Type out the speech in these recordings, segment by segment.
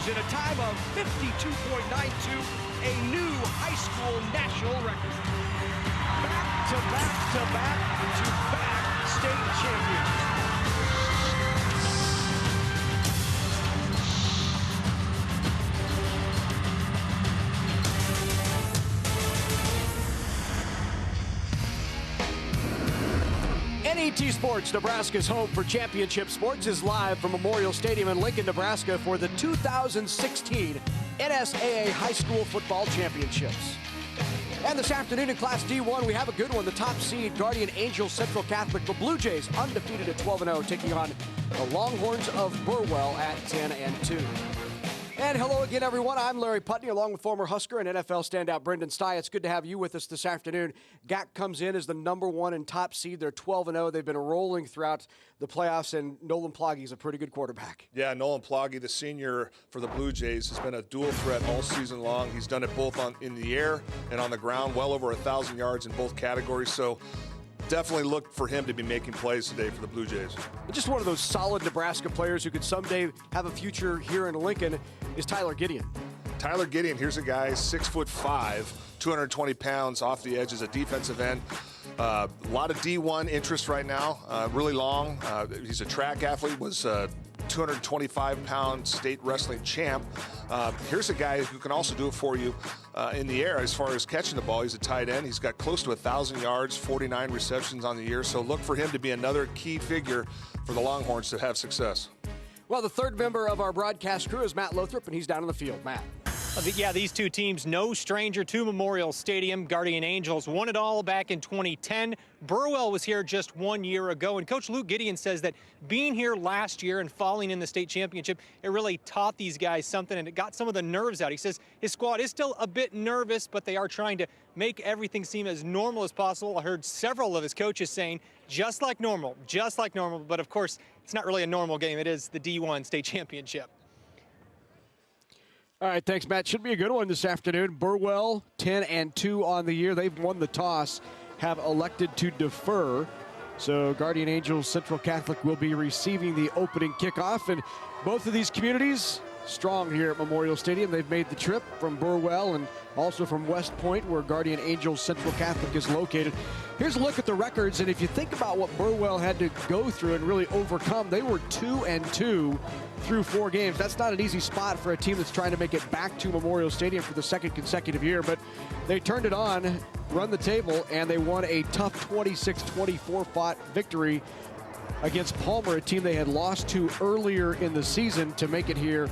in a time of 52.92, a new high school national record. Back to back to back to back state champions. NET Sports, Nebraska's home for championship sports, is live from Memorial Stadium in Lincoln, Nebraska for the 2016 NSAA High School Football Championships. And this afternoon in Class D1, we have a good one. The top seed, Guardian Angels Central Catholic, the Bluejays, undefeated at 12-0, taking on the Longhorns of Burwell at 10-2. And hello again, everyone. I'm Larry Putney, along with former Husker and NFL standout Brendan Stye. It's good to have you with us this afternoon. GACC comes in as the #1 and top seed. They're 12-0. They've been rolling throughout the playoffs, and Nolan Plogge is a pretty good quarterback. Yeah, Nolan Plogge, the senior for the Blue Jays, has been a dual threat all season long. He's done it both in the air and on the ground, well over 1,000 yards in both categories. So definitely look for him to be making plays today for the Blue Jays. Just one of those solid Nebraska players who could someday have a future here in Lincoln is Tyler Gideon. Tyler Gideon, here's a guy 6'5", 220 pounds off the edge as a defensive end. A lot of D1 interest right now, really long. He's a track athlete, was 225-pound state wrestling champ. Here's a guy who can also do it for you in the air as far as catching the ball. He's a tight end. He's got close to 1,000 yards, 49 receptions on the year. So look for him to be another key figure for the Longhorns to have success. Well, the third member of our broadcast crew is Matt Lothrop, and he's down in the field. Matt. Yeah, these two teams, no stranger to Memorial Stadium. Guardian Angels won it all back in 2010. Burwell was here just 1 year ago, and Coach Luke Gideon says that being here last year and falling in the state championship, it really taught these guys something, and it got some of the nerves out. He says his squad is still a bit nervous, but they are trying to make everything seem as normal as possible. I heard several of his coaches saying, just like normal, but of course, it's not really a normal game. It is the D1 state championship. All right, thanks, Matt. Should be a good one this afternoon. Burwell, 10-2 on the year. They've won the toss, have elected to defer. So Guardian Angels Central Catholic will be receiving the opening kickoff. And both of these communities strong here at Memorial Stadium. They've made the trip from Burwell and also from West Point, where Guardian Angels Central Catholic is located. Here's a look at the records, and if you think about what Burwell had to go through and really overcome, they were 2-2 through 4 games. That's not an easy spot for a team that's trying to make it back to Memorial Stadium for the second consecutive year, but they turned it on, run the table, and they won a tough 26-24 fought victory against Palmer, a team they had lost to earlier in the season, to make it here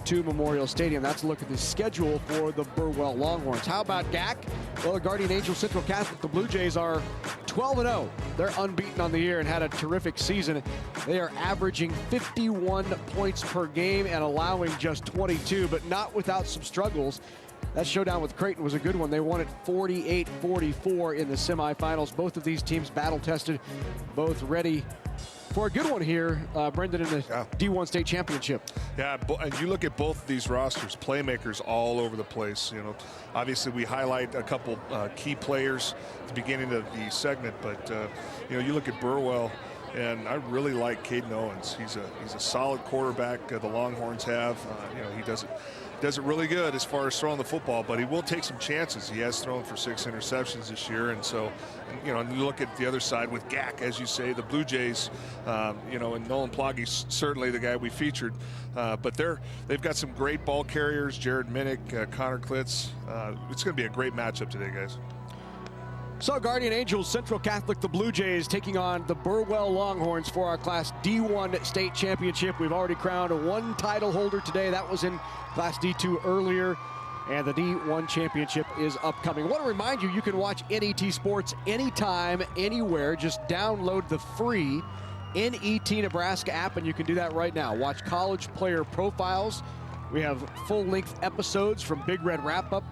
to Memorial Stadium. That's a look at the schedule for the Burwell Longhorns. How about GACC? Well, the Guardian Angels Central Catholic, the Blue Jays, are 12-0. They're unbeaten on the year and had a terrific season. They are averaging 51 points per game and allowing just 22, but not without some struggles. That showdown with Creighton was a good one. They won it 48-44 in the semifinals. Both of these teams battle-tested, both ready for a good one here, Brendan, in the D1 state championship. Yeah, and you look at both of these rosters, playmakers all over the place. You know, obviously we highlight a couple key players at the beginning of the segment, but you know, you look at Burwell, and I really like Caden Owens. He's a solid quarterback. The Longhorns have. You know, he does it really good as far as throwing the football, but he will take some chances. He has thrown for 6 interceptions this year, and so, you know, and you look at the other side with GACC, as you say, the Blue Jays, you know, and Nolan Plogge's certainly the guy we featured, but they've got some great ball carriers, Jared Minnick, Connor Klitz. It's going to be a great matchup today, guys. So Guardian Angels Central Catholic, the Blue Jays, taking on the Burwell Longhorns for our Class D1 state championship. We've already crowned one title holder today. That was in Class D2 earlier, and the D1 championship is upcoming. I want to remind you, you can watch NET Sports anytime, anywhere. Just download the free NET Nebraska app, and you can do that right now. Watch college player profiles. We have full-length episodes from Big Red Wrap-Up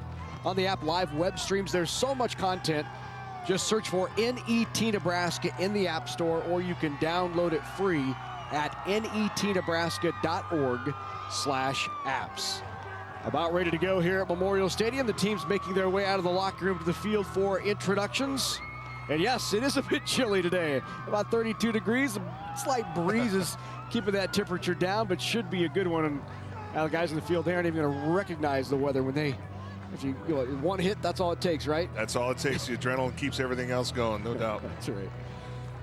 on the app, live web streams. There's so much content. Just search for NET Nebraska in the App Store, or you can download it free at netnebraska.org/apps. About ready to go here at Memorial Stadium. The team's making their way out of the locker room to the field for introductions. And yes, it is a bit chilly today. About 32 degrees. A slight breeze is keeping that temperature down, but should be a good one. And Now the guys in the field, they aren't even going to recognize the weather when they, if you go one hit, that's all it takes, right? That's all it takes. The adrenaline keeps everything else going, no doubt. That's right.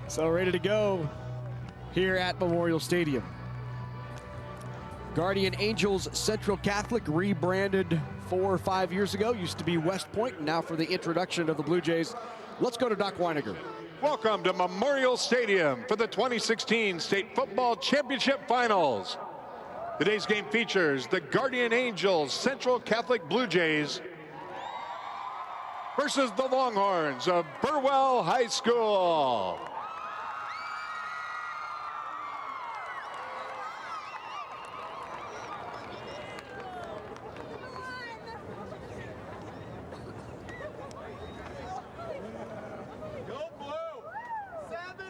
So ready to go here at Memorial Stadium. Guardian Angels Central Catholic, rebranded 4 or 5 years ago. Used to be West Point, and now for the introduction of the Blue Jays, let's go to Doc Weiniger. Welcome to Memorial Stadium for the 2016 State Football Championship Finals. Today's game features the Guardian Angels Central Catholic Blue Jays versus the Longhorns of Burwell High School.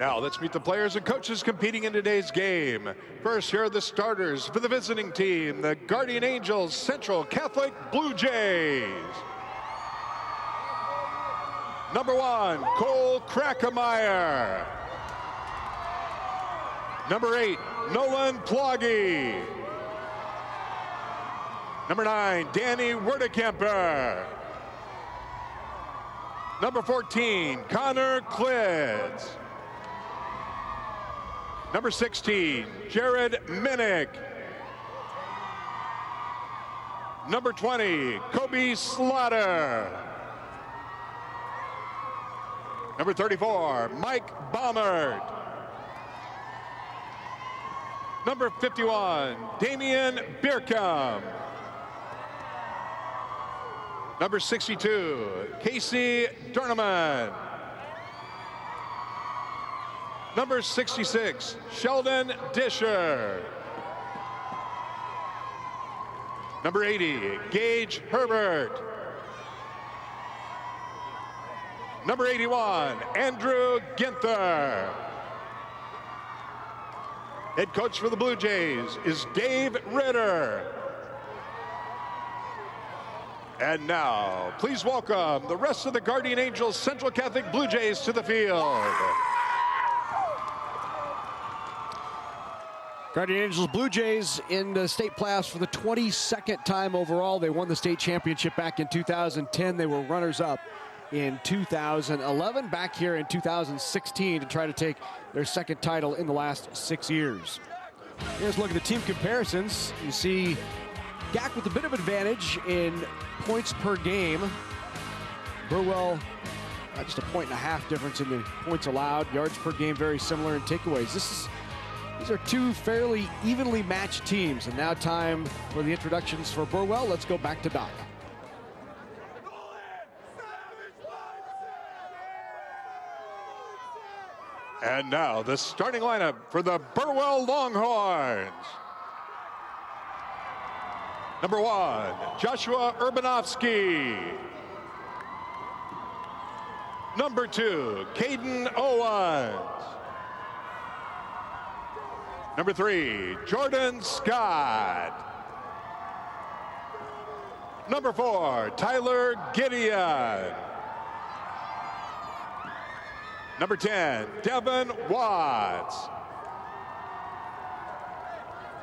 Now let's meet the players and coaches competing in today's game. First, here are the starters for the visiting team, the Guardian Angels Central Catholic Blue Jays. Number 1, Cole Krackemeyer. Number 8, Nolan Ploggy. Number 9, Danny Werdekemper. Number 14, Connor Klitz. Number 16, Jared Minnick. Number 20, Kobe Slaughter. Number 34, Mike Baumert. Number 51, Damian Bierkamp. Number 62, Casey Durneman. Number 66, Sheldon Disher. Number 80, Gage Herbert. Number 81, Andrew Ginther. Head coach for the Blue Jays is Dave Ritter. And now, please welcome the rest of the Guardian Angels Central Catholic Blue Jays to the field. Guardian Angels Blue Jays in the state playoffs for the 22nd time overall. They won the state championship back in 2010. They were runners-up in 2011, back here in 2016 to try to take their second title in the last 6 years. Here's a look at the team comparisons. You see GACC with a bit of advantage in points per game. Burwell, just a 1.5 difference in the points allowed. Yards per game very similar, in takeaways. These are two fairly evenly matched teams. And now time for the introductions for Burwell. Let's go back to Doc. And now the starting lineup for the Burwell Longhorns. Number 1, Joshua Urbanowski. Number 2, Caden Owens. Number 3, Jordan Scott. Number 4, Tyler Gideon. Number 10, Devin Watts.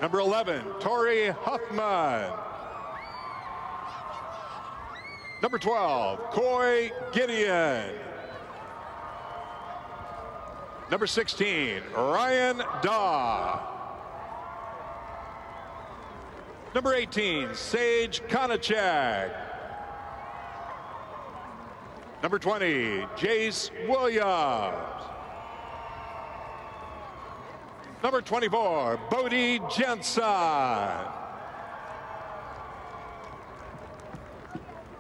Number 11, Tori Huffman. Number 12, Coy Gideon. Number 16, Ryan Daw. Number 18, Sage Konachak. Number 20, Jace Williams. Number 24, Bodie Jensen.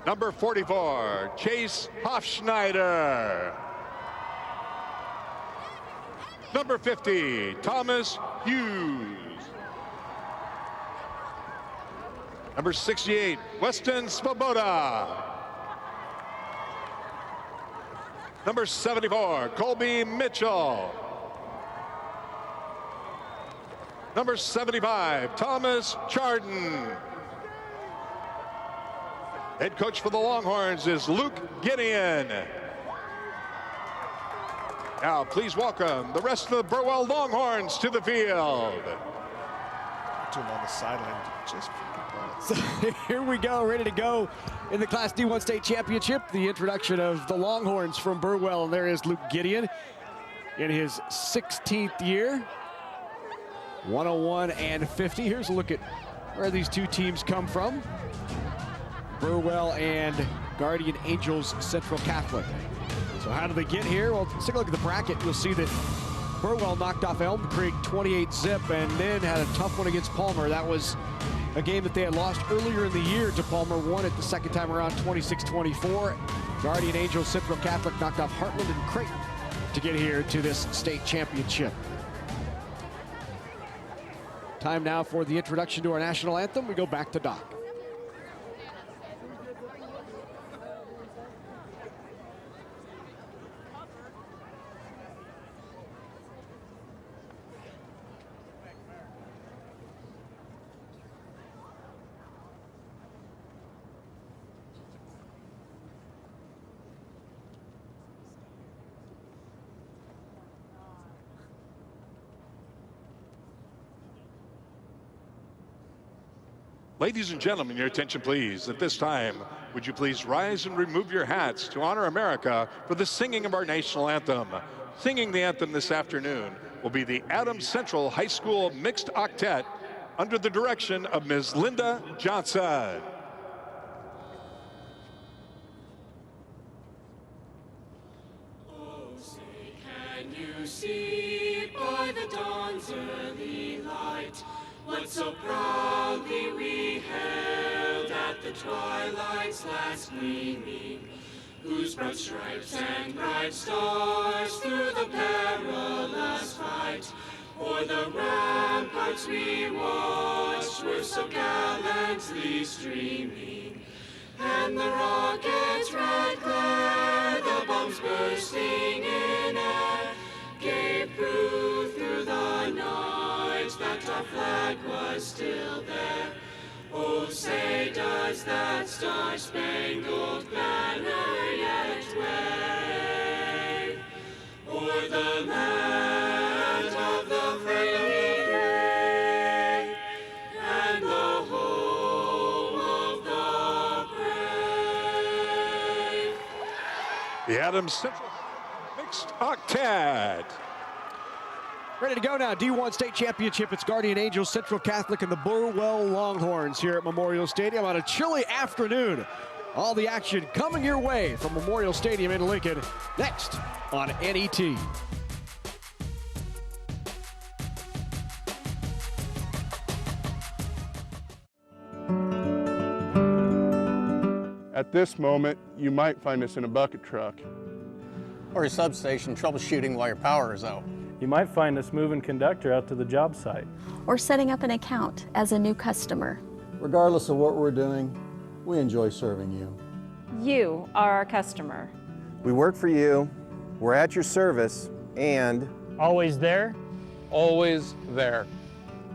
Number 44, Chase Hofschneider. Number 50, Thomas Hughes. Number 68, Weston Svoboda. Number 74, Colby Mitchell. Number 75, Thomas Chardon. Head coach for the Longhorns is Luke Gideon. Now, please welcome the rest of the Burwell Longhorns to the field. to him on the sideline. Just So here we go, ready to go in the Class D1 State Championship. The introduction of the Longhorns from Burwell, and there is Luke Gideon in his 16th year. 101-50. Here's a look at where these two teams come from. Burwell and Guardian Angels Central Catholic. So how did they get here? Well, let's take a look at the bracket. You'll see that Burwell knocked off Elm Creek 28-zip and then had a tough one against Palmer. That was a game that they had lost earlier in the year to Palmer. Won it the second time around 26-24. Guardian Angels Central Catholic knocked off Heartland and Creighton to get here to this state championship. Time now for the introduction to our national anthem. We go back to Doc. Ladies and gentlemen, your attention please. At this time, would you please rise and remove your hats to honor America for the singing of our national anthem. Singing the anthem this afternoon will be the Adams Central High School Mixed Octet under the direction of Ms. Linda Johnson. Oh, say, can you see by the dawn's early light what so proudly we hailed at the twilight's last gleaming, whose broad stripes and bright stars through the perilous fight o'er the ramparts we watched were so gallantly streaming, and the rocket's red glare, the bombs bursting in air, gave proof through the night that our flag was still there. Oh, say, does that star-spangled banner yet wave o'er the land of the free and the home of the brave? The Adams Central Mixed Octet. Ready to go now, D1 State Championship. It's Guardian Angels Central Catholic and the Burwell Longhorns here at Memorial Stadium on a chilly afternoon. All the action coming your way from Memorial Stadium in Lincoln, next on NET. At this moment, you might find us in a bucket truck. Or a substation troubleshooting while your power is out. You might find us moving conductor out to the job site. Or setting up an account as a new customer. Regardless of what we're doing, we enjoy serving you. You are our customer. We work for you, we're at your service, and Always there? Always there.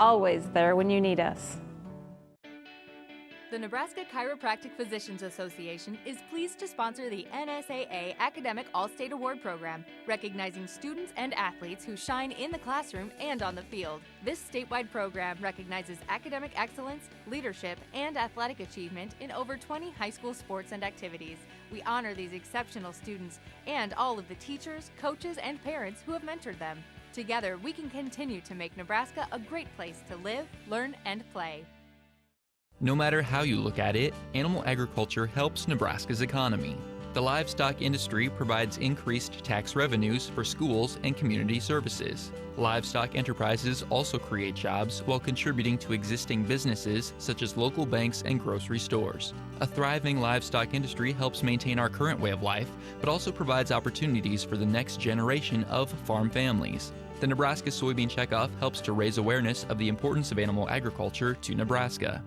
Always there when you need us. The Nebraska Chiropractic Physicians Association is pleased to sponsor the NSAA Academic All-State Award Program, recognizing students and athletes who shine in the classroom and on the field. This statewide program recognizes academic excellence, leadership, and athletic achievement in over 20 high school sports and activities. We honor these exceptional students and all of the teachers, coaches, and parents who have mentored them. Together, we can continue to make Nebraska a great place to live, learn, and play. No matter how you look at it, animal agriculture helps Nebraska's economy. The livestock industry provides increased tax revenues for schools and community services. Livestock enterprises also create jobs while contributing to existing businesses such as local banks and grocery stores. A thriving livestock industry helps maintain our current way of life, but also provides opportunities for the next generation of farm families. The Nebraska Soybean Checkoff helps to raise awareness of the importance of animal agriculture to Nebraska.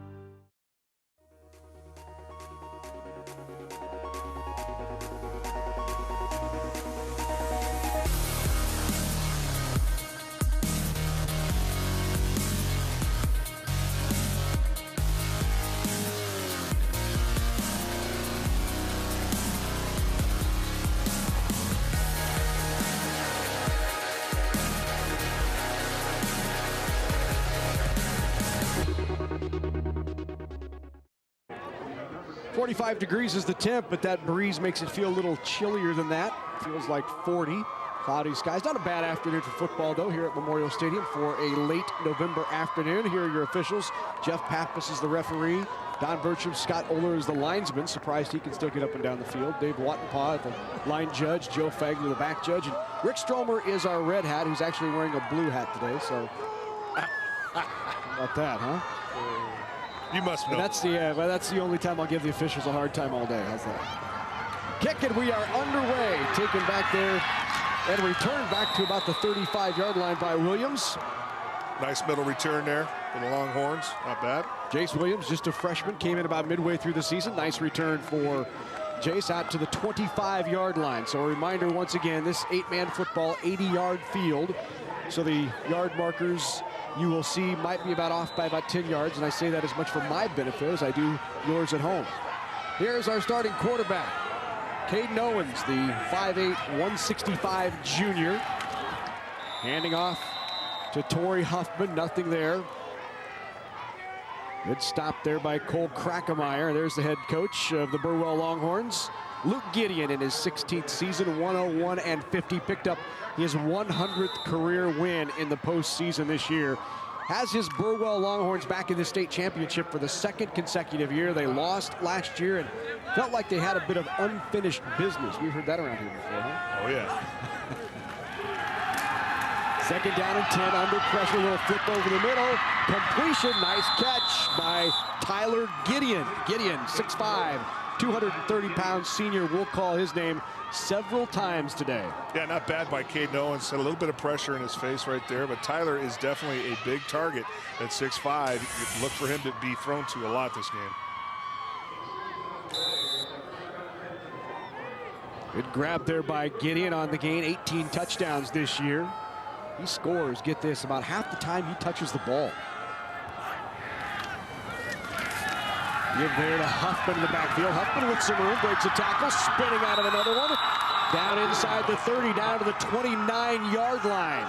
45 degrees is the temp, but that breeze makes it feel a little chillier than that. Feels like 40. Cloudy skies. Not a bad afternoon for football, though, here at Memorial Stadium for a late November afternoon. Here are your officials. Jeff Pappas is the referee. Don Bertram, Scott Oler is the linesman. Surprised he can still get up and down the field. Dave Wattenpaw, the line judge. Joe Fagler, the back judge. And Rick Stromer is our red hat, who's actually wearing a blue hat today. So, how about that, huh? You must know. Well, that's the only time I'll give the officials a hard time all day. How's that? Kick, and we are underway. Taken back there and returned back to about the 35-yard line by Williams. Nice middle return there for the Longhorns. Not bad. Jace Williams, just a freshman, came in about midway through the season. Nice return for Jace out to the 25-yard line. So a reminder once again, this 8-man football, 80-yard field. So the yard markers you will see might be about off by about 10 yards. And I say that as much for my benefit as I do yours at home. Here's our starting quarterback, Caden Owens, the 5'8", 165 junior. Handing off to Torrey Huffman, nothing there. Good stop there by Cole Krackemeyer. There's the head coach of the Burwell Longhorns. Luke Gideon in his 16th season, 101-50, picked up his 100th career win in the postseason this year. Has his Burwell Longhorns back in the state championship for the second consecutive year. They lost last year and felt like they had a bit of unfinished business. We've heard that around here before, huh? Oh, yeah. Second down and 10, under pressure, little flip over the middle. Completion, nice catch by Tyler Gideon. Gideon, 6'5", 230-pound senior. We'll call his name several times today. Yeah, not bad by Caden Owens. Had a little bit of pressure in his face right there, but Tyler is definitely a big target at 6'5". You look for him to be thrown to a lot this game. Good grab there by Gideon on the gain. 18 touchdowns this year. He scores, get this, about half the time he touches the ball. Give there to Huffman in the backfield. Huffman with some room, breaks a tackle, spinning out of another one. Down inside the 30, down to the 29-yard line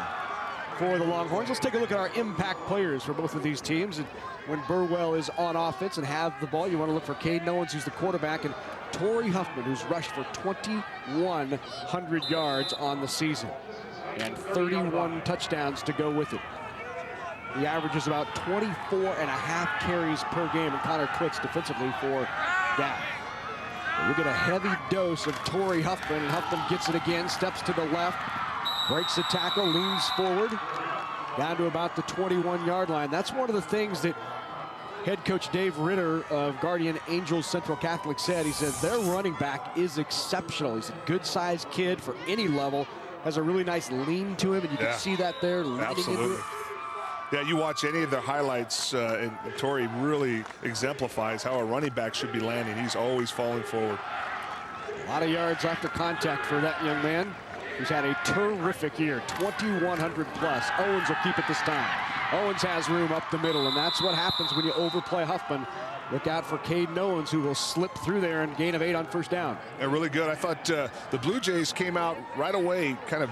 for the Longhorns. Let's take a look at our impact players for both of these teams. And when Burwell is on offense and have the ball, you want to look for Caden Owens, who's the quarterback, and Torrey Huffman, who's rushed for 2,100 yards on the season. And 31 touchdowns to go with it. The average is about 24.5 carries per game, and Connor Klitz defensively for GACC. We get a heavy dose of Torrey Huffman, and Huffman gets it again, steps to the left, breaks the tackle, leans forward, down to about the 21-yard line. That's one of the things that head coach Dave Ritter of Guardian Angels Central Catholic said. He said their running back is exceptional. He's a good-sized kid for any level. Has a really nice lean to him, and you can see that there leaning into it. Yeah, you watch any of their highlights, and Torrey really exemplifies how a running back should be landing. He's always falling forward. A lot of yards after contact for that young man, who's had a terrific year, 2,100 plus. Owens will keep it this time. Owens has room up the middle, and that's what happens when you overplay Huffman. Look out for Caden Owens, who will slip through there and gain of 8 on first down. Yeah, really good. I thought the Bluejays came out right away, kind of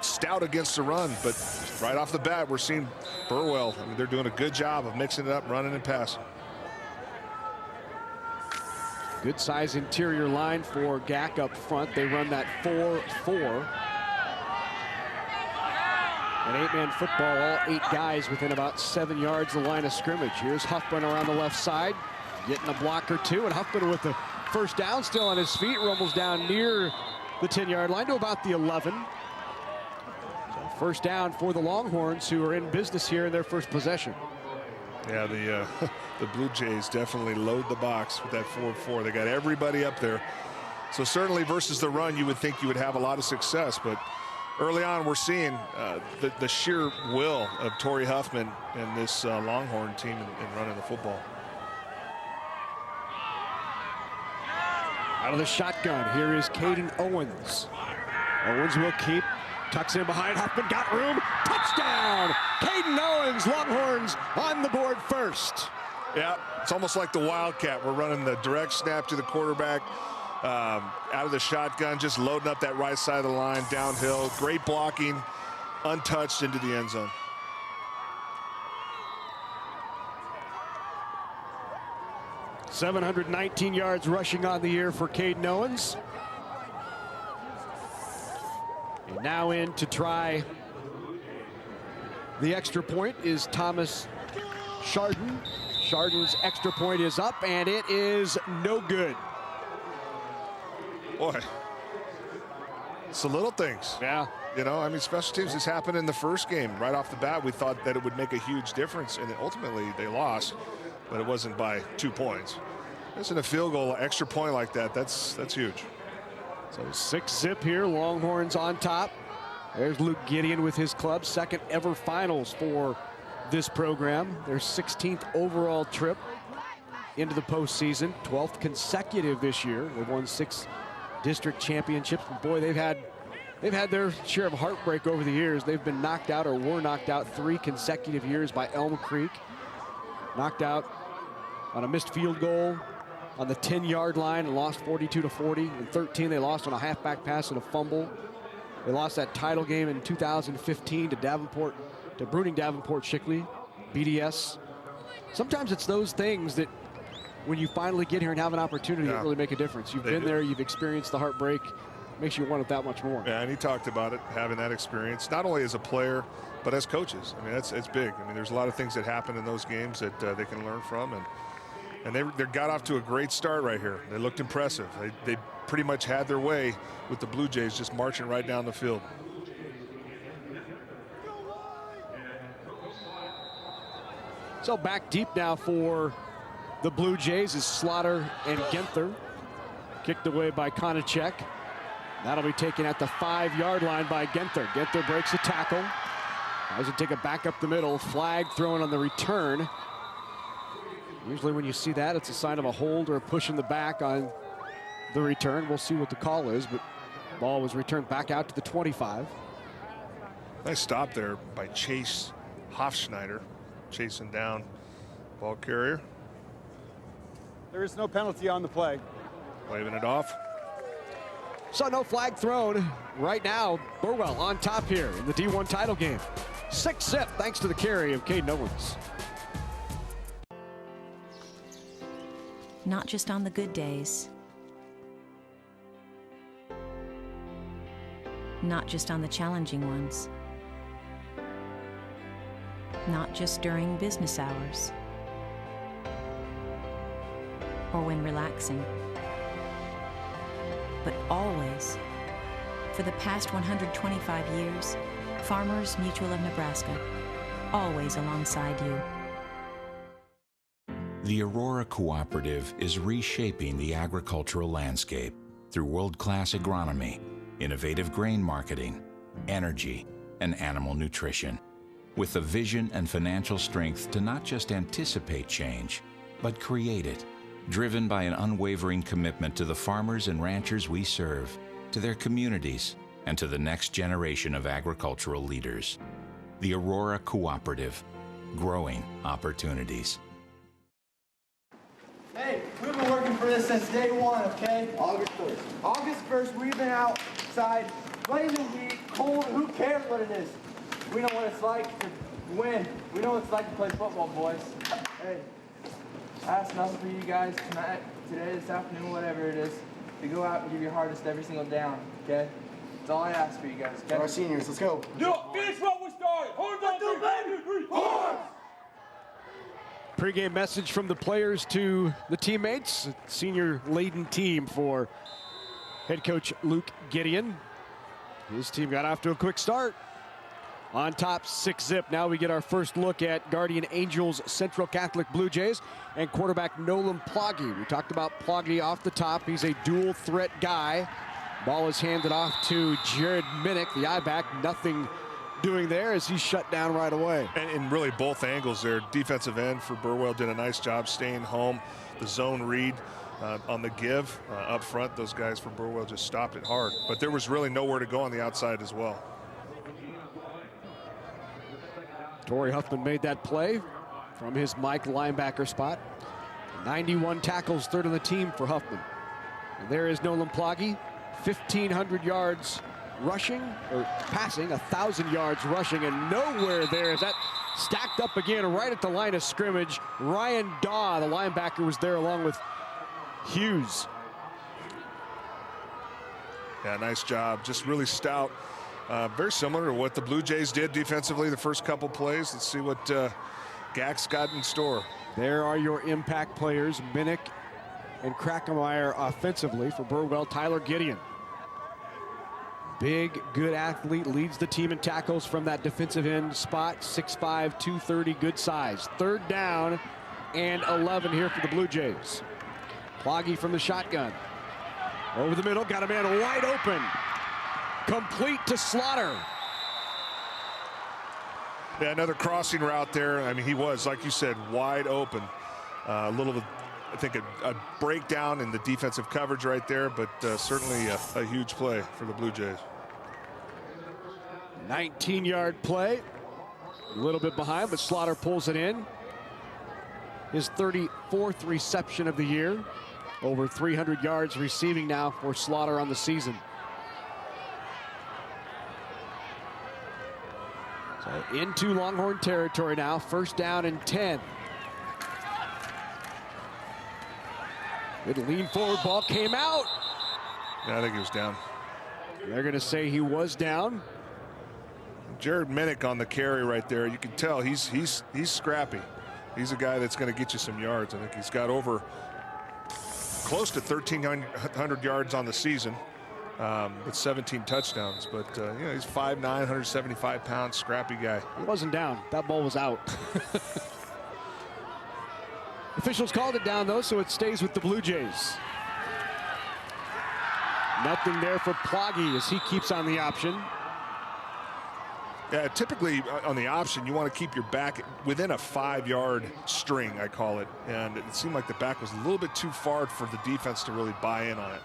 stout against the run, but right off the bat, we're seeing Burwell. I mean, they're doing a good job of mixing it up, running and passing. Good size interior line for GACC up front. They run that 4-4. An 8-man football, all 8 guys within about 7 yards of the line of scrimmage. Here's Huffman around the left side, getting a block or two, and Huffman with the first down, still on his feet, rumbles down near the 10-yard line to about the 11. So first down for the Longhorns, who are in business here in their first possession. Yeah, the Blue Jays definitely load the box with that 4-4. They got everybody up there. So certainly versus the run, you would think you would have a lot of success, but early on, we're seeing the sheer will of Torrey Huffman and this Longhorn team in running the football. Out of the shotgun, here is Caden Owens. Owens will keep, tucks in behind Huffman, got room, touchdown! Caden Owens, Longhorns on the board first. Yeah, it's almost like the Wildcat. We're running the direct snap to the quarterback. Out of the shotgun, just loading up that right side of the line, downhill. Great blocking, untouched into the end zone. 719 yards rushing on the year for Caden Owens. And now in to try the extra point is Thomas Chardon. Chardon's extra point is up, and it is no good. Boy, it's the little things. Yeah. You know, I mean, special teams, this happened in the first game. Right off the bat, we thought that it would make a huge difference, and ultimately they lost, but it wasn't by 2 points. Missing a field goal, extra point like that, that's huge. So 6-zip here, Longhorns on top. There's Luke Gideon with his club, second ever finals for this program. Their 16th overall trip into the postseason, 12th consecutive this year. They've won 6 district championships. But boy, they've had their share of heartbreak over the years. They've been knocked out or were knocked out 3 consecutive years by Elm Creek. Knocked out on a missed field goal on the 10-yard line and lost 42-40. In 13, they lost on a halfback pass and a fumble. They lost that title game in 2015 to Bruning Davenport Shickley, BDS. Sometimes it's those things that when you finally get here and have an opportunity, it really make a difference. You've been there, you've experienced the heartbreak. Makes you want it that much more. Yeah, and he talked about it, having that experience, not only as a player, but as coaches. I mean, it's big. I mean, there's a lot of things that happen in those games that they can learn from, and they got off to a great start right here. They looked impressive. They pretty much had their way with the Blue Jays just marching right down the field. So back deep now for the Blue Jays is Slaughter and Genther. Kicked away by Konachek. That'll be taken at the 5-yard line by Genther. Genther breaks a tackle. Tries to take it back up the middle. Flag thrown on the return. Usually when you see that, it's a sign of a hold or a push in the back on the return. We'll see what the call is, but ball was returned back out to the 25. Nice stop there by Chase Hofschneider, chasing down ball carrier. There is no penalty on the play. Waving it off. So no flag thrown. Right now, Burwell on top here in the D1 title game. 6-zip thanks to the carry of Caden Owens. Not just on the good days. Not just on the challenging ones. Not just during business hours. Or when relaxing. But always. For the past 125 years, Farmers Mutual of Nebraska, always alongside you. The Aurora Cooperative is reshaping the agricultural landscape through world-class agronomy, innovative grain marketing, energy, and animal nutrition, with the vision and financial strength to not just anticipate change, but create it, driven by an unwavering commitment to the farmers and ranchers we serve, to their communities, and to the next generation of agricultural leaders. The Aurora Cooperative, growing opportunities. Hey, we've been working for this since day one, okay? August 1st. August 1st, we've been outside, blazing heat, cold, who cares what it is? We know what it's like to win. We know what it's like to play football, boys. Hey, I ask nothing for you guys tonight, today, this afternoon, whatever it is, to go out and give your hardest every single down, okay? That's all I ask for you guys, okay? Our seniors, let's go. Finish what we started. Horns on, baby! Horns! Pre-game message from the players to the teammates. Senior-laden team for head coach Luke Gideon. His team got off to a quick start. On top, 6-zip. Now we get our first look at Guardian Angels Central Catholic Blue Jays and quarterback Nolan Ploggy. We talked about Ploggy off the top. He's a dual threat guy. Ball is handed off to Jared Minnick, the I-back. Nothing doing there as he's shut down right away. And really both angles there. Defensive end for Burwell did a nice job staying home. The zone read on the give up front, those guys for Burwell just stopped it hard. But there was really nowhere to go on the outside as well. Torrey Huffman made that play from his Mike linebacker spot. 91 tackles, third on the team for Huffman. And there is Nolan Ploggy, 1,500 yards rushing, or passing, 1,000 yards rushing, and nowhere there is that Stacked up again right at the line of scrimmage. Ryan Daw, the linebacker, was there along with Hughes. Yeah, nice job. Just really stout. Very similar to what the Blue Jays did defensively the first couple plays. Let's see what GAC's got in store. There are your impact players, Minnick and Krackemeyer offensively. For Burwell, Tyler Gideon. Big, good athlete, leads the team in tackles from that defensive end spot. 6'5", 230, good size. Third down and 11 here for the Blue Jays. Ploggy from the shotgun. Over the middle, got a man wide open. Complete to Slaughter. Yeah, another crossing route there. I mean, he was, like you said, wide open. A little, I think, a breakdown in the defensive coverage right there, but certainly a huge play for the Blue Jays. 19-yard play. A little bit behind, but Slaughter pulls it in. His 34th reception of the year. Over 300 yards receiving now for Slaughter on the season. So into Longhorn territory now. First down and 10. Good lean forward ball came out. Yeah, I think he was down. They're going to say he was down. Jared Minnick on the carry right there. You can tell he's scrappy. He's a guy that's going to get you some yards. I think he's got over close to 1,300 yards on the season with 17 touchdowns. But you know, he's 5'9", 175 pounds, scrappy guy. He wasn't down. That ball was out. Officials called it down though, so it stays with the Blue Jays. Nothing there for Ploggy as he keeps on the option. Yeah, typically on the option, you want to keep your back within a 5-yard string, I call it. And it seemed like the back was a little bit too far for the defense to really buy in on it.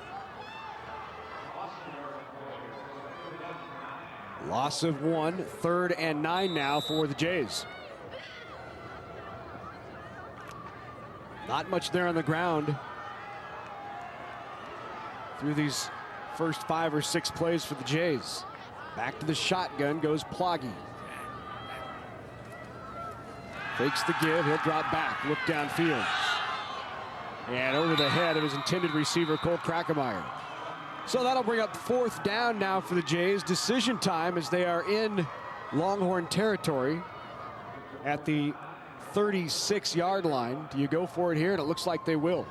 Loss of 1, 3rd and 9 now for the Jays. Not much there on the ground through these first 5 or 6 plays for the Jays. Back to the shotgun goes Ploggy. Fakes the give, he'll drop back, look downfield. And over the head of his intended receiver, Cole Krackemeyer. So that'll bring up 4th down now for the Jays. Decision time as they are in Longhorn territory at the 36-yard line. Do you go for it here? And it looks like they will.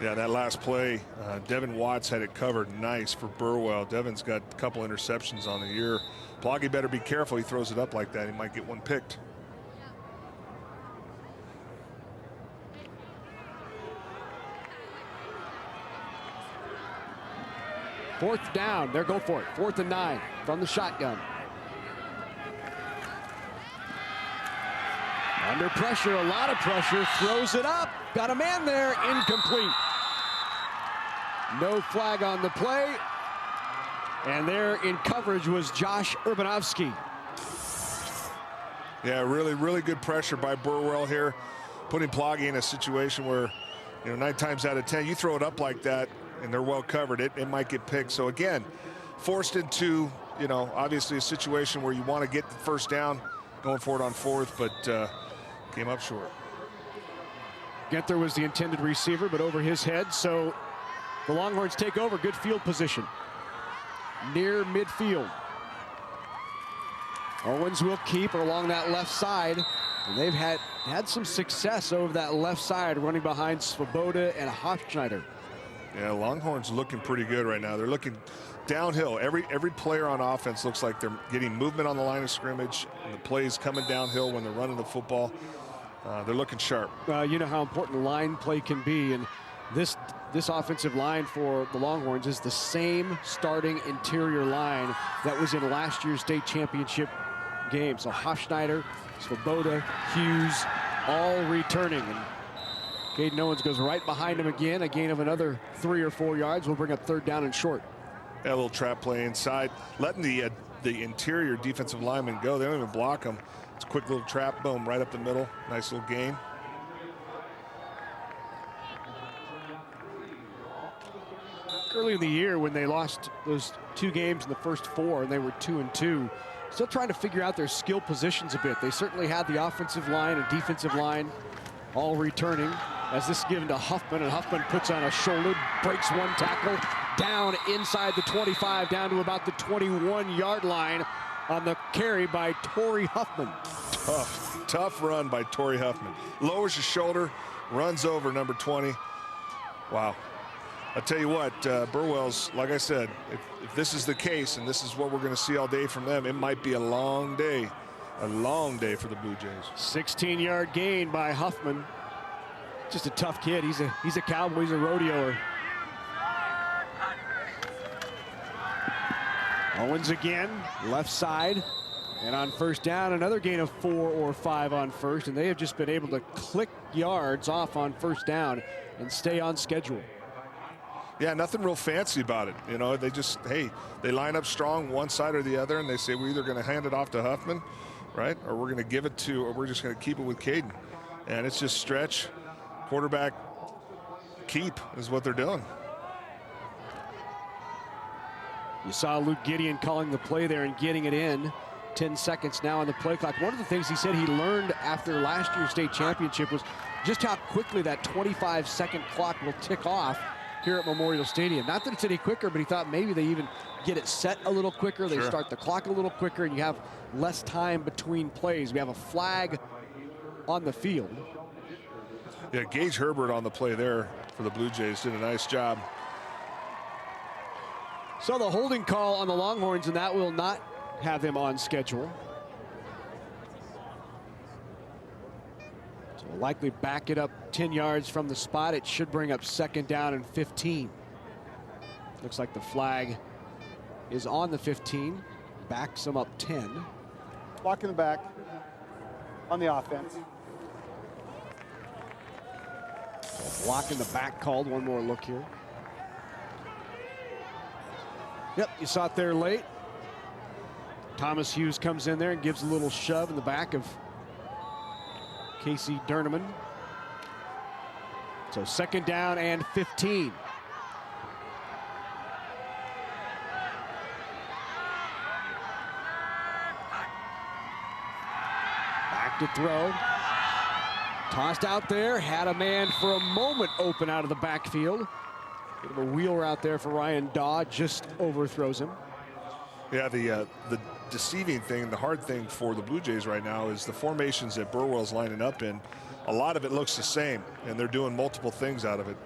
Yeah, that last play, Devin Watts had it covered nice for Burwell. Devin's got a couple interceptions on the year. Ploggy better be careful. He throws it up like that, he might get one picked. Fourth down, there, go for it. 4th and 9 from the shotgun. Under pressure, a lot of pressure, throws it up. Got a man there, incomplete. No flag on the play. And there in coverage was Josh Urbanowski. Yeah, really good pressure by Burwell here, putting Ploggy in a situation where, you know, 9 times out of 10, you throw it up like that and they're well covered, it might get picked. So again, forced into, you know, obviously a situation where you want to get the first down, going for it on 4th, but came up short. Genther was the intended receiver, but over his head, so the Longhorns take over. Good field position near midfield. Owens will keep along that left side, and they've had some success over that left side, running behind Svoboda and Hofschneider. Yeah, Longhorns looking pretty good right now. They're looking downhill. Every player on offense looks like they're getting movement on the line of scrimmage, and the plays coming downhill when they're running the football. They're looking sharp. You know how important line play can be, and this offensive line for the Longhorns is the same starting interior line that was in last year's state championship game. So Hofschneider, Svoboda, Hughes, all returning. And Caden Owens goes right behind him again. A gain of another 3 or 4 yards will bring up 3rd down and short. That little trap play inside, letting the interior defensive linemen go. They don't even block them. It's a quick little trap, boom, right up the middle. Nice little gain. early in the year when they lost those 2 games in the first 4 and they were 2-2. Still trying to figure out their skill positions a bit. They certainly had the offensive line and defensive line all returning, as this is given to Huffman, and Huffman puts on a shoulder, breaks 1 tackle, down inside the 25, down to about the 21-yard line on the carry by Torrey Huffman. Tough run by Torrey Huffman. Lowers his shoulder, runs over number 20. Wow. I'll tell you what, Burwell's, like I said, if this is the case and this is what we're going to see all day from them, it might be a long day for the Blue Jays. 16-yard gain by Huffman. Just a tough kid. He's a cowboy. He's a rodeoer. Owens again, left side. And on first down, another gain of 4 or 5 on first. And they have just been able to click yards off on first down and stay on schedule. Yeah, nothing real fancy about it. You know, they just, hey, they line up strong one side or the other, and they say we're either going to hand it off to Huffman, right, or we're going to give it to, or we're just going to keep it with Caden. And it's just stretch, quarterback keep is what they're doing. You saw Luke Gideon calling the play there and getting it in. 10 seconds now on the play clock. One of the things he said he learned after last year's state championship was just how quickly that 25-second clock will tick off here at Memorial Stadium. Not that it's any quicker, but he thought maybe they even get it set a little quicker. They start the clock a little quicker, and you have less time between plays. We have a flag on the field. Yeah, Gage Herbert on the play there for the Blue Jays did a nice job. So the holding call on the Longhorns, and that will not have them on schedule. So we'll likely back it up 10 yards from the spot. It should bring up 2nd down and 15. Looks like the flag is on the 15. Backs them up 10. Block in the back on the offense. Block in the back called. One more look here. Yep, you saw it there late. Thomas Hughes comes in there and gives a little shove in the back of Casey Durneman. So 2nd down and 15. Back to throw. Tossed out there, had a man for a moment open out of the backfield. Bit of a wheel route there for Ryan Daw, just overthrows him. Yeah, the deceiving thing, the hard thing for the Blue Jays right now is the formations that Burwell's lining up in. A lot of it looks the same, and they're doing multiple things out of it.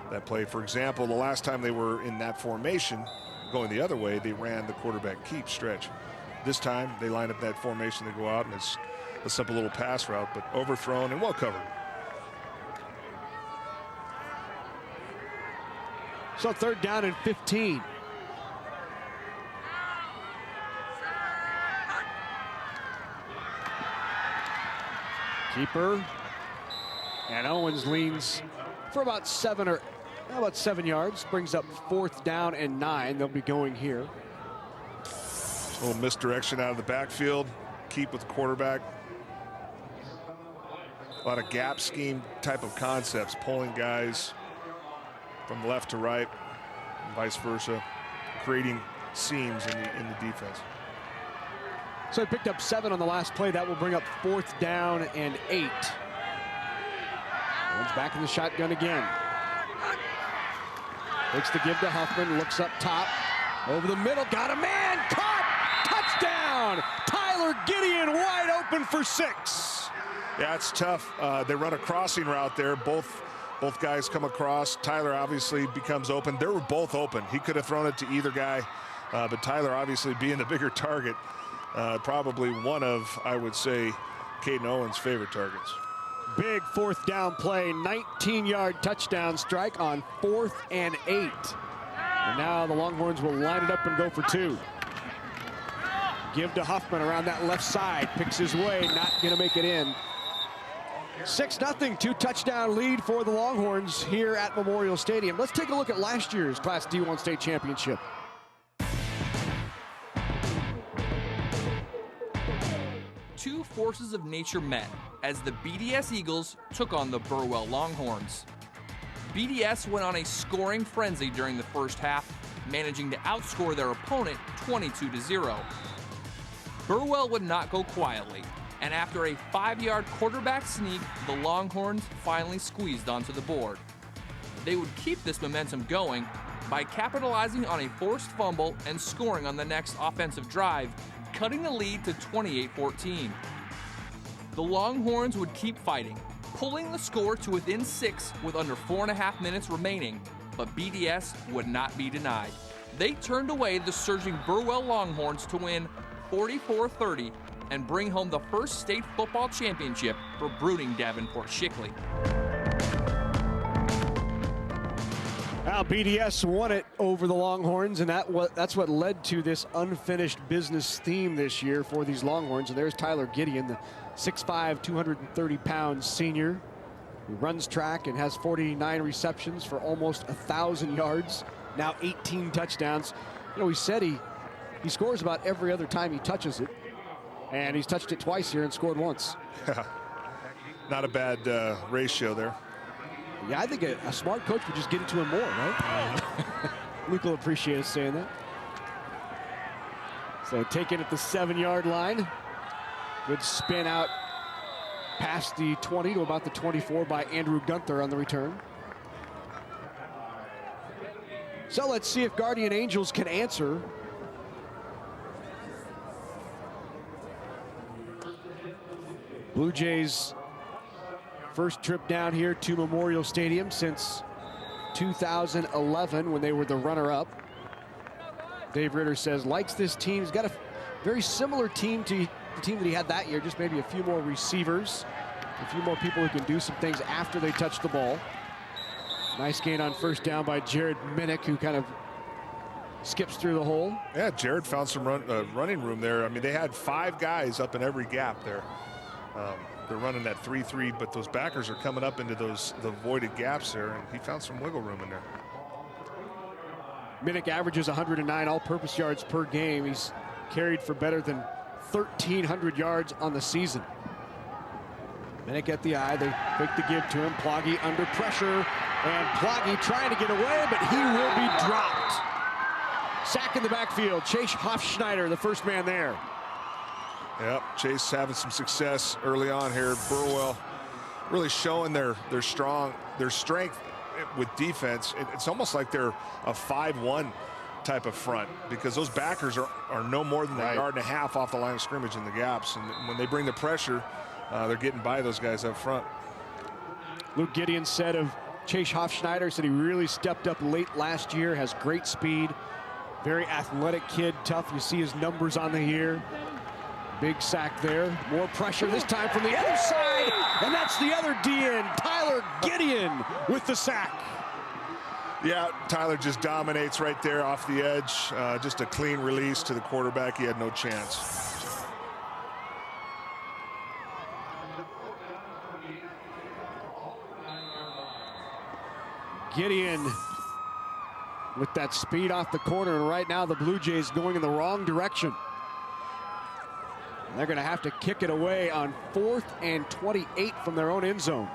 That play, for example, the last time they were in that formation, going the other way, they ran the quarterback keep stretch. This time, they line up that formation, they go out, and it's a simple little pass route, but overthrown and well covered. So 3rd down and 15. Keeper. And Owens leans for about 7 yards. Brings up 4th down and 9. They'll be going here. A little misdirection out of the backfield. Keep with the quarterback. A lot of gap scheme type of concepts, pulling guys from left to right, and vice versa, creating seams in the defense. So he picked up 7 on the last play. That will bring up 4th down and 8. Owens back in the shotgun again. Takes the give to Huffman, looks up top, over the middle, got a man, caught, touchdown! Tyler Gideon wide open for 6. Yeah, it's tough. They run a crossing route there. Both guys come across. Tyler obviously becomes open. They were both open. He could have thrown it to either guy, but Tyler obviously being the bigger target, probably one of, I would say, Caden Owens' favorite targets. Big 4th down play, 19-yard touchdown strike on 4th and 8. And now the Longhorns will line it up and go for 2. Give to Huffman around that left side, picks his way, not going to make it in. 6-0, 2-touchdown lead for the Longhorns here at Memorial Stadium. Let's take a look at last year's Class D1 state championship. Two forces of nature met as the BDS Eagles took on the Burwell Longhorns. BDS went on a scoring frenzy during the first half, managing to outscore their opponent 22-0. Burwell would not go quietly, and after a 5-yard quarterback sneak, the Longhorns finally squeezed onto the board. They would keep this momentum going by capitalizing on a forced fumble and scoring on the next offensive drive, cutting the lead to 28-14. The Longhorns would keep fighting, pulling the score to within 6 with under 4.5 minutes remaining, but BDS would not be denied. They turned away the surging Burwell Longhorns to win 44-30 and bring home the first state football championship for brooding Davenport Shickley. Now BDS won it over the Longhorns, and that's what led to this unfinished business theme this year for these Longhorns. And there's Tyler Gideon, the 6'5", 230-pound senior, who runs track and has 49 receptions for almost 1,000 yards, now 18 touchdowns. You know, he said he scores about every other time he touches it, and he's touched it twice here and scored once. Not a bad ratio there. Yeah, I think a smart coach would just get it to him more, right? Luke will appreciate us saying that. So taken at the 7-yard line. Good spin out past the 20 to about the 24 by Andrew Gunther on the return. So let's see if Guardian Angels can answer. Bluejays first trip down here to Memorial Stadium since 2011 when they were the runner-up. Dave Ritter says likes this team. He's got a very similar team to the team that he had that year, just maybe a few more receivers, a few more people who can do some things after they touch the ball. Nice gain on first down by Jared Minnick, who kind of skips through the hole. Yeah, Jared found some running room there. I mean, they had 5 guys up in every gap there. They're running that 3-3, but those backers are coming up into the voided gaps there, and he found some wiggle room in there. Minnick averages 109 all-purpose yards per game. He's carried for better than 1,300 yards on the season. Minnick at the eye. They quick to give to him. Ploggy under pressure, and Ploggy trying to get away, but he will be dropped. Sack in the backfield. Chase Hofschneider, the first man there. Yep, Chase having some success early on here. Burwell really showing their strength with defense. It's almost like they're a 5-1 type of front, because those backers are no more than a yard and a half off the line of scrimmage in the gaps. And when they bring the pressure, they're getting by those guys up front. Luke Gideon said of Chase Hofschneider, said he really stepped up late last year, has great speed, very athletic kid, tough. You see his numbers on the year. Big sack there. More pressure this time from the other side. And that's the other DN, Tyler Gideon, with the sack. Yeah, Tyler just dominates right there off the edge. Just a clean release to the quarterback. He had no chance. Gideon with that speed off the corner. And right now the Bluejays going in the wrong direction. They're going to have to kick it away on 4th and 28 from their own end zone.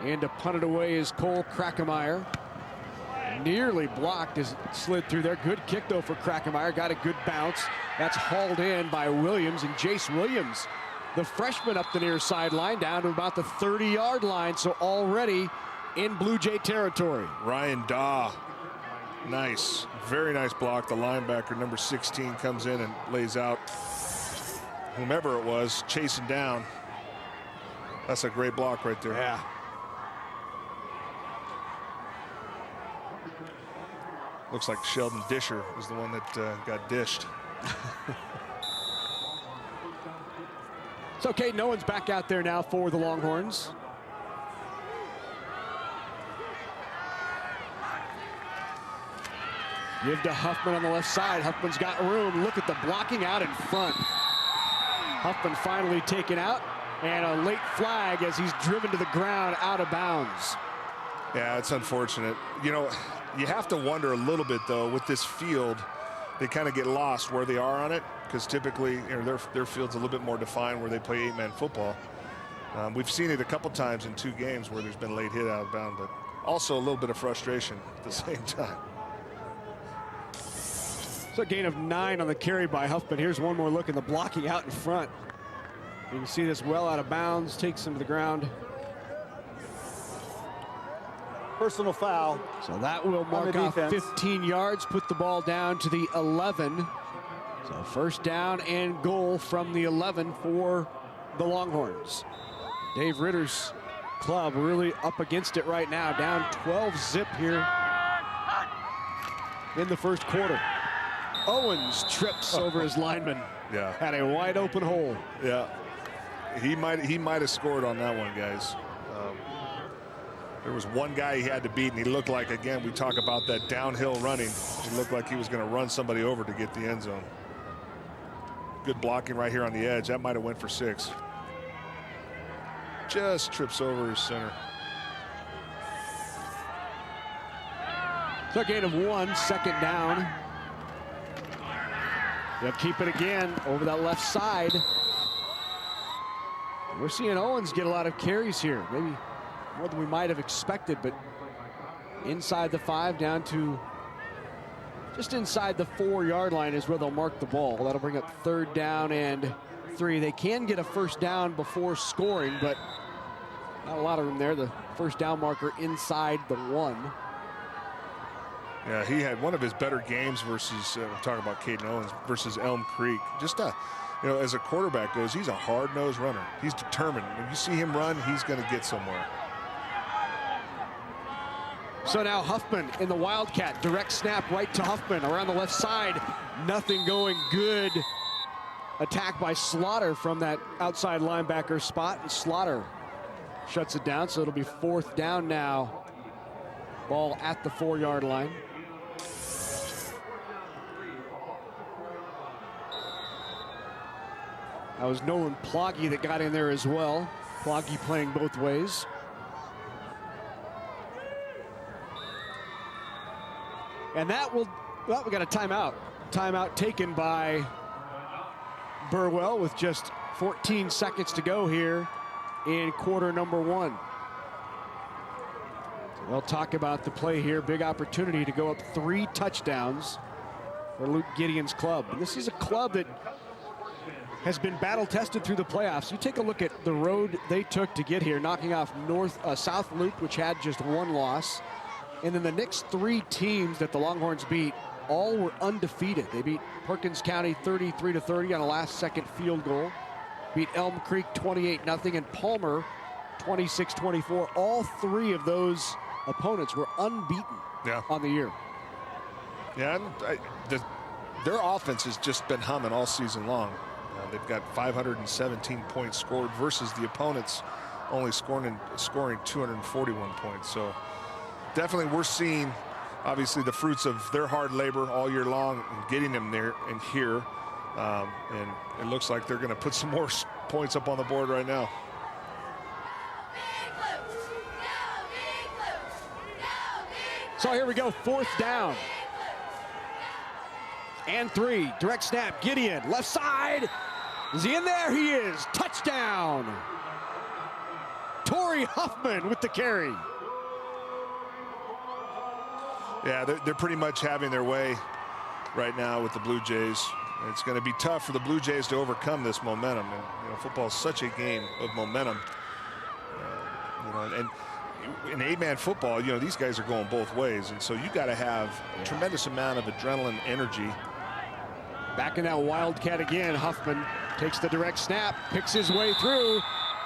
And to punt it away is Cole Krackemeyer. Nearly blocked as it slid through there. Good kick, though, for Krackemeyer. Got a good bounce. That's hauled in by Williams, and Jace Williams, the freshman, up the near sideline, down to about the 30-yard line. So already in Blue Jay territory. Ryan Daw. Nice. Very nice block. The linebacker, number 16, comes in and lays out whomever it was chasing down. That's a great block right there. Yeah. Looks like Sheldon Disher is the one that got dished. So Caden Owens back out there now for the Longhorns. Give to Huffman on the left side. Huffman's got room. Look at the blocking out in front. Huffman finally taken out, and a late flag as he's driven to the ground out of bounds. Yeah, it's unfortunate. You know, you have to wonder a little bit, though, with this field, they kind of get lost where they are on it, because typically, you know, their field's a little bit more defined where they play 8-man football. We've seen it a couple times in 2 games where there's been a late hit out of bounds, but also a little bit of frustration at the same time. So a gain of 9 on the carry by Huffman. Here's one more look at the blocking out in front. You can see this well out of bounds, takes him to the ground. Personal foul. So that will mark off 15 yards, put the ball down to the 11. So first down and goal from the 11 for the Longhorns. Dave Ritter's club really up against it right now, down 12 zip here in the first quarter. Owens trips over his lineman. Yeah. Had a wide open hole. Yeah. He might have scored on that one, guys. There was one guy he had to beat, and he looked like, again, we talk about that downhill running. He looked like he was going to run somebody over to get the end zone. Good blocking right here on the edge. That might have went for 6. Just trips over his center. So a gain of 1, second down. They'll keep it again over that left side. We're seeing Owens get a lot of carries here. Maybe more than we might have expected, but inside the 5 down to just inside the 4-yard line is where they'll mark the ball. That'll bring up 3rd down and 3. They can get a first down before scoring, but not a lot of room there. The first down marker inside the 1. Yeah, he had one of his better games versus, we're talking about Caden Owens, versus Elm Creek. Just, you know, as a quarterback goes, he's a hard-nosed runner. He's determined. When you see him run, he's going to get somewhere. So now Huffman in the Wildcat. Direct snap right to Huffman around the left side. Nothing going good. Attack by Slaughter from that outside linebacker spot, and Slaughter shuts it down, so it'll be 4th down now. Ball at the 4-yard line. That was Nolan Ploggy that got in there as well. Ploggy playing both ways. And that will, well, we got a timeout. Timeout taken by Burwell with just 14 seconds to go here in quarter number 1. So they'll talk about the play here. Big opportunity to go up 3 touchdowns for Luke Gideon's club. And this is a club that has been battle tested through the playoffs. You take a look at the road they took to get here, knocking off South Loop, which had just 1 loss. And then the next 3 teams that the Longhorns beat, all were undefeated. They beat Perkins County 33-30 on a last-second field goal. Beat Elm Creek 28-0 and Palmer 26-24. All 3 of those opponents were unbeaten on the year. Yeah, and their offense has just been humming all season long. They've got 517 points scored versus the opponents only scoring 241 points. So definitely we're seeing, obviously, the fruits of their hard labor all year long and getting them there and here. And it looks like they're going to put some more points up on the board right now. So here we go, 4th down. And 3, direct snap, Gideon, left side. Is he in there? He is, touchdown. Torrey Huffman with the carry. Yeah, they're pretty much having their way right now with the Blue Jays. It's going to be tough for the Blue Jays to overcome this momentum. And you know, football is such a game of momentum. You know, and in 8-man football, you know, these guys are going both ways, and so you got to have a tremendous amount of adrenaline, energy. Back in that Wildcat again. Huffman takes the direct snap, picks his way through,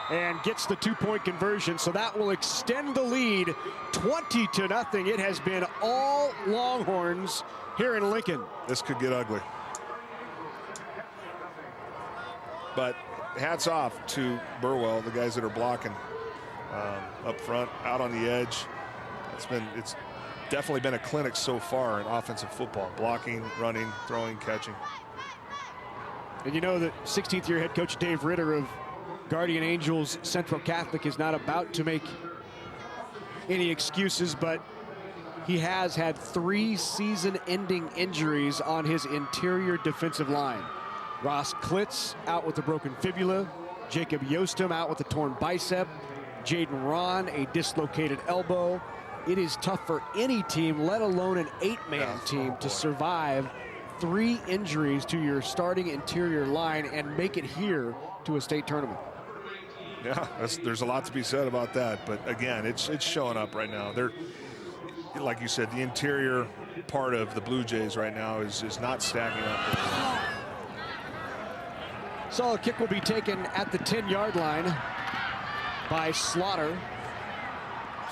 and gets the 2-point conversion. So that will extend the lead 20-0. It has been all Longhorns here in Lincoln. This could get ugly. But hats off to Burwell, the guys that are blocking up front, out on the edge. It's definitely been a clinic so far in offensive football. Blocking, running, throwing, catching. And you know that 16th year head coach Dave Ritter of Guardian Angels Central Catholic is not about to make any excuses, but he has had 3 season-ending injuries on his interior defensive line. Ross Klitz out with a broken fibula, Jacob Yostem out with a torn bicep, Jaden Ron a dislocated elbow, it is tough for any team, let alone an 8-man team, to survive 3 injuries to your starting interior line and make it here to a state tournament. Yeah, there's a lot to be said about that. But again, it's showing up right now. They're, like you said, the interior part of the Blue Jays right now is not stacking up. So a kick will be taken at the 10-yard line by Slaughter.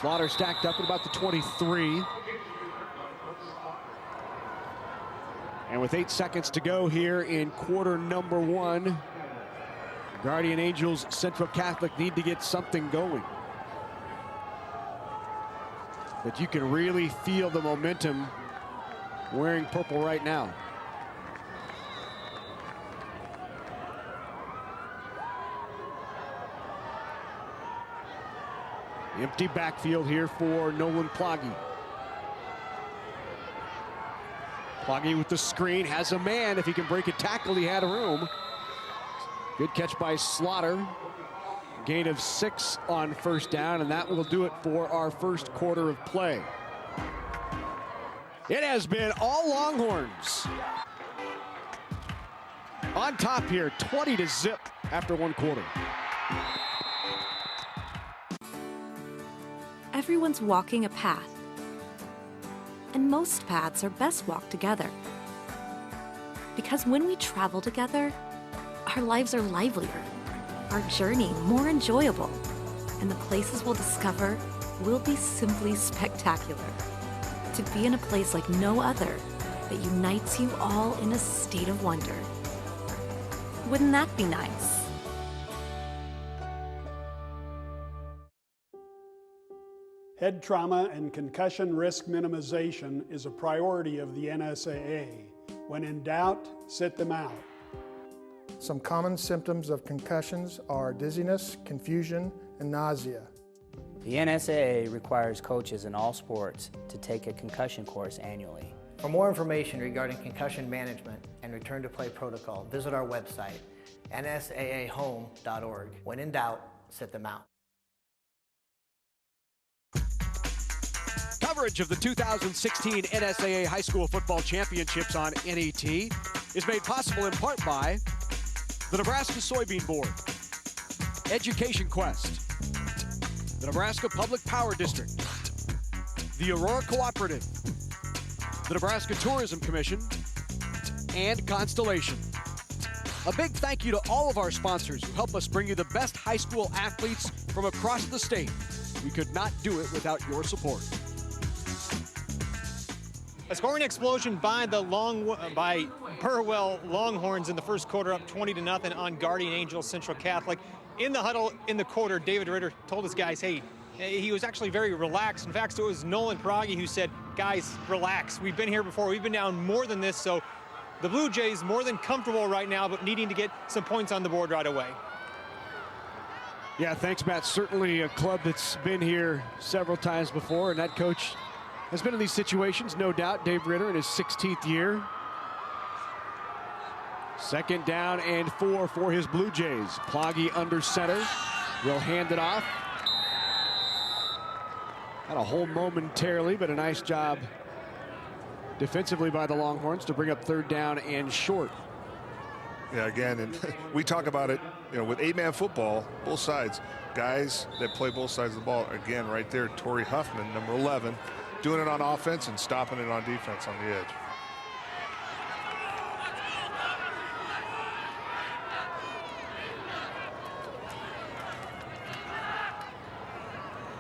Slaughter stacked up at about the 23. And with 8 seconds to go here in quarter number 1, Guardian Angels Central Catholic need to get something going. But you can really feel the momentum wearing purple right now. Empty backfield here for Nolan Ploggy. Ploggy with the screen, has a man. If he can break a tackle, he had a room. Good catch by Slaughter. Gain of 6 on first down, and that will do it for our first quarter of play. It has been all Longhorns. On top here, 20-0 after 1 quarter. Everyone's walking a path, and most paths are best walked together. Because when we travel together, our lives are livelier, our journey more enjoyable, and the places we'll discover will be simply spectacular. To be in a place like no other that unites you all in a state of wonder. Wouldn't that be nice? Head trauma and concussion risk minimization is a priority of the NSAA. When in doubt, sit them out. Some common symptoms of concussions are dizziness, confusion, and nausea. The NSAA requires coaches in all sports to take a concussion course annually. For more information regarding concussion management and return to play protocol, visit our website, nsaahome.org. When in doubt, sit them out. Coverage of the 2016 NSAA High School Football Championships on NET is made possible in part by the Nebraska Soybean Board, Education Quest, the Nebraska Public Power District, the Aurora Cooperative, the Nebraska Tourism Commission, and Constellation. A big thank you to all of our sponsors who help us bring you the best high school athletes from across the state. We could not do it without your support. A scoring explosion by Burwell Longhorns in the first quarter, up 20-0 on Guardian Angels Central Catholic. In the huddle in the quarter, David Ritter told his guys, hey, he was actually very relaxed. In fact, it was Nolan Ploggy who said, guys, relax. We've been here before. We've been down more than this. So the Blue Jays more than comfortable right now, but needing to get some points on the board right away. Yeah, thanks, Matt. Certainly a club that's been here several times before, and that coach has been in these situations, no doubt. Dave Ritter in his 16th year. 2nd down and 4 for his Blue Jays. Ploggy under center. Will hand it off. Had a hold momentarily, but a nice job defensively by the Longhorns to bring up 3rd down and short. Yeah, again, and we talk about it, with 8-man football, both sides, guys that play both sides of the ball. Again, right there, Torrey Huffman, number 11, doing it on offense and stopping it on defense on the edge.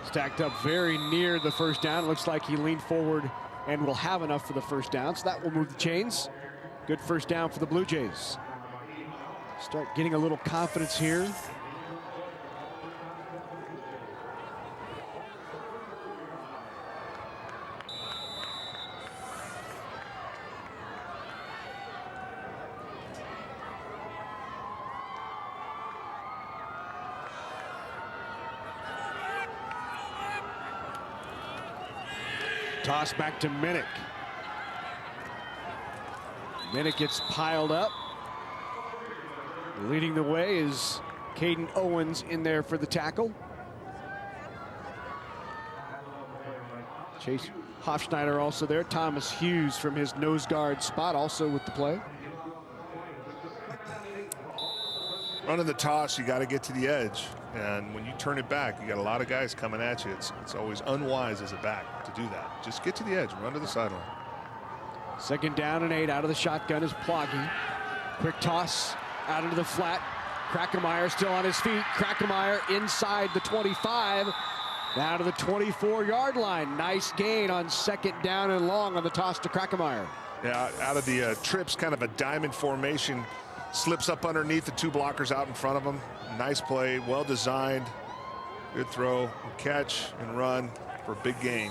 Stacked up very near the 1st down. Looks like he leaned forward and will have enough for the 1st down. So that will move the chains. Good 1st down for the Blue Jays. Start getting a little confidence here. Toss back to Minnick. Minnick gets piled up. Leading the way is Caden Owens in there for the tackle. Chase Hofschneider also there. Thomas Hughes from his nose guard spot also with the play. Running the toss, you got to get to the edge. And when you turn it back, you got a lot of guys coming at you. It's always unwise as a back to do that. Just get to the edge, run to the sideline. 2nd down and 8 out of the shotgun is Ploggy. Quick toss out into the flat. Krackemeyer still on his feet. Krackemeyer inside the 25. Down to the 24-yard line. Nice gain on 2nd down and long on the toss to Krackemeyer. Yeah, out of the trips, kind of a diamond formation. Slips up underneath the 2 blockers out in front of him. Nice play, well designed. Good throw, catch, and run for a big gain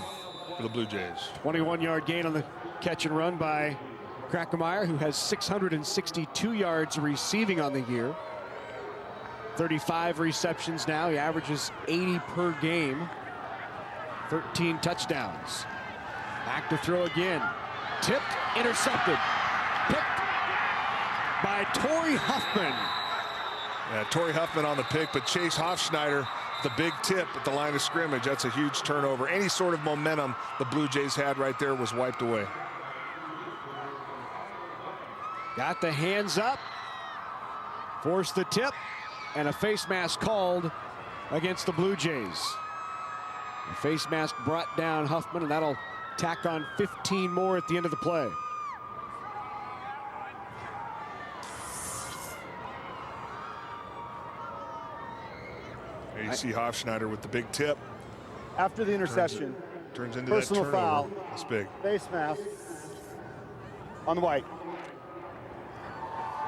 for the Blue Jays. 21-yard gain on the catch and run by Krackemeyer, who has 662 yards receiving on the year. 35 receptions now. He averages 80 per game. 13 touchdowns. Back to throw again. Tipped, intercepted. Picked by Torrey Huffman. Yeah, Torrey Huffman on the pick, but Chase Hofschneider, the big tip at the line of scrimmage. That's a huge turnover. Any sort of momentum the Blue Jays had right there was wiped away. Got the hands up. Forced the tip. And a face mask called against the Blue Jays. The face mask brought down Huffman, and that'll tack on 15 more at the end of the play. There you see Hofschneider with the big tip. After the interception. Turns into personal that turnover. foul. It's big. Face mask on the white.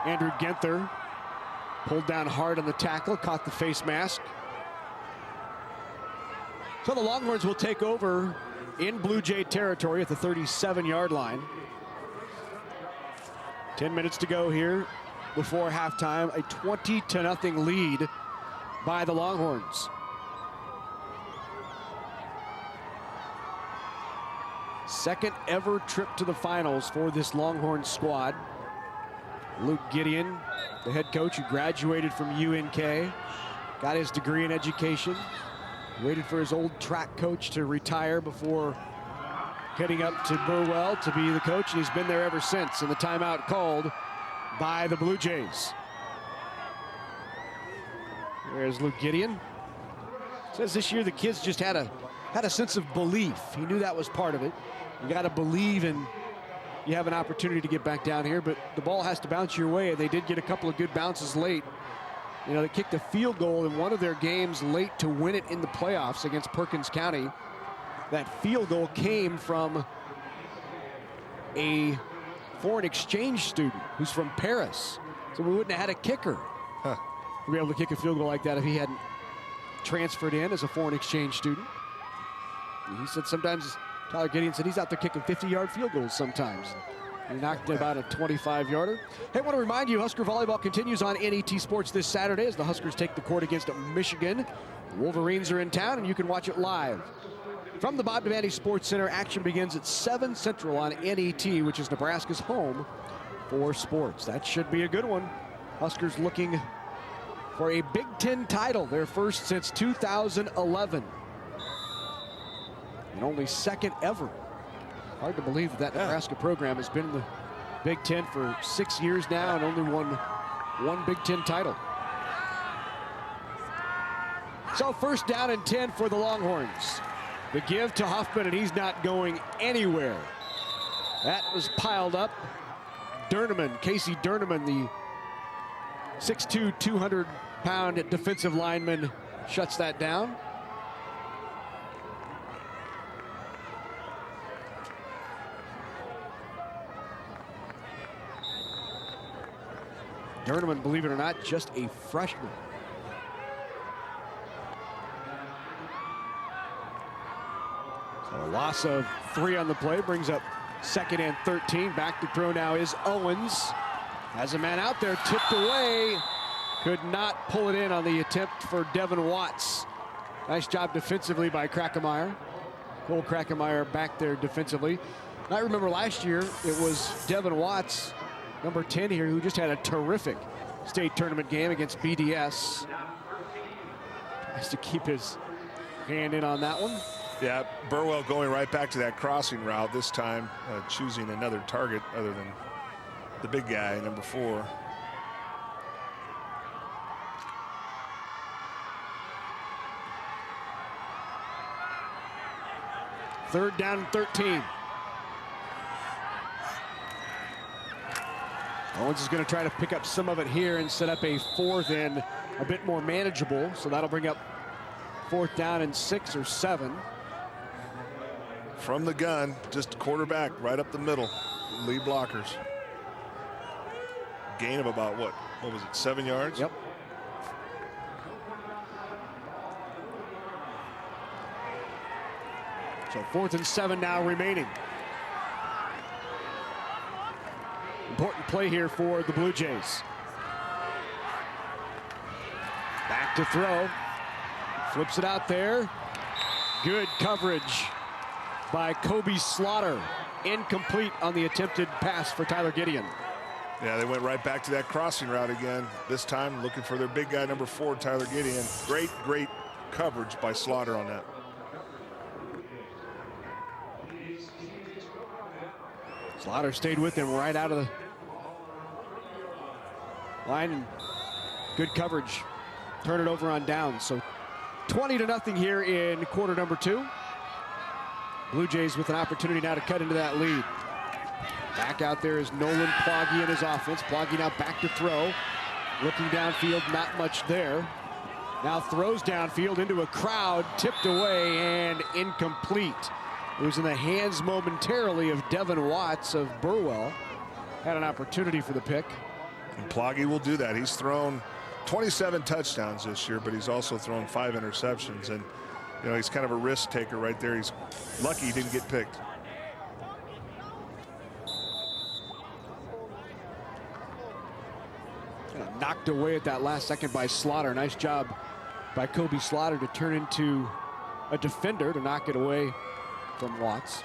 Andrew Genther pulled down hard on the tackle, caught the face mask. So the Longhorns will take over in Blue Jay territory at the 37-yard line. 10 minutes to go here before halftime. A 20-0 lead by the Longhorns. Second ever trip to the finals for this Longhorns squad. Luke Gideon, the head coach who graduated from UNK, got his degree in education, waited for his old track coach to retire before heading up to Burwell to be the coach, and he's been there ever since. And the timeout called by the Blue Jays. There's Luke Gideon. Says this year the kids just had a sense of belief. He knew that was part of it. You got to believe in you have an opportunity to get back down here, but the ball has to bounce your way. They did get a couple of good bounces late. You know, they kicked a field goal in one of their games late to win it in the playoffs against Perkins County. That field goal came from a foreign exchange student who's from Paris. So we wouldn't have had a kicker. We'd be able to kick a field goal like that if he hadn't transferred in as a foreign exchange student. He said sometimes, Tyler Gideon said he's out there kicking 50-yard field goals sometimes. He knocked about a 25-yarder. Hey, I want to remind you, Husker Volleyball continues on NET Sports this Saturday as the Huskers take the court against Michigan. The Wolverines are in town, and you can watch it live. From the Bob Devaney Sports Center, action begins at 7 Central on NET, which is Nebraska's home for sports. That should be a good one. Huskers looking for a Big Ten title, their first since 2011. And only second ever. Hard to believe that Nebraska program has been in the Big Ten for 6 years now and only won one Big Ten title. So 1st down and 10 for the Longhorns. The give to Huffman, and he's not going anywhere. That was piled up. Durneman, Casey Durneman, the 6'2", 200-pound defensive lineman, shuts that down. Durneman, believe it or not, just a freshman. So a loss of 3 on the play brings up 2nd and 13. Back to throw now is Owens. Has a man out there, tipped away. Could not pull it in on the attempt for Devin Watts. Nice job defensively by Krackemeyer. Cole Krackemeyer back there defensively. I remember last year it was Devin Watts, number 10 here, who just had a terrific state tournament game against BDS. Tries to keep his hand in on that one. Yeah, Burwell going right back to that crossing route, this time choosing another target other than the big guy, number 4. Third down and 13. Owens is going to try to pick up some of it here and set up a 4th and a bit more manageable. So that'll bring up 4th down and 6 or 7. From the gun, just quarterback right up the middle. Lead blockers. Gain of about what was it, 7 yards? Yep. So 4th and 7 now remaining. Important play here for the Blue Jays. Back to throw. Flips it out there. Good coverage by Kobe Slaughter. Incomplete on the attempted pass for Tyler Gideon. Yeah, they went right back to that crossing route again. This time looking for their big guy, number 4, Tyler Gideon. Great coverage by Slaughter on that. Slaughter stayed with him right out of the line, and good coverage. Turn it over on downs. So 20-0 here in quarter number 2. Blue Jays with an opportunity now to cut into that lead. Back out there is Nolan Ploggy in his offense. Ploggy now back to throw. Looking downfield, not much there. Now throws downfield into a crowd, tipped away and incomplete. It was in the hands momentarily of Devin Watts of Burwell. Had an opportunity for the pick. And Ploggy will do that. He's thrown 27 touchdowns this year, but he's also thrown 5 interceptions. And, you know, he's kind of a risk taker right there. He's lucky he didn't get picked. Kind of knocked away at that last second by Slaughter. Nice job by Kobe Slaughter to turn into a defender to knock it away from Watts.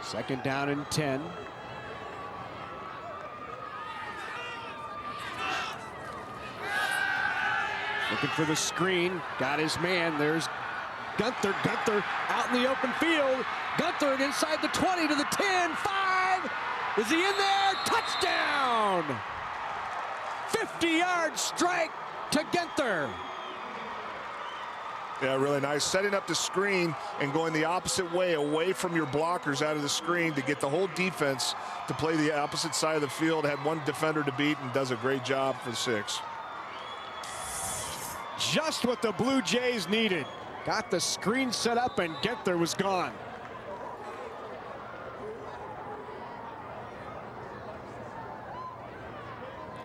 2nd down and 10. Looking for the screen. Got his man. There's Gunther. Gunther out in the open field. Gunther inside the 20 to the 10. 5. Is he in there? Touchdown! 50-yard strike to Gunther. Yeah, really nice. Setting up the screen and going the opposite way, away from your blockers out of the screen to get the whole defense to play the opposite side of the field. Had one defender to beat and does a great job for 6. Just what the Blue Jays needed. Got the screen set up and Gunther was gone.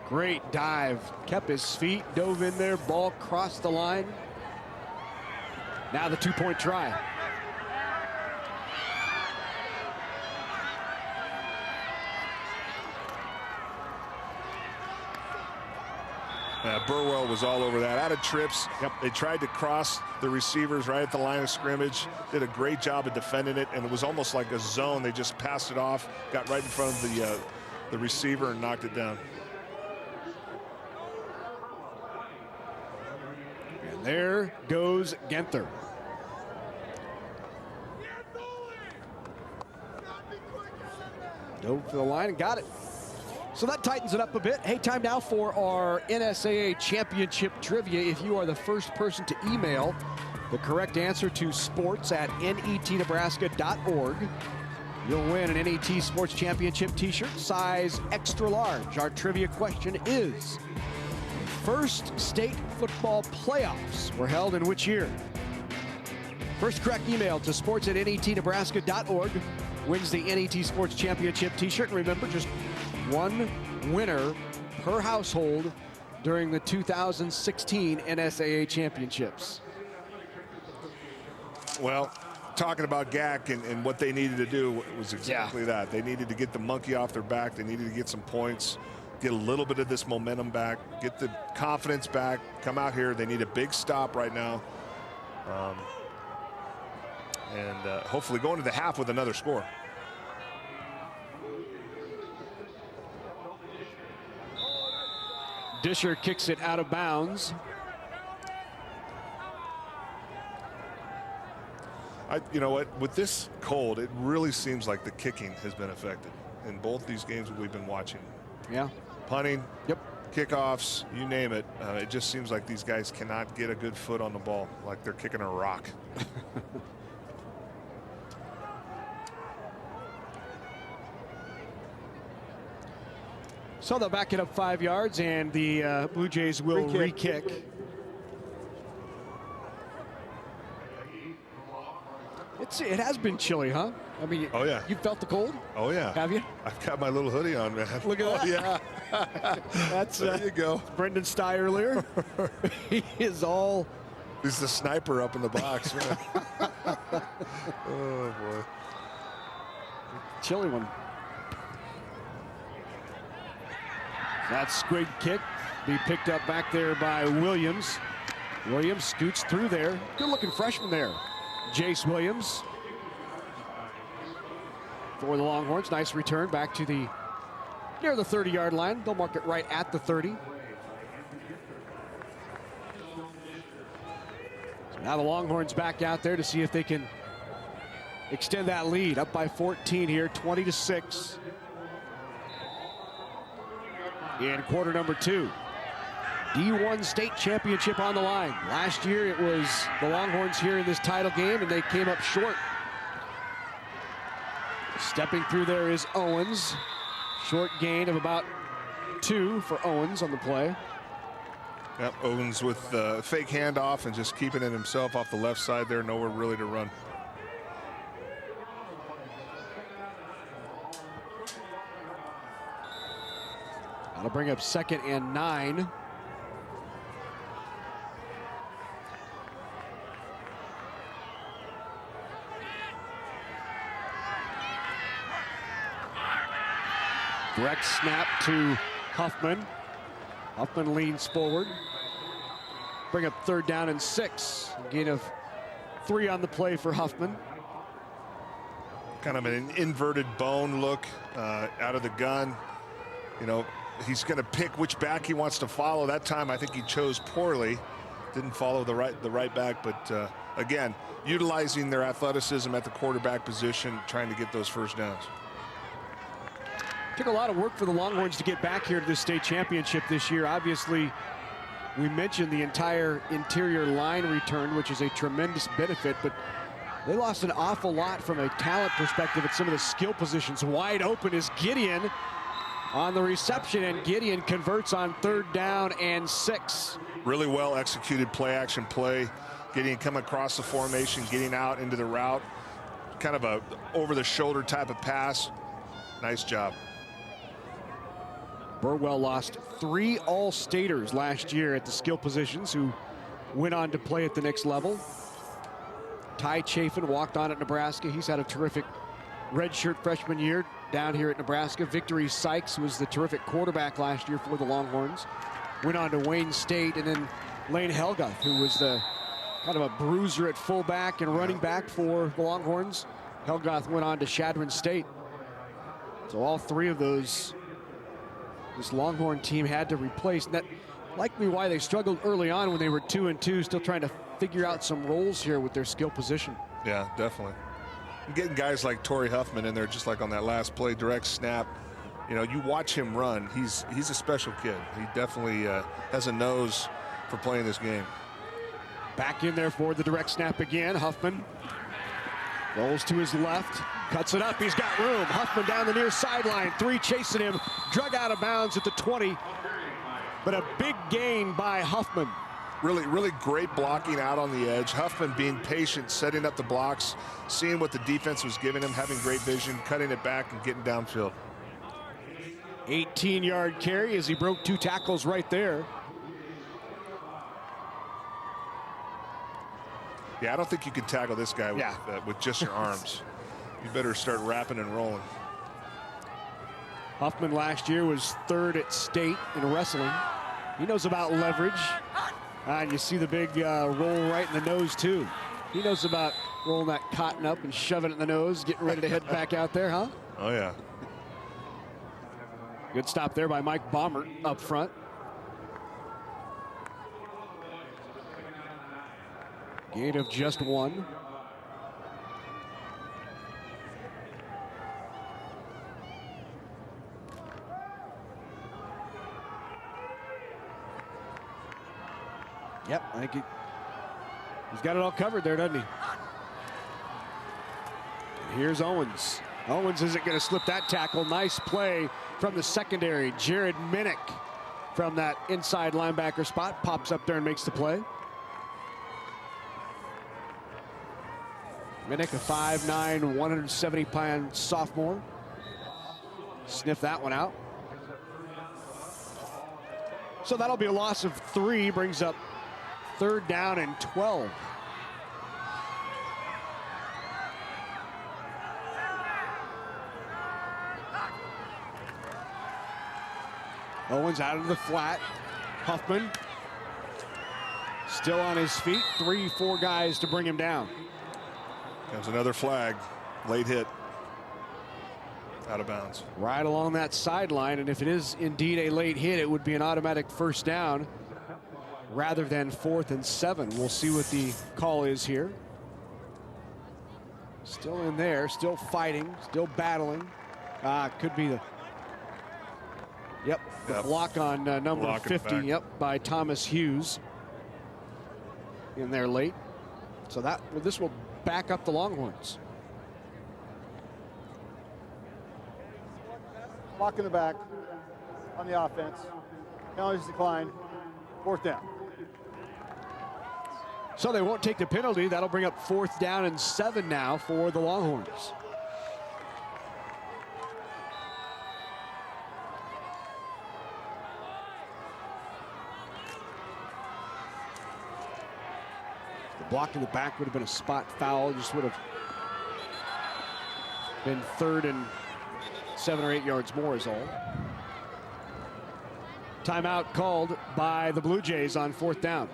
Great dive. Kept his feet, dove in there, ball crossed the line. Now the 2-point try. Burwell was all over that. Out of trips. Yep. They tried to cross the receivers right at the line of scrimmage. Did a great job of defending it, and it was almost like a zone. They just passed it off, got right in front of the receiver and knocked it down. And there goes Gunther. Dove for the line and got it. So that tightens it up a bit. Hey, time now for our NSAA championship trivia. If you are the first person to email the correct answer to sports@netnebraska.org, you'll win an NET Sports Championship t-shirt, size extra large. Our trivia question is, first state football playoffs were held in which year? First correct email to sports@netnebraska.org wins the NET Sports Championship t-shirt. And remember, just one winner per household during the 2016 NSAA championships. Well, talking about GACC and what they needed to do was exactly that. They needed to get the monkey off their back. They needed to get some points, get a little bit of this momentum back, get the confidence back, come out here. They need a big stop right now. And hopefully go into the half with another score. Disher kicks it out of bounds. You know what? With this cold, it really seems like the kicking has been affected in both these games that we've been watching. Yeah. Punting. Yep. Kickoffs, you name it. It just seems like these guys cannot get a good foot on the ball, like they're kicking a rock. So they'll back it up 5 yards, and the Blue Jays will re-kick. It has been chilly, huh? I mean, oh yeah. You felt the cold? Oh yeah. Have you? I've got my little hoodie on, man. Look at that. Yeah. That's there you go. Brendan Stye earlier. He is all. He's the sniper up in the box, man. Oh boy. Chilly one. That squig kick be picked up back there by Williams. Williams scoots through there. Good looking freshman there. Jace Williams for the Longhorns. Nice return back to near the 30-yard line. They'll mark it right at the 30. So now the Longhorns back out there to see if they can extend that lead. Up by 14 here, 20-6. In quarter number 2. D1 state championship on the line. Last year it was the Longhorns here in this title game, and they came up short. Stepping through there is Owens. Short gain of about 2 for Owens on the play. Yep, Owens with the fake handoff and just keeping it himself off the left side there, nowhere really to run. That'll bring up 2nd and 9. Direct snap to Huffman. Huffman leans forward. Bring up 3rd down and 6. Gain of 3 on the play for Huffman. Kind of an inverted bone look out of the gun. You know, he's going to pick which back he wants to follow. That time I think he chose poorly. Didn't follow the right back, but again, utilizing their athleticism at the quarterback position, trying to get those first downs. Took a lot of work for the Longhorns to get back here to the state championship this year. Obviously, we mentioned the entire interior line return, which is a tremendous benefit, but they lost an awful lot from a talent perspective at some of the skill positions. Wide open is Gideon on the reception, and Gideon converts on 3rd down and 6. Really well executed play action play. Gideon coming across the formation, getting out into the route. Kind of a over the shoulder type of pass. Nice job. Burwell lost 3 All-Staters last year at the skill positions who went on to play at the next level. Ty Chafin walked on at Nebraska. He's had a terrific redshirt freshman year down here at Nebraska. Victory Sykes was the terrific quarterback last year for the Longhorns. Went on to Wayne State, and then Lane Helgoth, who was the kind of a bruiser at fullback and running back for the Longhorns. Helgoth went on to Shadron State. So all 3 of those this Longhorn team had to replace. And that likely why they struggled early on when they were 2-2, still trying to figure out some roles here with their skill position. Yeah, definitely. Getting guys like Torrey Huffman in there, just like on that last play, direct snap. You know, you watch him run. He's a special kid. He definitely has a nose for playing this game. Back in there for the direct snap again. Huffman rolls to his left, cuts it up. He's got room. Huffman down the near sideline. 3 chasing him. Drug out of bounds at the 20. But a big gain by Huffman. Really great blocking out on the edge. Huffman being patient, setting up the blocks, seeing what the defense was giving him, having great vision, cutting it back and getting downfield. 18-yard carry as he broke 2 tackles right there. Yeah, I don't think you can tackle this guy with just your arms. You better start rapping and rolling. Huffman last year was 3rd at state in wrestling. He knows about leverage. And you see the big roll right in the nose, too. He knows about rolling that cotton up and shoving it in the nose, getting ready to head back out there, huh? Oh, yeah. Good stop there by Mike Baumert up front. Gain of just 1. Yep, I think he's got it all covered there, doesn't he? And here's Owens. Owens isn't going to slip that tackle. Nice play from the secondary. Jared Minnick from that inside linebacker spot pops up there and makes the play. Minnick, a 5'9", 170-pound sophomore. Sniff that one out. So that'll be a loss of 3, brings up 3rd down and 12. Owens out of the flat. Huffman still on his feet. 3-4 guys to bring him down. There's another flag. Late hit. Out of bounds. Right along that sideline, and if it is indeed a late hit, it would be an automatic 1st down rather than 4th and 7. We'll see what the call is here. Still in there, still fighting, still battling. Could be the block on number 50. Yep, by Thomas Hughes in there late. So this will back up the Longhorns. Block in the back on the offense. Penalties declined. 4th down. So they won't take the penalty. That'll bring up 4th down and 7 now for the Longhorns. The block in the back would have been a spot foul. Just would have been 3rd and 7 or 8 yards more is all. Timeout called by the Blue Jays on 4th down.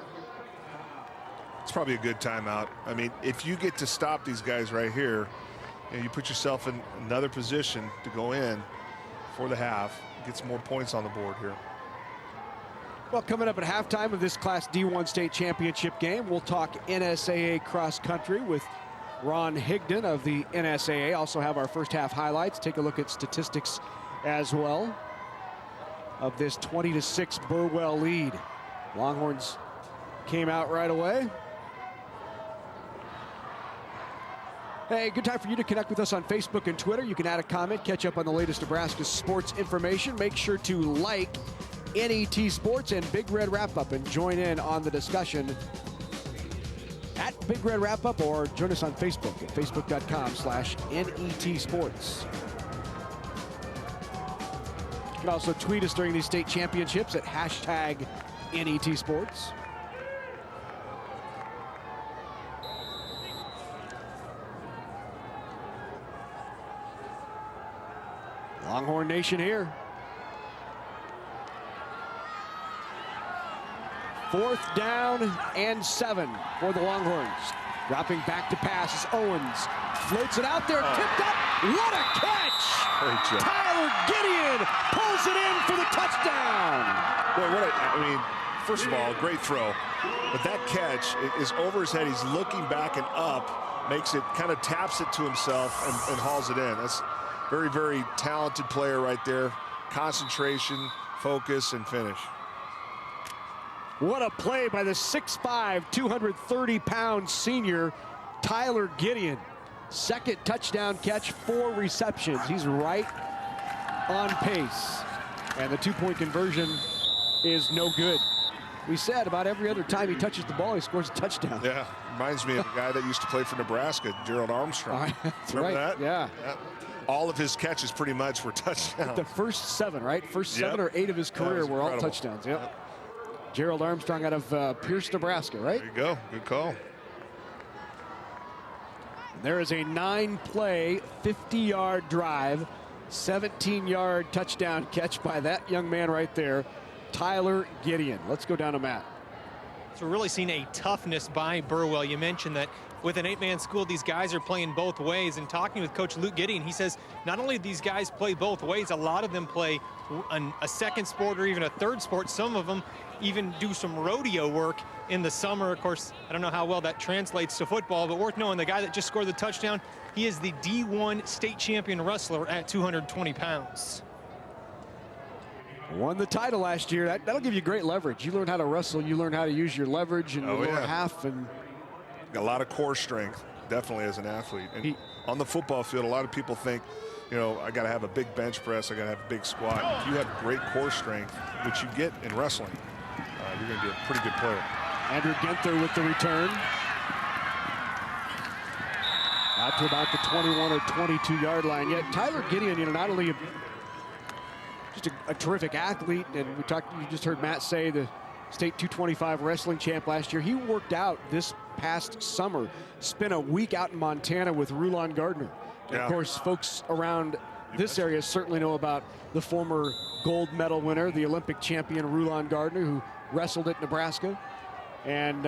It's probably a good timeout. I mean, if you get to stop these guys right here, and you put yourself in another position to go in for the half, get some more points on the board here. Well, coming up at halftime of this Class D1 state championship game, we'll talk NSAA cross country with Ron Higdon of the NSAA. Also have our first half highlights. Take a look at statistics as well of this 20-6 Burwell lead. Longhorns came out right away. Hey, good time for you to connect with us on Facebook and Twitter. You can add a comment, catch up on the latest Nebraska sports information. Make sure to like NET Sports and Big Red Wrap Up and join in on the discussion at Big Red Wrap Up, or join us on Facebook at facebook.com/NET Sports. You can also tweet us during these state championships at #NET Sports. Longhorn Nation here. 4th down and 7 for the Longhorns. Dropping back to pass is Owens. Floats it out there, tipped up. What a catch! Tyler Gideon pulls it in for the touchdown. Boy, I mean, first of all, great throw. But that catch is over his head. He's looking back and up, makes it, kind of taps it to himself and hauls it in. That's very, very talented player right there. Concentration, focus, and finish. What a play by the 6'5", 230-pound senior Tyler Gideon. 2nd touchdown catch, 4 receptions. He's right on pace. And the 2-point conversion is no good. We said about every other time he touches the ball, he scores a touchdown. Yeah, reminds me of a guy that used to play for Nebraska, Gerald Armstrong. That's Remember right. that? Yeah. All of his catches pretty much were touchdowns. The first 7, right? First 7 or 8 of his career were all touchdowns. Yep. Gerald Armstrong out of Pierce, Nebraska, right? There you go. Good call. There is a 9-play, 50-yard drive, 17-yard touchdown catch by that young man right there, Tyler Gideon. Let's go down to Matt. So we're really seeing a toughness by Burwell. You mentioned that with an 8-man school, these guys are playing both ways. And talking with Coach Luke Gideon, he says not only do these guys play both ways, a lot of them play a second sport or even a third sport. Some of them even do some rodeo work in the summer. Of course, I don't know how well that translates to football, but worth knowing the guy that just scored the touchdown, he is the D1 state champion wrestler at 220 pounds. Won the title last year. That'll give you great leverage. You learn how to wrestle. You learn how to use your leverage in the lower half. And got a lot of core strength, definitely, as an athlete. And on the football field, a lot of people think, you know, I got to have a big bench press. I got to have a big squat. If you have great core strength, which you get in wrestling, you're going to be a pretty good player. Andrew Ginther with the return. Out to about the 21 or 22-yard line. Yet Tyler Gideon, you know, not only just a terrific athlete, and you just heard Matt say the state 225 wrestling champ last year. He worked out this past summer, spent a week out in Montana with Rulon Gardner. And of course, folks around this area certainly know about the former gold medal winner, the Olympic champion Rulon Gardner, who wrestled at Nebraska, and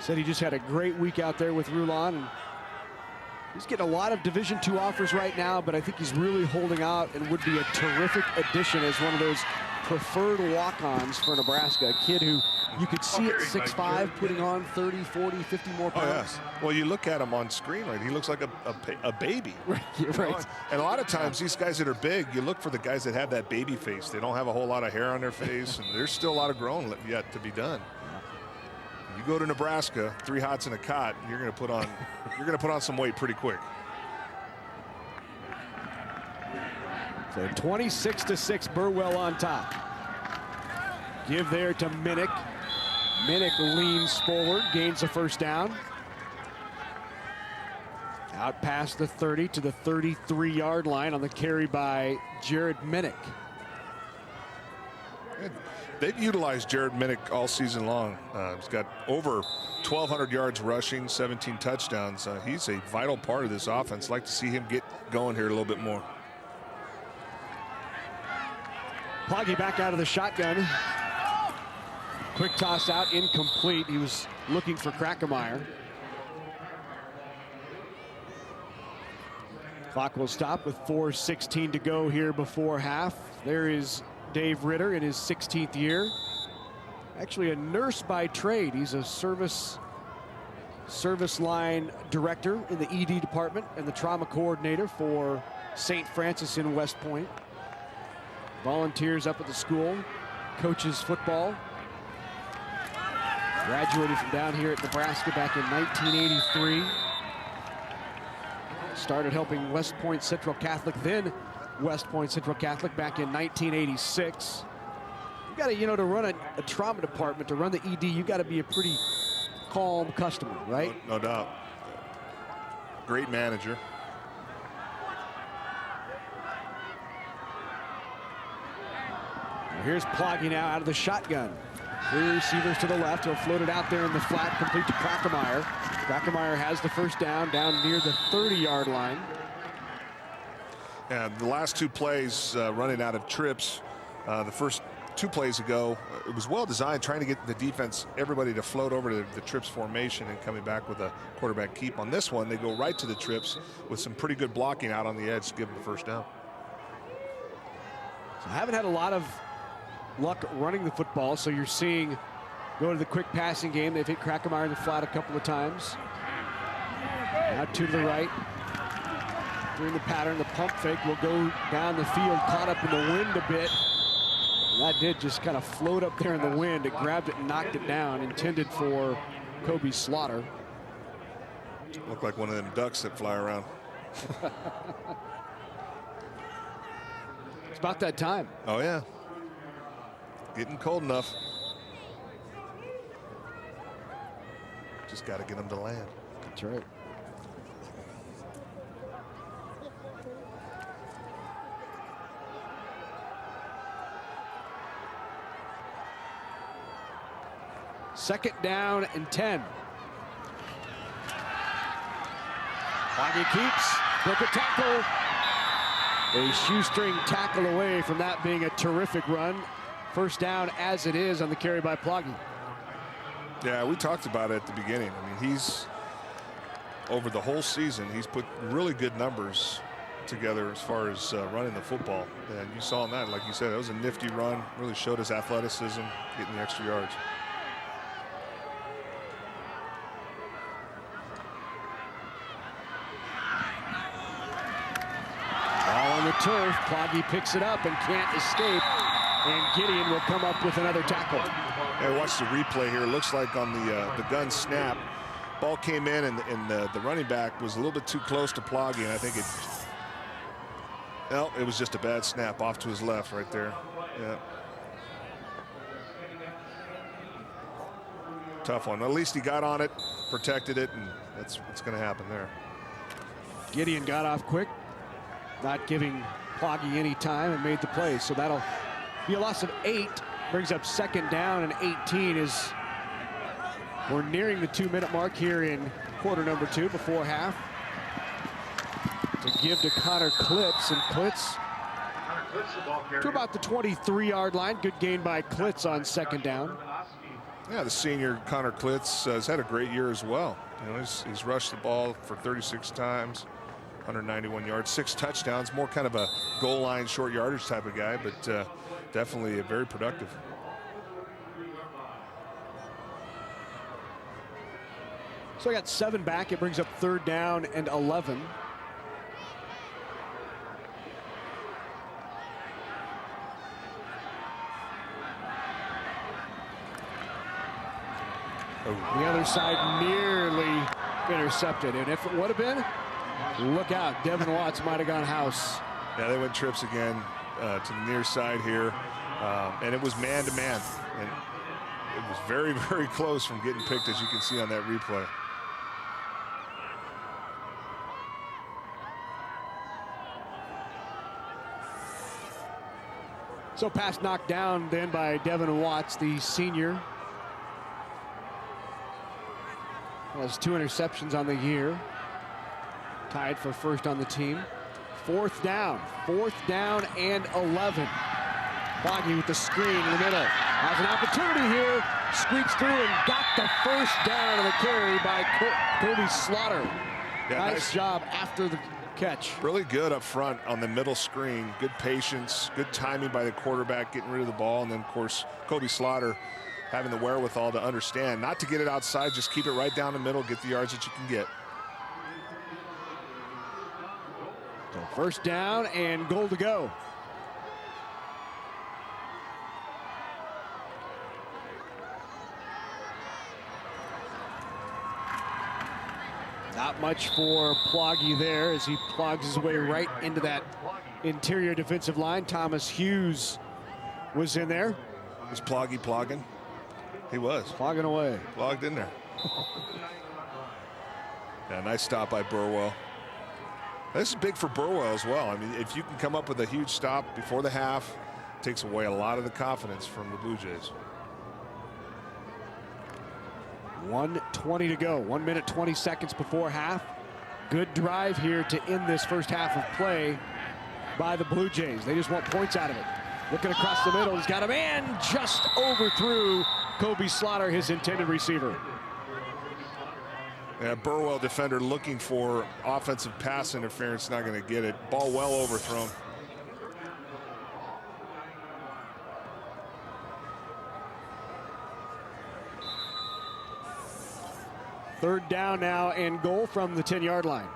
said he just had a great week out there with Rulon. And he's getting a lot of Division II offers right now, but I think he's really holding out and would be a terrific addition as one of those preferred walk-ons for Nebraska. A kid who you could see at 6'5", putting on 30, 40, 50 more pounds. Well, you look at him on screen, right? He looks like a baby. Right, you're right. And a lot of times, these guys that are big, you look for the guys that have that baby face. They don't have a whole lot of hair on their face, and there's still a lot of growing yet to be done. You go to Nebraska, 3 hots in a cot, you're going to put on some weight pretty quick. So 26-6, Burwell on top. Give there to Minnick. Minnick leans forward, gains a first down. Out past the 30 to the 33-yard line on the carry by Jared Minnick. They've utilized Jared Minnick all season long. He's got over 1,200 yards rushing, 17 touchdowns. He's a vital part of this offense. I'd like to see him get going here a little bit more. Ploggy back out of the shotgun. Quick toss out, incomplete. He was looking for Krackemeyer. Clock will stop with 4:16 to go here before half. There is Dave Ritter in his 16th year. Actually a nurse by trade. He's a service line director in the ED department and the trauma coordinator for St. Francis in West Point. Volunteers up at the school, coaches football. Graduated from down here at Nebraska back in 1983. Started helping West Point Central Catholic, then West Point Central Catholic back in 1986. You got to, you know, to run a trauma department, to run the ED, you got to be a pretty calm customer, right? No doubt. Great manager. Here's Ploggy now out of the shotgun. 3 receivers to the left. He'll float it out there in the flat, complete to Krackemeyer. Krackemeyer has the first down near the 30-yard line. And the last 2 plays running out of trips, the first 2 plays ago, it was well designed, trying to get the defense, everybody to float over to the trips formation and coming back with a quarterback keep. On this one, they go right to the trips with some pretty good blocking out on the edge to give them the first down. So haven't had a lot of luck running the football, so you're seeing go to the quick passing game. They've hit Krackemeyer in the flat a couple of times. Now 2 to the right. During the pattern, the pump fake will go down the field, caught up in the wind a bit. And that did just kind of float up there in the wind. It grabbed it and knocked it down, intended for Kobe Slaughter. Looked like one of them ducks that fly around. It's about that time. Oh, yeah. Getting cold enough. Just got to get them to land. That's right. Second down and 10. Ploggy keeps, broke a tackle. A shoestring tackle away from that being a terrific run. First down as it is on the carry by Ploggy. Yeah, we talked about it at the beginning. I mean, he's, over the whole season, he's put really good numbers together as far as running the football. And you saw in that, like you said, it was a nifty run, really showed his athleticism, getting the extra yards. Ball on the turf, Ploggy picks it up and can't escape. And Gideon will come up with another tackle. Hey, watch the replay here. It looks like on the gun snap, ball came in and the running back was a little bit too close to Ploggy, and I think it was just a bad snap off to his left right there. Yeah. Tough one. At least he got on it, protected it, and that's what's going to happen there. Gideon got off quick, not giving Ploggy any time, and made the play. So that'll be a loss of 8. Brings up 2nd down and 18 as we're nearing the 2-minute mark here in quarter number 2 before half. To give to Connor Klitz, and Klitz to about the 23-yard line. Good gain by Klitz on 2nd down. Yeah, the senior Connor Klitz has had a great year as well. You know, he's rushed the ball for 36 times, 191 yards, 6 touchdowns. More kind of a goal line, short yardage type of guy, but definitely very productive. So I got 7 back. It brings up 3rd down and 11. The other side nearly intercepted, and if it would have been, look out, Devin Watts might have gone house. Yeah, they went trips again to the near side here, and it was man-to-man, and it was very, very close from getting picked, as you can see on that replay. So pass knocked down then by Devin Watts, the senior. Has 2 interceptions on the year. Tied for 1st on the team. 4th down and 11. Ploggy with the screen in the middle. Has an opportunity here. Squeaks through and got the 1st down on the carry by Kobe Slaughter. Yeah, nice job after the catch. Really good up front on the middle screen. Good patience, good timing by the quarterback getting rid of the ball. And then, of course, Kobe Slaughter having the wherewithal to understand not to get it outside, just keep it right down the middle, get the yards that you can get. So 1st down and goal to go. Not much for Ploggy there as he plogs his way right into that interior defensive line. Thomas Hughes was in there. Was Ploggy plogging? He was. Plogging away. Logged in there. Yeah, nice stop by Burwell. This is big for Burwell as well. I mean, if you can come up with a huge stop before the half, it takes away a lot of the confidence from the Blue Jays. 1:20 to go. 1 minute, 20 seconds before half. Good drive here to end this first half of play by the Blue Jays. They just want points out of it. Looking across the middle, he's got a man just overthrew Kobe Slaughter, his intended receiver. Yeah, Burwell defender looking for offensive pass interference, not going to get it. Ball well overthrown. Third down now and goal from the 10-yard line.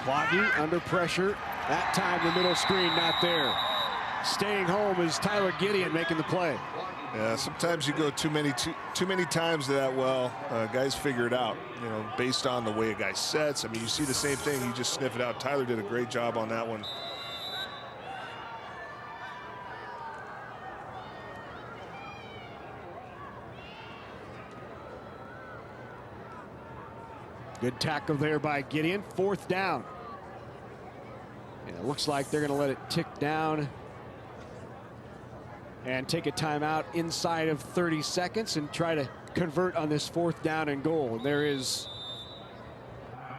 Ploggy under pressure. That time the middle screen not there. Staying home is Tyler Gideon making the play. Yeah, sometimes you go too many times to that well. Guys figure it out, you know, based on the way a guy sets. I mean, you see the same thing, you just sniff it out. Tyler did a great job on that one. Good tackle there by Gideon. 4th down. And it looks like they're going to let it tick down and take a timeout inside of 30 seconds and try to convert on this 4th down and goal. And there is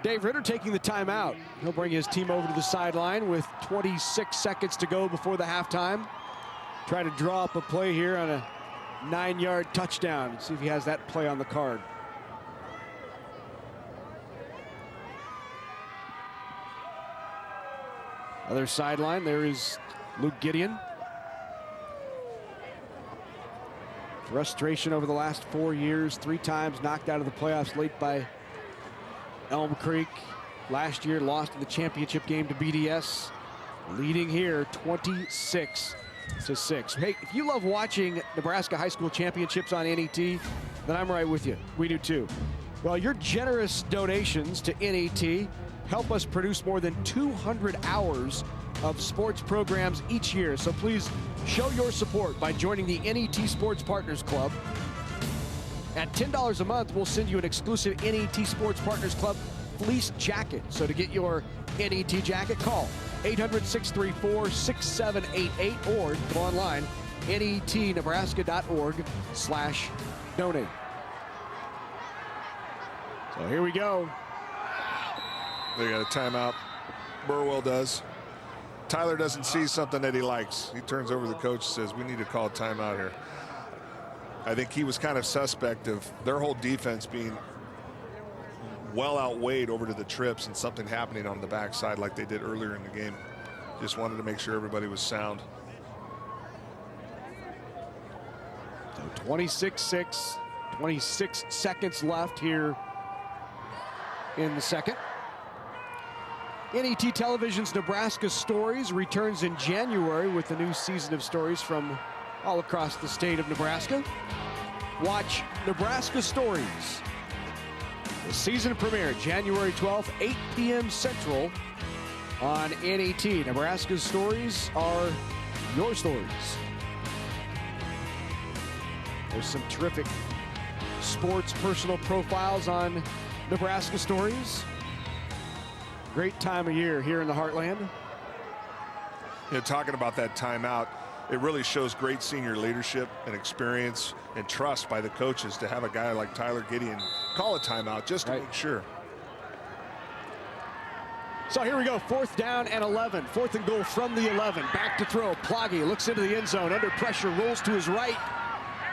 Dave Ritter taking the timeout. He'll bring his team over to the sideline with 26 seconds to go before the halftime. Try to draw up a play here on a 9-yard touchdown. See if he has that play on the card. Other sideline, there is Luke Gideon. Frustration over the last 4 years, 3 times knocked out of the playoffs late by Elm Creek. Last year lost in the championship game to BDS. Leading here 26-6. Hey, if you love watching Nebraska high school championships on NET, then I'm right with you. We do too. Well, your generous donations to NET help us produce more than 200 hours of sports programs each year. So please show your support by joining the NET Sports Partners Club. At $10 a month, we'll send you an exclusive NET Sports Partners Club fleece jacket. So to get your NET jacket, call 800-634-6788 or go online, netnebraska.org/donate. So here we go. They got a timeout. Burwell does. Tyler doesn't see something that he likes. He turns over to the coach and says, we need to call a timeout here. I think he was kind of suspect of their whole defense being well outweighed over to the trips and something happening on the backside like they did earlier in the game. Just wanted to make sure everybody was sound. So 26-6, 26 seconds left here in the second. NET Television's Nebraska Stories returns in January with a new season of stories from all across the state of Nebraska. Watch Nebraska Stories. The season premiere, January 12th, 8 p.m. Central on NET. Nebraska's stories are your stories. There's some terrific sports personal profiles on Nebraska Stories. Great time of year here in the Heartland. You know, talking about that timeout, it really shows great senior leadership and experience and trust by the coaches to have a guy like Tyler Gideon call a timeout just to make sure. So here we go, 4th down and 11. 4th and goal from the 11. Back to throw. Ploggy looks into the end zone. Under pressure, rolls to his right.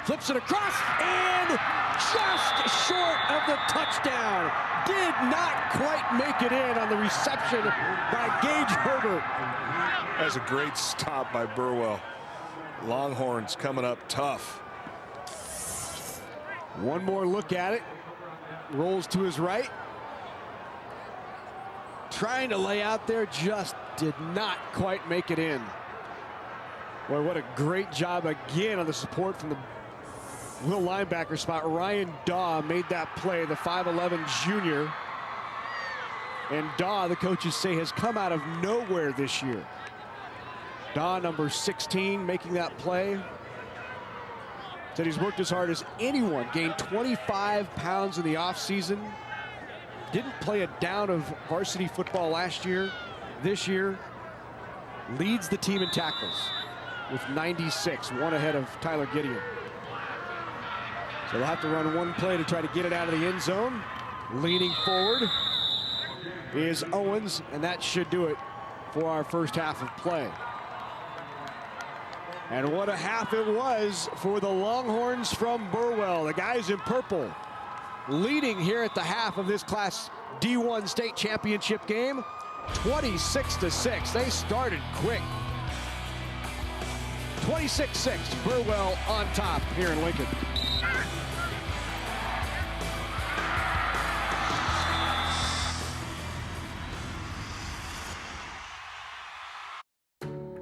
Flips it across and just short of the touchdown. Did not quite make it in on the reception by Gage Herbert. That's a great stop by Burwell. Longhorns coming up tough. One more look at it. Rolls to his right. Trying to lay out there, just did not quite make it in. Boy, what a great job again on the support from the little linebacker spot. Ryan Daw made that play, the 5'11 junior. And Daw, the coaches say, has come out of nowhere this year. Daw, number 16, making that play. Said he's worked as hard as anyone. Gained 25 pounds in the offseason. Didn't play a down of varsity football last year. This year, leads the team in tackles with 96, one ahead of Tyler Gideon. So they'll have to run one play to try to get it out of the end zone. Leaning forward is Owens, and that should do it for our first half of play. And what a half it was for the Longhorns from Burwell. The guys in purple leading here at the half of this Class D1 state championship game, 26-6. They started quick. 26-6, Burwell on top here in Lincoln.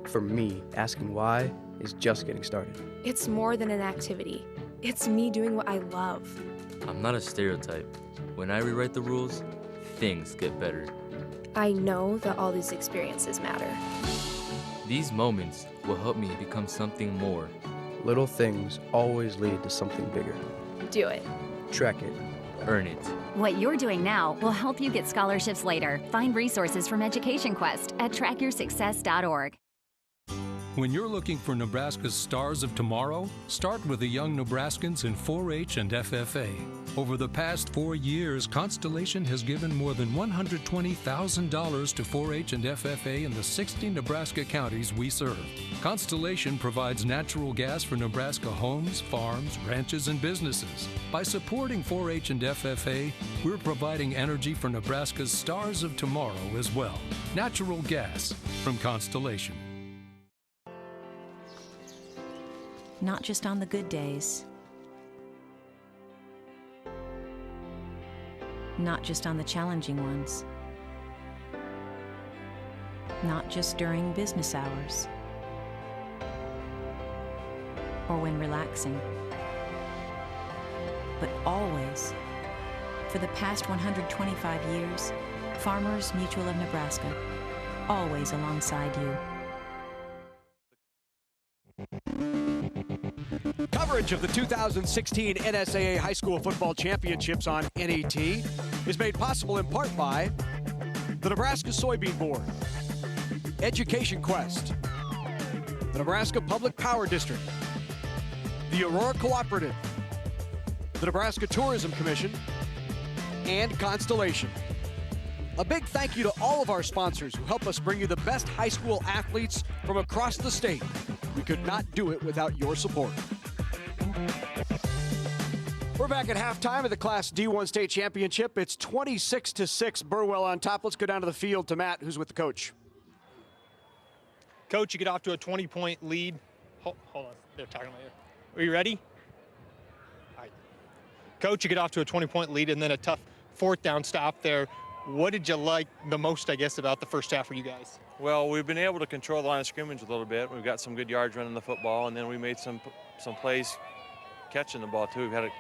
For me, asking why is just getting started. It's more than an activity. It's me doing what I love. I'm not a stereotype. When I rewrite the rules, things get better. I know that all these experiences matter. These moments will help me become something more. Little things always lead to something bigger. Do it. Track it. Earn it. What you're doing now will help you get scholarships later. Find resources from Education Quest at trackyoursuccess.org. When you're looking for Nebraska's stars of tomorrow, start with the young Nebraskans in 4-H and FFA. Over the past 4 years, Constellation has given more than $120,000 to 4-H and FFA in the 60 Nebraska counties we serve. Constellation provides natural gas for Nebraska homes, farms, ranches, and businesses. By supporting 4-H and FFA, we're providing energy for Nebraska's stars of tomorrow as well. Natural gas from Constellation. Not just on the good days, not just on the challenging ones, not just during business hours or when relaxing, but always. For the past 125 years, Farmers Mutual of Nebraska, always alongside you. Coverage of the 2016 NSAA High School Football Championships on NET is made possible in part by the Nebraska Soybean Board, Education Quest, the Nebraska Public Power District, the Aurora Cooperative, the Nebraska Tourism Commission, and Constellation. A big thank you to all of our sponsors who help us bring you the best high school athletes from across the state. We could not do it without your support. We're back at halftime of the Class D1 State Championship. It's 26-6, Burwell on top. Let's go down to the field to Matt, who's with the coach. Coach, you get off to a 20-point lead. Hold on, they're talking about you. Are you ready? All right. Coach, you get off to a 20-point lead and then a tough fourth down stop there. What did you like the most, I guess, about the first half for you guys? Well, we've been able to control the line of scrimmage a little bit. We've got some good yards running the football, and then we made some plays catching the ball, too. We've had a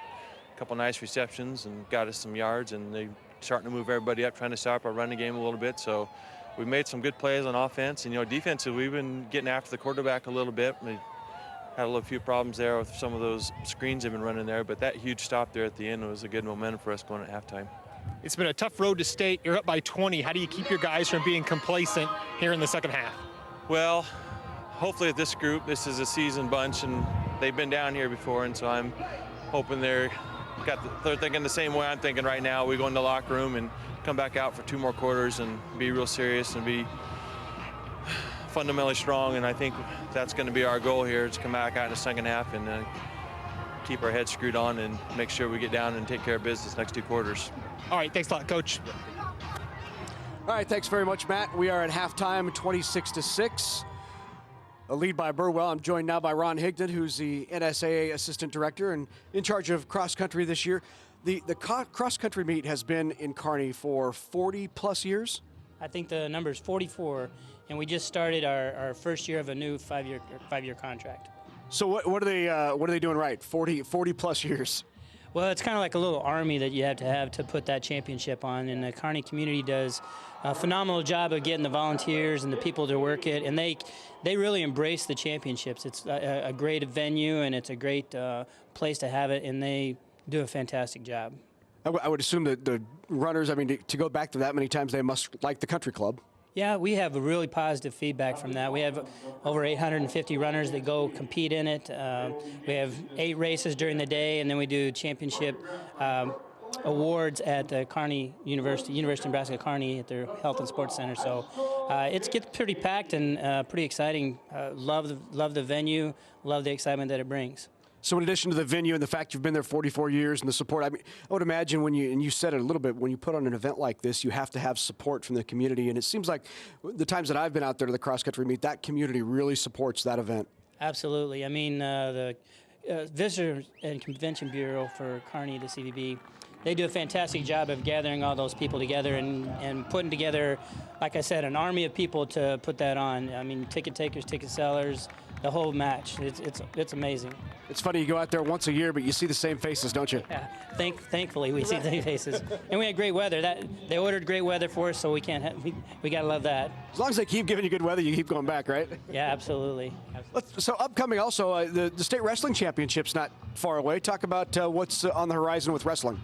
couple nice receptions and got us some yards, and they're starting to move everybody up, trying to stop our running game a little bit. So we made some good plays on offense. And, defensive, we've been getting after the quarterback a little bit. We had a few problems there with some of those screens they've been running there, but that huge stop there at the end was a good momentum for us going at halftime. It's been a tough road to state. You're up by 20. How do you keep your guys from being complacent here in the second half? Well, hopefully this group, this is a seasoned bunch, and they've been down here before, and so I'm hoping they're thinking the same way I'm thinking right now. We go in the locker room and come back out for 2 more quarters and be real serious and be fundamentally strong, and I think that's going to be our goal here, is to come back out in the second half and keep our heads screwed on and make sure we get down and take care of business next 2 quarters. All right, thanks a lot, Coach. All right, thanks very much, Matt. We are at halftime, 26-6. A lead by Burwell. I'm joined now by Ron Higdon, who's the NSAA Assistant Director and in charge of cross-country this year. The cross-country meet has been in Kearney for 40-plus years? I think the number is 44, and we just started our first year of a new five-year contract. So what are they doing right? 40-plus years? Well, it's kind of like a little army that you have to put that championship on, and the Kearney community does a phenomenal job of getting the volunteers and the people to work it, and they really embrace the championships. It's a great venue, and it's a great place to have it, and they do a fantastic job. I would assume that the runners, to go back to that many times, they must like the country club. Yeah, we have a really positive feedback from that. We have over 850 runners that go compete in it. We have 8 races during the day, and then we do championship awards at the University of Nebraska Kearney at their Health and Sports Center. So it gets pretty packed and pretty exciting. Love the venue, love the excitement that it brings. So in addition to the venue and the fact you've been there 44 years and the support, I would imagine and you said it a little bit, when you put on an event like this, you have to have support from the community. And it seems like the times that I've been out there to the cross-country meet, that community really supports that event. Absolutely. The Visitor and Convention Bureau for Kearney, the CVB, they do a fantastic job of gathering all those people together and putting together, like I said, an army of people to put that on. Ticket takers, ticket sellers, the whole match. It's amazing. It's funny, you go out there once a year, but you see the same faces, don't you? Yeah. Thankfully, we see the same faces, and we had great weather. They ordered great weather for us, so we gotta love that. As long as they keep giving you good weather, you keep going back, right? Yeah, absolutely. So upcoming, also the state wrestling championship's not far away. Talk about what's on the horizon with wrestling.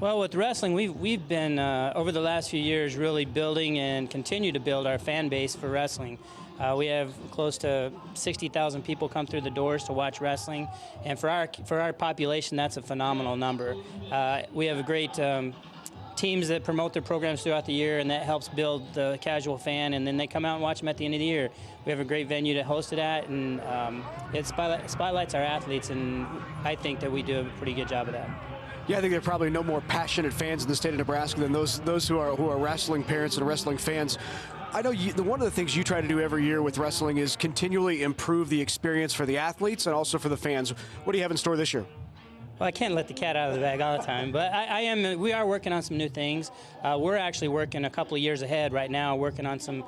Well, with wrestling, we've been over the last few years really building and continue to build our fan base for wrestling. We have close to 60,000 people come through the doors to watch wrestling, and for our population, that's a phenomenal number. We have a great teams that promote their programs throughout the year, and that helps build the casual fan, and then they come out and watch them at the end of the year. We have a great venue to host it at, and it spotlights our athletes, and I think that we do a pretty good job of that. Yeah, I think there are probably no more passionate fans in the state of Nebraska than those who are wrestling parents and wrestling fans. I know one of the things you try to do every year with wrestling is continually improve the experience for the athletes and also for the fans. What do you have in store this year? Well, I can't let the cat out of the bag all the time, but we are working on some new things. We're actually working a couple of years ahead right now, working on some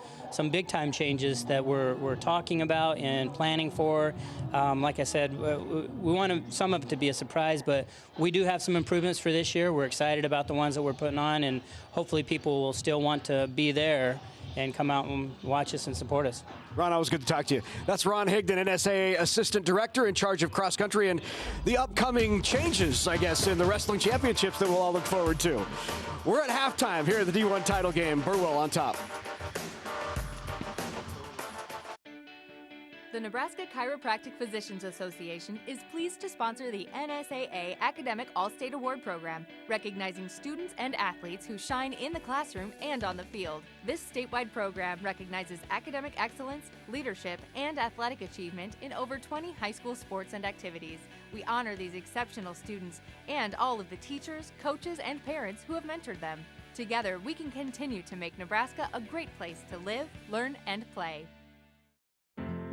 big-time changes that we're talking about and planning for. Like I said, we want some of it to be a surprise, but we do have some improvements for this year. We're excited about the ones that we're putting on, and hopefully people will still want to be there and come out and watch us and support us. Ron, always good to talk to you. That's Ron Higdon, NSAA Assistant Director in charge of cross country and the upcoming changes, I guess, in the wrestling championships that we'll all look forward to. We're at halftime here at the D1 title game. Burwell on top. The Nebraska Chiropractic Physicians Association is pleased to sponsor the NSAA Academic All-State Award Program, recognizing students and athletes who shine in the classroom and on the field. This statewide program recognizes academic excellence, leadership, and athletic achievement in over 20 high school sports and activities. We honor these exceptional students and all of the teachers, coaches, and parents who have mentored them. Together, we can continue to make Nebraska a great place to live, learn, and play.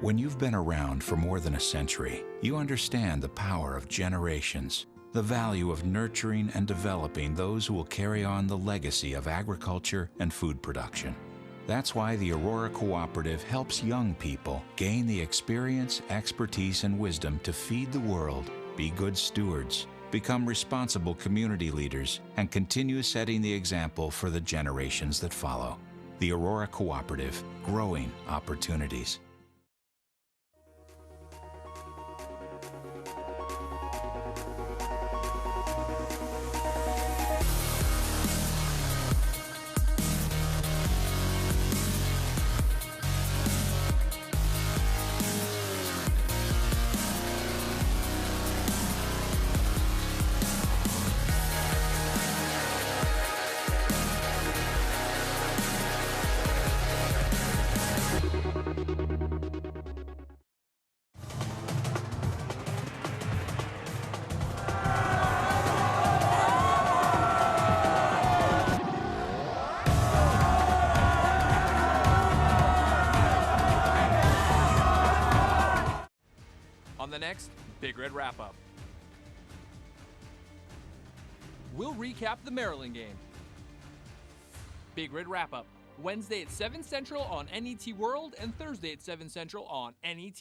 When you've been around for more than a century, you understand the power of generations, the value of nurturing and developing those who will carry on the legacy of agriculture and food production. That's why the Aurora Cooperative helps young people gain the experience, expertise, and wisdom to feed the world, be good stewards, become responsible community leaders, and continue setting the example for the generations that follow. The Aurora Cooperative, growing opportunities. On the next Big Red Wrap-Up, we'll recap the Maryland game. Big Red Wrap-Up, Wednesday at 7 Central on NET World and Thursday at 7 Central on NET.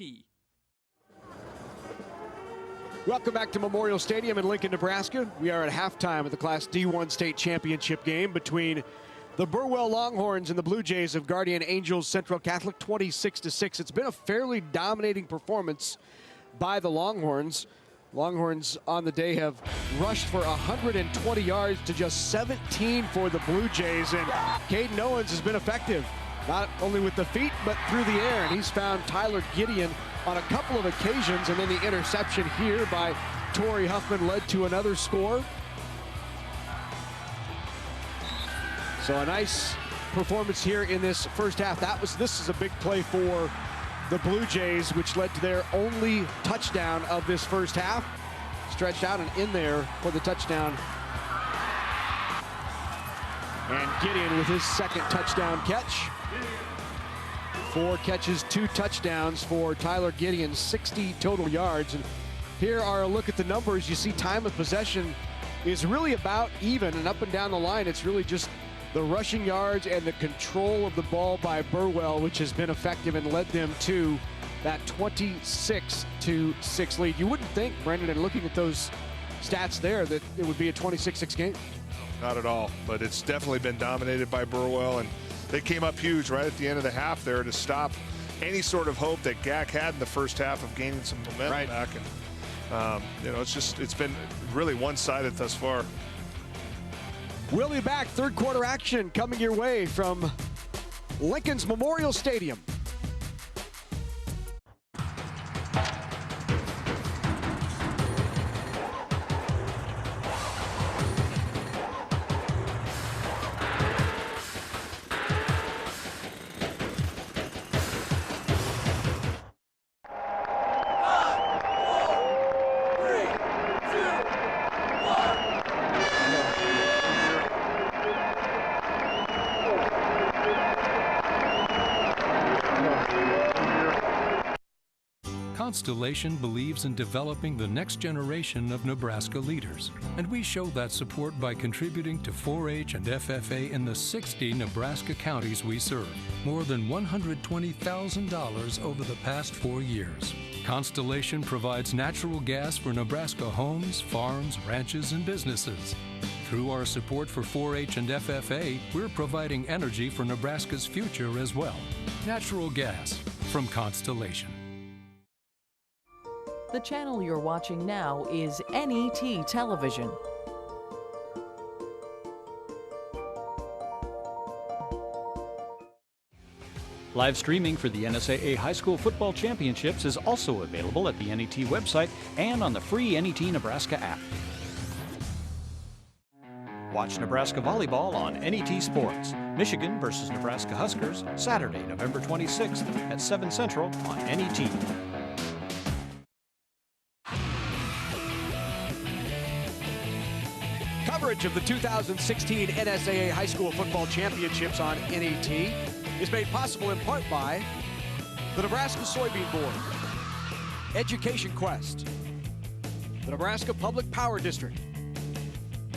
Welcome back to Memorial Stadium in Lincoln, Nebraska. We are at halftime of the Class D1 state championship game between the Burwell Longhorns and the Bluejays of Guardian Angels Central Catholic, 26-6. It's been a fairly dominating performance by the Longhorns. Longhorns on the day have rushed for 120 yards to just 17 for the Bluejays, and Caden Owens has been effective, not only with the feet, but through the air, and he's found Tyler Gideon on a couple of occasions, and then the interception here by Torrey Huffman led to another score. So a nice performance here in this first half. This is a big play for the Bluejays, which led to their only touchdown of this first half. Stretched out and in there for the touchdown. And Gideon with his second touchdown catch. 4 catches, 2 touchdowns for Tyler Gideon, 60 total yards. And here are a look at the numbers. You see time of possession is really about even, and up and down the line, it's really just the rushing yards and the control of the ball by Burwell, which has been effective and led them to that 26-6 lead. You wouldn't think, Brendan, and looking at those stats there, that it would be a 26-6 game. Not at all, but it's definitely been dominated by Burwell, and they came up huge right at the end of the half there to stop any sort of hope that GACC had in the first half of gaining some momentum back. And it's been really one-sided thus far. We'll be back. Third quarter action coming your way from Lincoln's Memorial Stadium. Constellation believes in developing the next generation of Nebraska leaders, and we show that support by contributing to 4-H and FFA in the 60 Nebraska counties we serve, more than $120,000 over the past 4 years. Constellation provides natural gas for Nebraska homes, farms, ranches, and businesses. Through our support for 4-H and FFA, we're providing energy for Nebraska's future as well. Natural gas from Constellation. The channel you're watching now is NET Television. Live streaming for the NSAA High School Football Championships is also available at the NET website and on the free NET Nebraska app. Watch Nebraska volleyball on NET Sports. Michigan versus Nebraska Huskers, Saturday, November 26th at 7 Central on NET. Coverage of the 2016 NSAA High School Football Championships on NET is made possible in part by the Nebraska Soybean Board, Education Quest, the Nebraska Public Power District,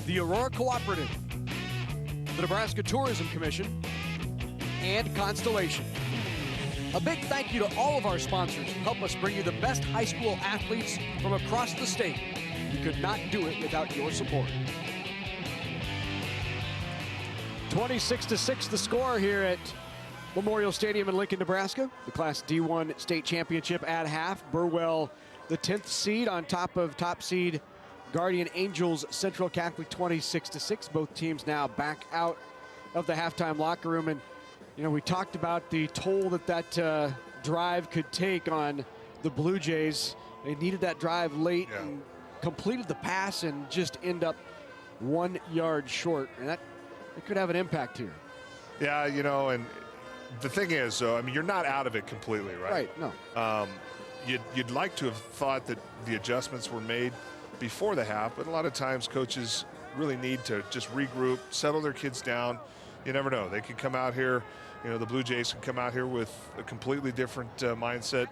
the Aurora Cooperative, the Nebraska Tourism Commission, and Constellation. A big thank you to all of our sponsors who help us bring you the best high school athletes from across the state. We could not do it without your support. 26-6 the score here at Memorial Stadium in Lincoln, Nebraska. The Class D1 state championship at half. Burwell, the 10th seed, on top of top seed Guardian Angels Central Catholic, 26-6. Both teams now back out of the halftime locker room. And, you know, we talked about the toll that drive could take on the Bluejays. They needed that drive late and completed the pass and just end up 1 yard short. And that it could have an impact here. Yeah, you know, and the thing is, I mean, you're not out of it completely, right? Right, no. You'd like to have thought that the adjustments were made before the half, but a lot of times coaches really need to just regroup, settle their kids down. You never know. They could come out here, you know, the Blue Jays can come out here with a completely different mindset.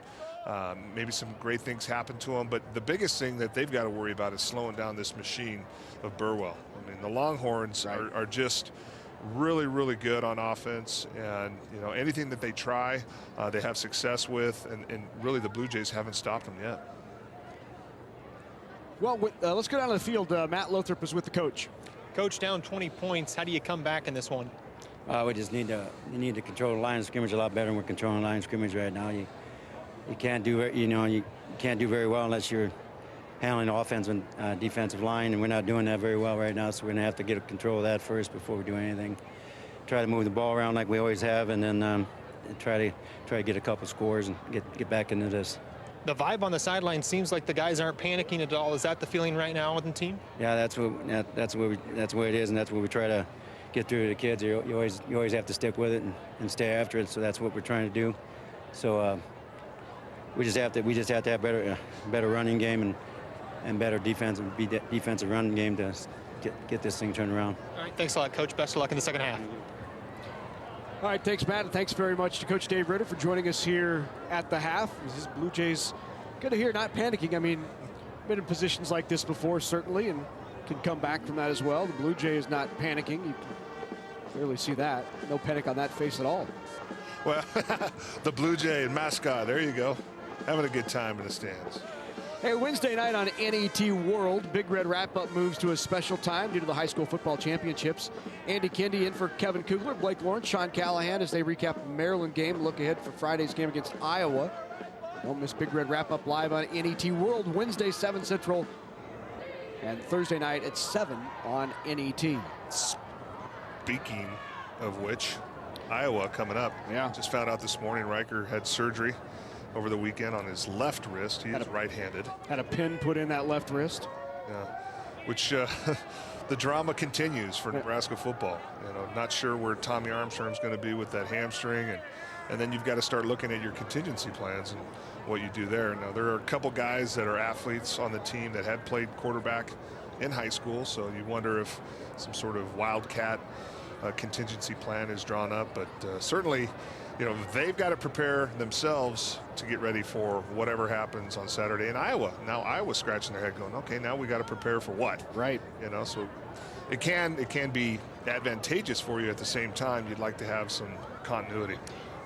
Maybe some great things happen to them, but the biggest thing that they've got to worry about is slowing down this machine of Burwell. I mean, the Longhorns are just really, really good on offense, and you know, anything that they try, they have success with, and really the Blue Jays haven't stopped them yet. Well, let's go down to the field. Matt Lothrop is with the coach. Coach, down 20 points. How do you come back in this one? We just need to control the line of scrimmage a lot better than we're controlling the line of scrimmage right now. You can't do you can't do very well unless you're handling the offensive and defensive line, and we're not doing that very well right now. So we're gonna have to get control of that first before we do anything. Try to move the ball around like we always have, and then try to get a couple scores and get back into this. The vibe on the sideline seems like the guys aren't panicking at all. Is that the feeling right now with the team? Yeah, that's what it is, and that's what we try to get through to the kids. You always have to stick with it and stay after it. So that's what we're trying to do. So we just have to have better running game and better defensive running game to get this thing turned around. All right, thanks a lot, Coach. Best of luck in the second half. All right, thanks, Matt, and thanks very much to Coach Dave Ritter for joining us here at the half. This is Blue Jays, good to hear, not panicking. I mean, been in positions like this before, certainly, and can come back from that as well. The Blue Jays not panicking. You can clearly see that. No panic on that face at all. Well, the Blue Jay and mascot, there you go. Having a good time in the stands. Hey, Wednesday night on NET World, Big Red wrap-up moves to a special time due to the high school football championships. Andy Kendi in for Kevin Kugler, Blake Lawrence, Sean Callahan as they recap the Maryland game. Look ahead for Friday's game against Iowa. Don't miss Big Red wrap-up live on NET World, Wednesday, 7 Central, and Thursday night at 7 on NET. Speaking of which, Iowa coming up. Yeah. Just found out this morning Riker had surgery over the weekend on his left wrist. He is right-handed. Had a pin put in that left wrist. Yeah, which the drama continues for Nebraska football. You know, not sure where Tommy Armstrong's going to be with that hamstring, and then you've got to start looking at your contingency plans and what you do there. Now, there are a couple guys that are athletes on the team that had played quarterback in high school, so you wonder if some sort of wildcat contingency plan is drawn up, but certainly you know, they've got to prepare themselves to get ready for whatever happens on Saturday in Iowa. Now Iowa's scratching their head going, okay, now we got to prepare for what? Right. You know, so it can be advantageous for you. At the same time, you'd like to have some continuity.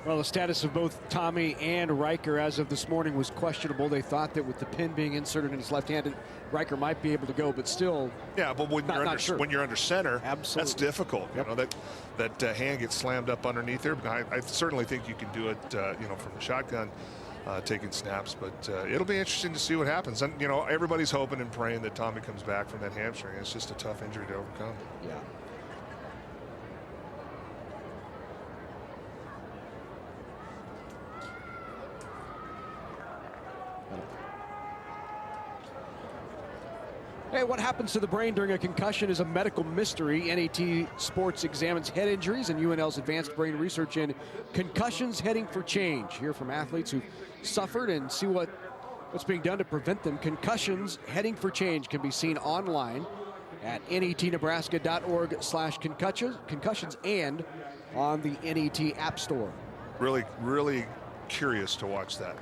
Well, the status of both Tommy and Riker as of this morning was questionable. They thought that with the pin being inserted in his left hand, Riker might be able to go, but still. Yeah, but when you're under center, absolutely, that's difficult. Yep. You know, that hand gets slammed up underneath there. But I certainly think you can do it, you know, from the shotgun, taking snaps. But it'll be interesting to see what happens. And you know, everybody's hoping and praying that Tommy comes back from that hamstring. It's just a tough injury to overcome. Yeah. Hey, what happens to the brain during a concussion is a medical mystery. NAT Sports examines head injuries and UNL's advanced brain research in concussions heading for change. Hear from athletes who suffered and see what's being done to prevent them. Concussions heading for change can be seen online at natnebraska.org/concussions and on the NET App Store. Really, really curious to watch that.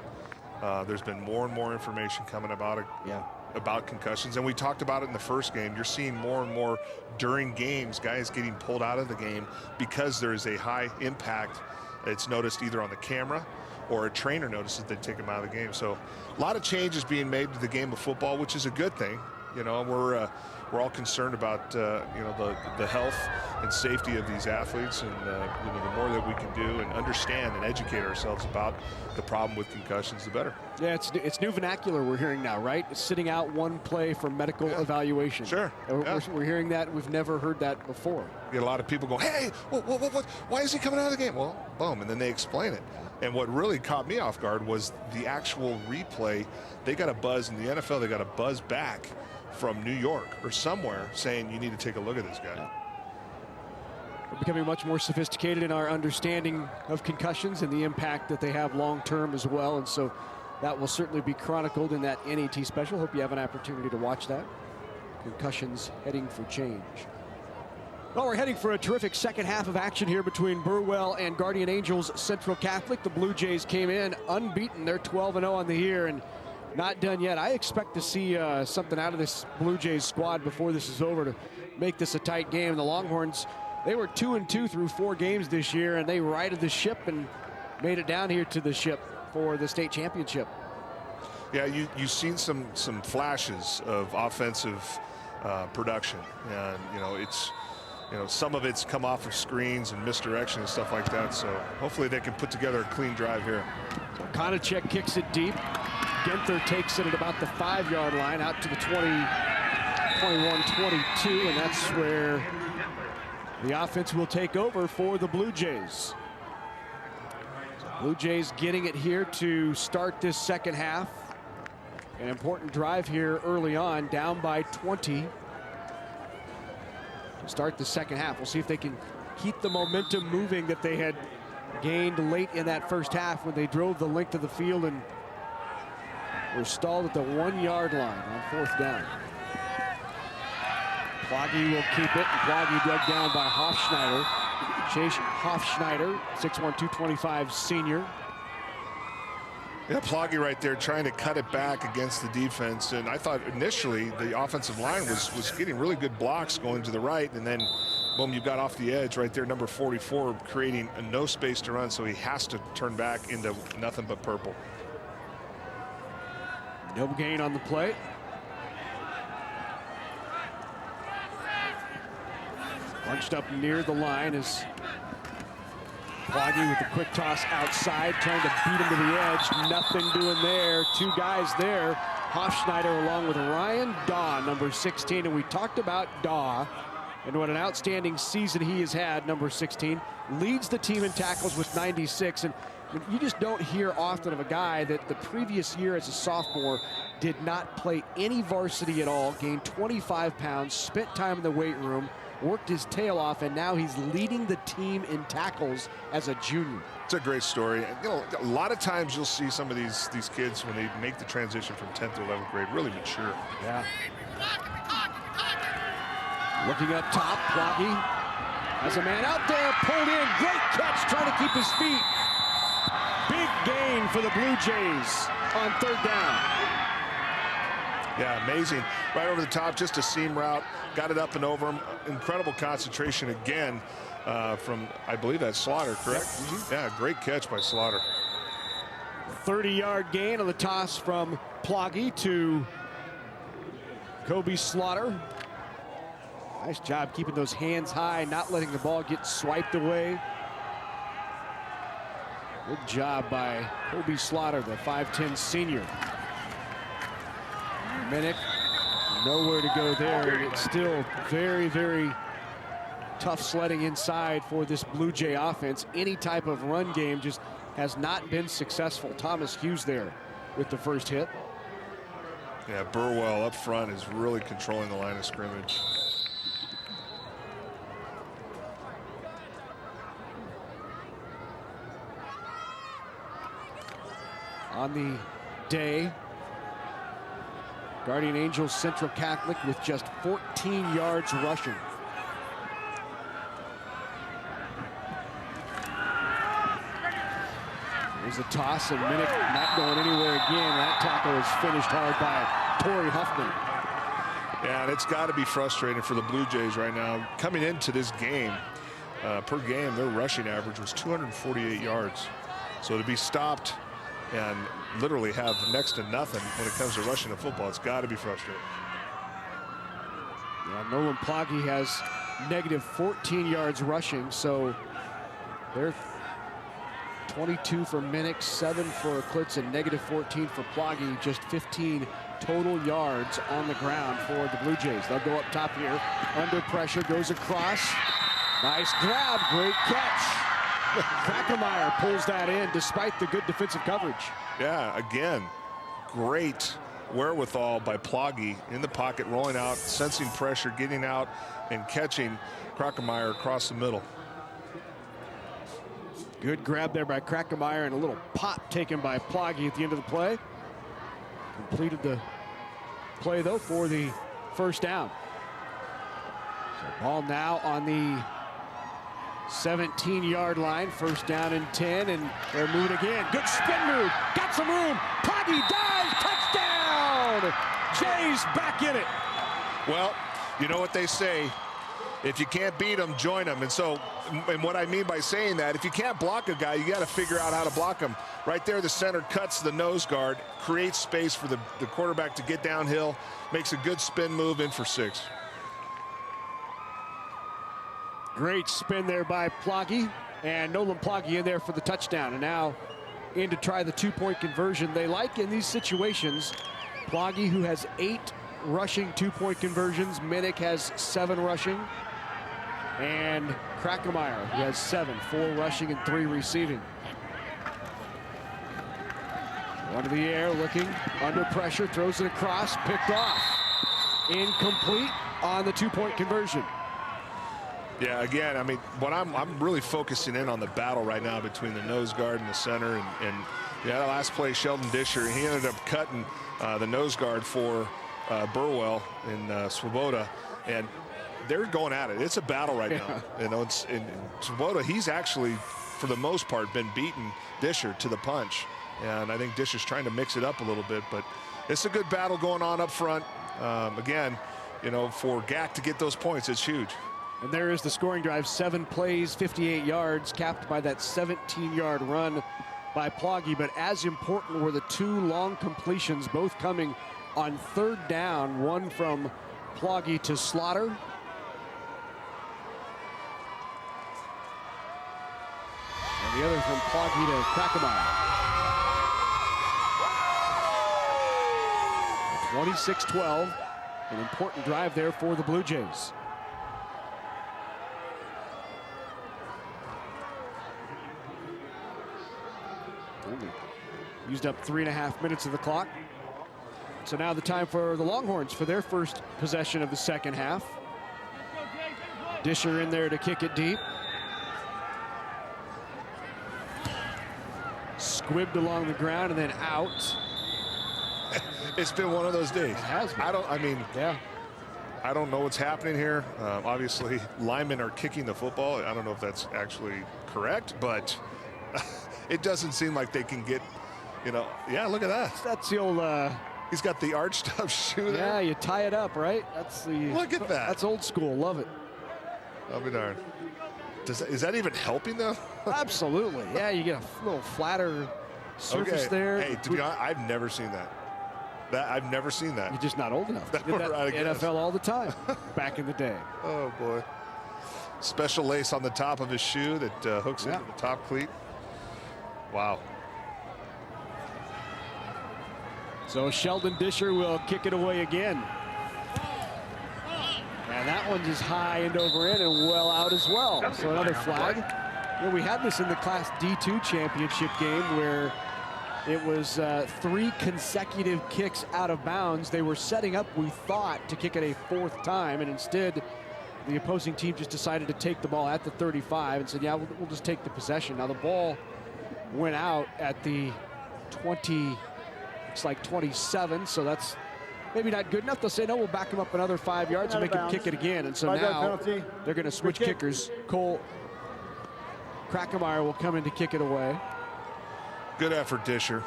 There's been more and more information coming about it. Yeah. About concussions, and we talked about it in the first game. You're seeing more and more during games, guys getting pulled out of the game because there is a high impact. It's noticed either on the camera or a trainer notices they take them out of the game. So a lot of changes being made to the game of football, which is a good thing. You know, we're all concerned about you know, the health and safety of these athletes, and you know, the more that we can do and understand and educate ourselves about the problem with concussions, the better. Yeah, it's new vernacular we're hearing now, right? Sitting out one play for medical evaluation. Sure. We're hearing that. We've never heard that before. You get a lot of people going, hey, what, why is he coming out of the game? Well, boom, and then they explain it. And what really caught me off guard was the actual replay. They got a buzz in the NFL. They got a buzz back from New York or somewhere saying you need to take a look at this guy. We're becoming much more sophisticated in our understanding of concussions and the impact that they have long term as well, and so that will certainly be chronicled in that NET special. Hope you have an opportunity to watch that. Concussions heading for change. Well, we're heading for a terrific second half of action here between Burwell and Guardian Angels Central Catholic. The Blue Jays came in unbeaten. They're 12-0 on the year and not done yet. I expect to see something out of this Blue Jays squad before this is over to make this a tight game. The Longhorns, they were 2-2 through 4 games this year, and they righted the ship and made it down here to the ship for the state championship. Yeah, you've seen some flashes of offensive production, and you know, it's, you know, some of it's come off of screens and misdirection and stuff like that. So hopefully they can put together a clean drive here. So Konachek kicks it deep. Genther takes it at about the 5-yard line out to the 21-22, and that's where the offense will take over for the Blue Jays. So Blue Jays getting it here to start this second half. An important drive here early on, down by 20 to start the second half. We'll see if they can keep the momentum moving that they had gained late in that first half when they drove the length of the field and were stalled at the 1-yard line on 4th down. Ploggy will keep it, and Ploggy dug down by Hofschneider. Chase Hofschneider, 6'1", 225 senior. Yeah, Ploggy right there trying to cut it back against the defense. And I thought initially the offensive line was getting really good blocks going to the right. And then, boom, you got off the edge right there, number 44, creating no space to run. So he has to turn back into nothing but purple. No gain on the play. Bunched up near the line is Ploggy with the quick toss outside, trying to beat him to the edge. Nothing doing there. 2 guys there. Hofschneider along with Ryan Daw, number 16. And we talked about Daw and what an outstanding season he has had, number 16. Leads the team in tackles with 96. And you just don't hear often of a guy that the previous year as a sophomore did not play any varsity at all, gained 25 pounds, spent time in the weight room, worked his tail off, and now he's leading the team in tackles as a junior. It's a great story. You know, a lot of times you'll see some of these kids when they make the transition from 10th to 11th grade really mature. Yeah. Looking up top, Ploggy has a man out there, pulled in, great catch, trying to keep his feet. Big gain for the Blue Jays on 3rd down. Yeah, amazing. Right over the top, just a seam route. Got it up and over him. Incredible concentration again from, I believe that's Slaughter, correct? Yep. Yeah, great catch by Slaughter. 30-yard gain on the toss from Ploggy to Kobe Slaughter. Nice job keeping those hands high, not letting the ball get swiped away. Good job by Kobe Slaughter, the 5'10 senior. Minnick, nowhere to go there, and it's still very, very tough sledding inside for this Blue Jay offense. Any type of run game just has not been successful. Thomas Hughes there with the first hit. Yeah, Burwell up front is really controlling the line of scrimmage. On the day, Guardian Angels Central Catholic with just 14 yards rushing. There's a toss, and Minnick not going anywhere again. That tackle is finished hard by Torrey Huffman. Yeah, and it's got to be frustrating for the Blue Jays right now. Coming into this game, per game, their rushing average was 248 yards. So to be stopped and literally have next to nothing when it comes to rushing the football, it's got to be frustrating. Yeah, Nolan Ploggy has negative 14 yards rushing, so they're 22 for Minnick, 7 for Klitz, and negative 14 for Ploggy. Just 15 total yards on the ground for the Blue Jays. They'll go up top here, under pressure, goes across. Nice grab, great catch. Krackemeyer pulls that in despite the good defensive coverage. Yeah, again, great wherewithal by Ploggy in the pocket, rolling out, sensing pressure, getting out, and catching Krackemeyer across the middle. Good grab there by Krackemeyer, and a little pop taken by Ploggy at the end of the play. Completed the play, though, for the first down. So ball now on the 17-yard line, 1st down and 10, and they're moving again. Good spin move, got some room. Ploggy dives, touchdown! Jays back in it. Well, you know what they say, if you can't beat them, join them. And so, and what I mean by saying that, if you can't block a guy, you got to figure out how to block him. Right there, the center cuts the nose guard, creates space for the quarterback to get downhill, makes a good spin move in for 6. Great spin there by Ploggy, and Nolan Ploggy in there for the touchdown. And now in to try the 2-point conversion they like in these situations. Ploggy, who has 8 rushing 2-point conversions. Minnick has 7 rushing. And Krackemeyer, who has 7, 4 rushing and 3 receiving. One to the air, looking under pressure, throws it across, picked off. Incomplete on the 2-point conversion. Yeah, again, I mean, what I'm really focusing in on the battle right now between the nose guard and the center. And yeah, that last play, Sheldon Disher, he ended up cutting the nose guard for Burwell and Swoboda, and they're going at it. It's a battle right now. You know, it's in Swoboda, he's actually, for the most part, been beating Disher to the punch. And I think Disher's trying to mix it up a little bit, but it's a good battle going on up front. Again, you know, for GACC to get those points, it's huge. And there is the scoring drive, 7 plays, 58 yards, capped by that 17-yard run by Ploggy. But as important were the 2 long completions, both coming on 3rd down, one from Ploggy to Slaughter. And the other from Ploggy to Krackemeyer. 26-12, an important drive there for the Blue Jays. Used up 3.5 minutes of the clock. So now the time for the Longhorns for their first possession of the second half. Disher in there to kick it deep. Squibbed along the ground and then out. It's been one of those days. It has been. I don't know what's happening here. Obviously, linemen are kicking the football. I don't know if that's actually correct, but it doesn't seem like they can get, you know, yeah, look at that. That's the old, he's got the arched up shoe there. Yeah, you tie it up, right? That's the, look at that. That's old school, love it. I'll be darned. Is that even helping though? Absolutely, yeah, you get a little flatter surface there. Hey, to be honest, I've never seen that. I've never seen that. You're just not old enough. Did that Right, NFL all the time back in the day. Oh boy. Special lace on the top of his shoe that hooks into the top cleat. Wow. So Sheldon Disher will kick it away again. And that one's just high and over in and well out as well. So another flag. You know, we had this in the Class D2 championship game where it was 3 consecutive kicks out of bounds. They were setting up, we thought, to kick it a 4th time, and instead the opposing team just decided to take the ball at the 35 and said, yeah, we'll just take the possession. Now the ball went out at the 20, it's like 27, so that's maybe not good enough. They'll say, no, we'll back him up another 5 yards and make him kick it again. And so now they're going to switch kickers. Cole Krackemeyer will come in to kick it away. Good effort, Disher.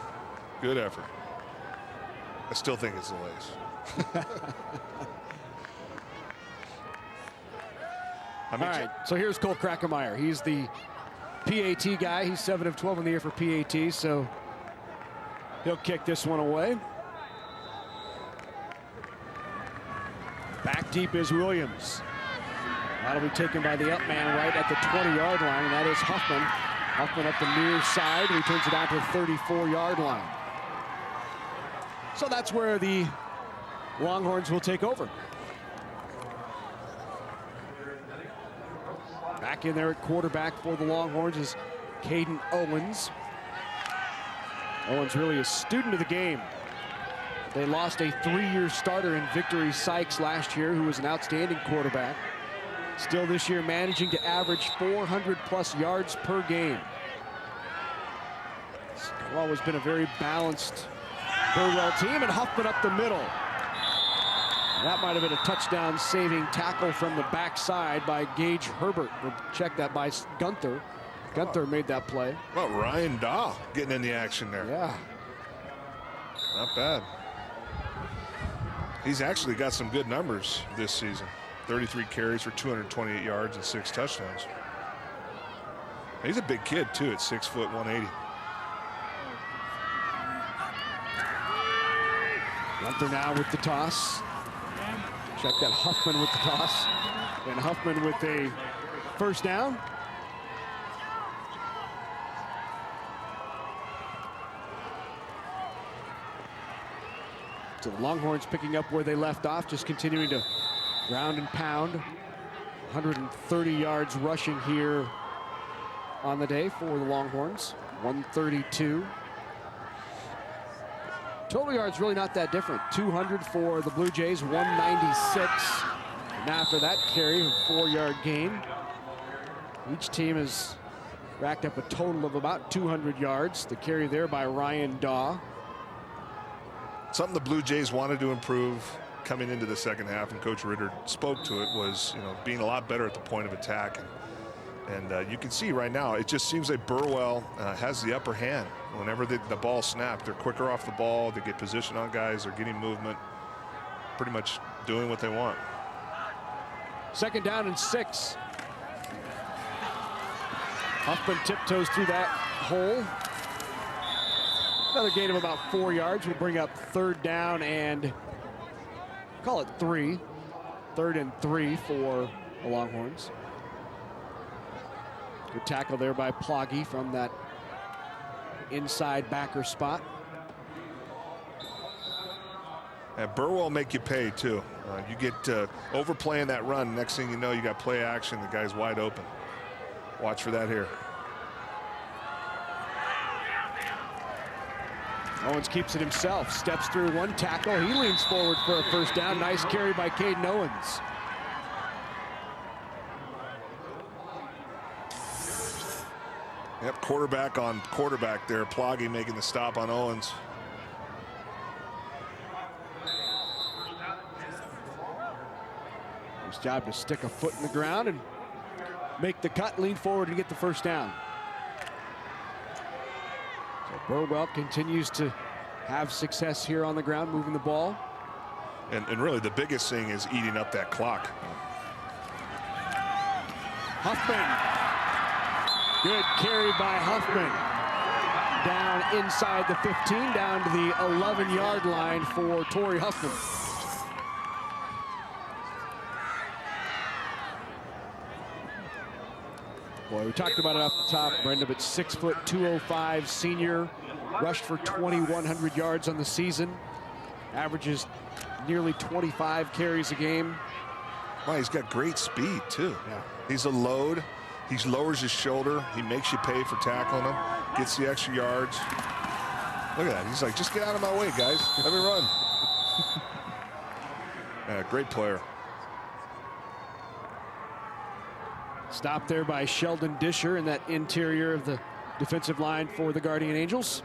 Good effort. I still think it's the lace. All right, so here's Cole Krackemeyer. He's the PAT guy. He's 7 of 12 in the year for PAT, so he'll kick this one away. Back deep is Williams. That'll be taken by the up man right at the 20-yard line, and that is Huffman. Huffman up the near side, returns it out to the 34-yard line. So that's where the Longhorns will take over. Back in there at quarterback for the Longhorns is Caden Owens. Owens really a student of the game. They lost a 3-year starter in Victory Sykes last year, who was an outstanding quarterback. Still this year managing to average 400-plus yards per game. It's always been a very balanced Burwell team, and Huffman up the middle. That might have been a touchdown-saving tackle from the backside by Gage Herbert. We'll check that by Gunther. Gunther made that play. Well, Ryan Daw getting in the action there. Yeah. Not bad. He's actually got some good numbers this season. 33 carries for 228 yards and 6 touchdowns. He's a big kid, too, at 6 foot 180. Gunther now with the toss. Check that, Huffman with the toss. And Huffman with a first down. So the Longhorns picking up where they left off, just continuing to ground and pound. 130 yards rushing here on the day for the Longhorns. 132. Total yards really not that different. 200 for the Bluejays, 196. And after that carry, a 4-yard gain. Each team has racked up a total of about 200 yards. The carry there by Ryan Daw. Something the Blue Jays wanted to improve coming into the second half, and Coach Ritter spoke to it, was, you know, being a lot better at the point of attack. And you can see right now, it just seems like Burwell has the upper hand. Whenever the ball snapped, they're quicker off the ball, they get position on guys, they're getting movement, pretty much doing what they want. 2nd down and 6. Huffman tiptoes through that hole. Another gain of about 4 yards will bring up 3rd down and call it 3. 3rd and 3 for the Longhorns. Good tackle there by Ploggy from that inside backer spot. And Burwell make you pay too. You get overplaying that run. Next thing you know, you got play action. The guy's wide open. Watch for that here. Owens keeps it himself. Steps through one tackle. He leans forward for a first down. Nice carry by Caden Owens. Yep, quarterback on quarterback there. Ploggy making the stop on Owens. His job to stick a foot in the ground and make the cut, lean forward and get the first down. So Burwell continues to have success here on the ground, moving the ball. And really the biggest thing is eating up that clock. Huffman. Good carry by Huffman. Down inside the 15, down to the 11-yard line for Torrey Huffman. Boy, we talked about it off the top, Brenda, but 6 foot 205 senior, rushed for 2,100 yards on the season, averages nearly 25 carries a game. Wow, he's got great speed too. Yeah. He's a load. He lowers his shoulder. He makes you pay for tackling him. Gets the extra yards. Look at that. He's like, just get out of my way, guys. Let me run. Yeah, great player. Stopped there by Sheldon Disher in that interior of the defensive line for the Guardian Angels.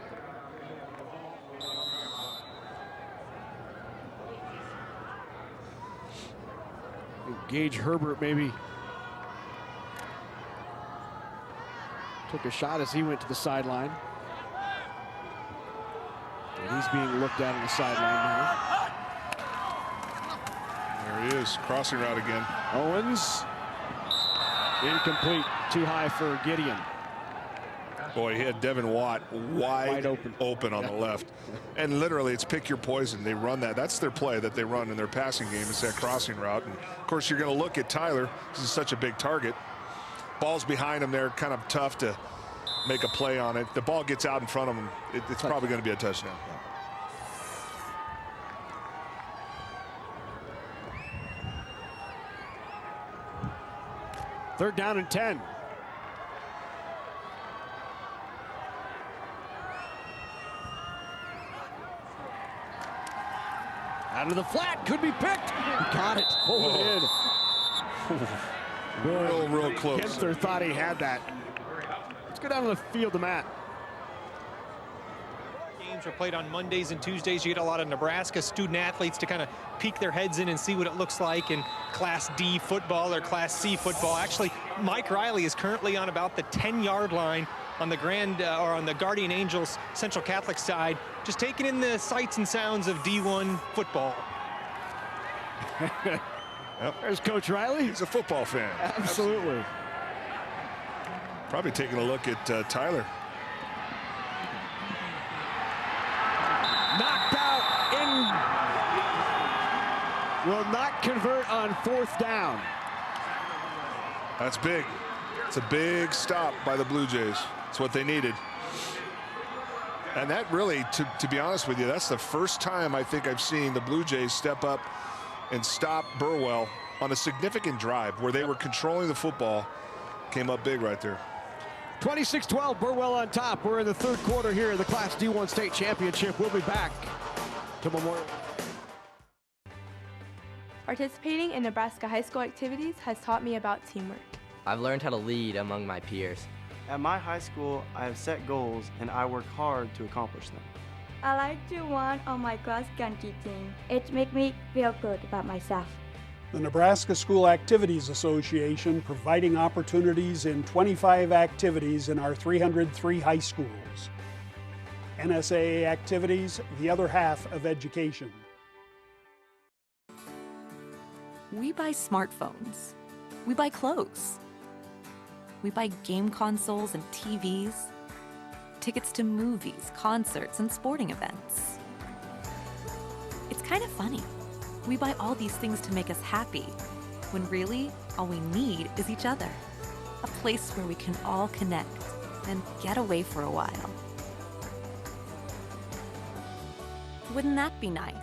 Gage Herbert maybe took a shot as he went to the sideline. And he's being looked at on the sideline now. There he is, crossing route again. Owens, incomplete, too high for Gideon. Boy, he had Devin Watt wide open on the left. And literally, it's pick your poison. They run that. That's their play that they run in their passing game, is that crossing route. And of course, you're going to look at Tyler. This is such a big target. Ball's behind him there, kind of tough to make a play on it. The ball gets out in front of him. It's probably going to be a touchdown. Third down and 10. Out of the flat, could be picked. He caught it, pulled it in. Real close. Kempster thought he had that. Let's go down to the field to Matt. Games are played on Mondays and Tuesdays. You get a lot of Nebraska student athletes to kind of peek their heads in and see what it looks like in Class D football or Class C football. Actually, Mike Riley is currently on about the 10-yard line on the on the Guardian Angels Central Catholic side, just taking in the sights and sounds of D1 football. Yep. There's Coach Riley. He's a football fan. Absolutely. Probably taking a look at Tyler. Knocked out in. Will not convert on fourth down. That's big. It's a big stop by the Blue Jays. It's what they needed. And that really, to be honest with you, that's the first time I think I've seen the Blue Jays step up and stop Burwell on a significant drive where they were controlling the football. Came up big right there. 26-12, Burwell on top. We're in the third quarter here of the Class D1 State Championship. We'll be back to Memorial. Participating in Nebraska high school activities has taught me about teamwork. I've learned how to lead among my peers. At my high school, I have set goals and I work hard to accomplish them. I like to run on my cross country team. It makes me feel good about myself. The Nebraska School Activities Association providing opportunities in 25 activities in our 303 high schools. NSAA activities, the other half of education. We buy smartphones. We buy clothes. We buy game consoles and TVs, tickets to movies, concerts, and sporting events. It's kind of funny. We buy all these things to make us happy, when really all we need is each other. A place where we can all connect and get away for a while. Wouldn't that be nice?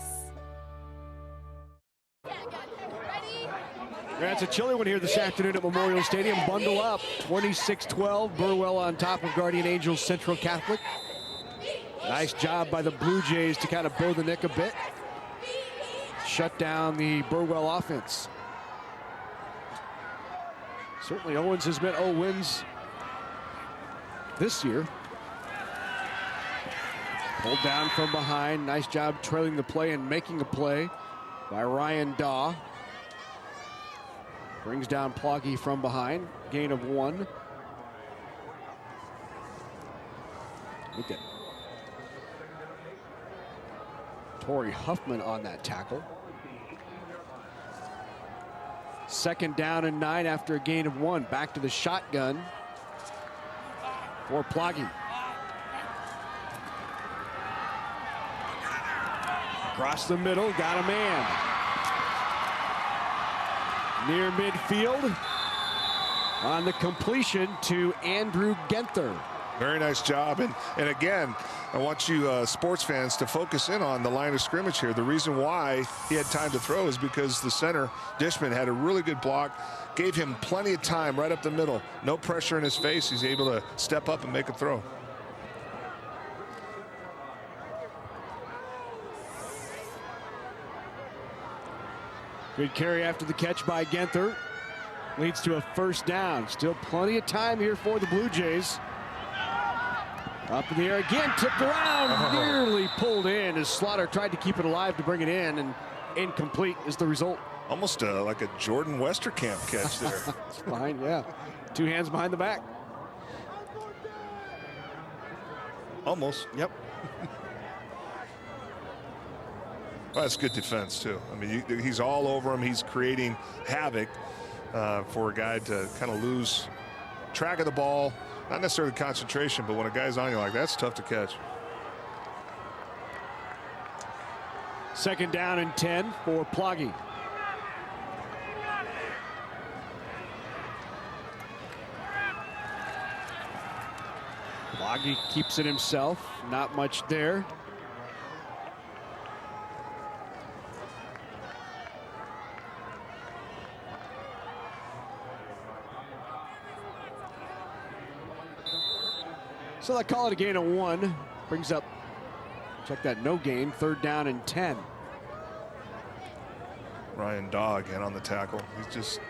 That's a chilly one here this afternoon at Memorial Stadium. Bundle up, 26-12. Burwell on top of Guardian Angels Central Catholic. Nice job by the Blue Jays to kind of bow the neck a bit. Shut down the Burwell offense. Certainly Owens has met 0 wins this year. Pulled down from behind. Nice job trailing the play and making a play by Ryan Daw. Brings down Ploggy from behind. Gain of 1. Look at Corey Huffman on that tackle. 2nd down and 9 after a gain of 1. Back to the shotgun for Ploggy. Across the middle, got a man. Near midfield on the completion to Andrew Genther. Very nice job. And again, I want you sports fans to focus in on the line of scrimmage here. The reason why he had time to throw is because the center, Dishman, had a really good block, gave him plenty of time right up the middle. No pressure in his face. He's able to step up and make a throw. Good carry after the catch by Genther. Leads to a 1st down. Still plenty of time here for the Blue Jays. Up in the air again, tipped around, nearly pulled in as Slaughter tried to keep it alive to bring it in, and incomplete is the result. Almost like a Jordan Westerkamp catch there. It's fine, yeah. 2 hands behind the back. Almost. Yep. Well, that's good defense, too. I mean, he's all over him. He's creating havoc for a guy to kind of lose track of the ball. Not necessarily concentration, but when a guy's on you like that, it's tough to catch. 2nd down and 10 for Ploggy. Ploggy keeps it himself. Not much there. So they call it a gain of 1. Brings up, check that, no gain. 3rd down and 10. Ryan Daw again on the tackle. He's just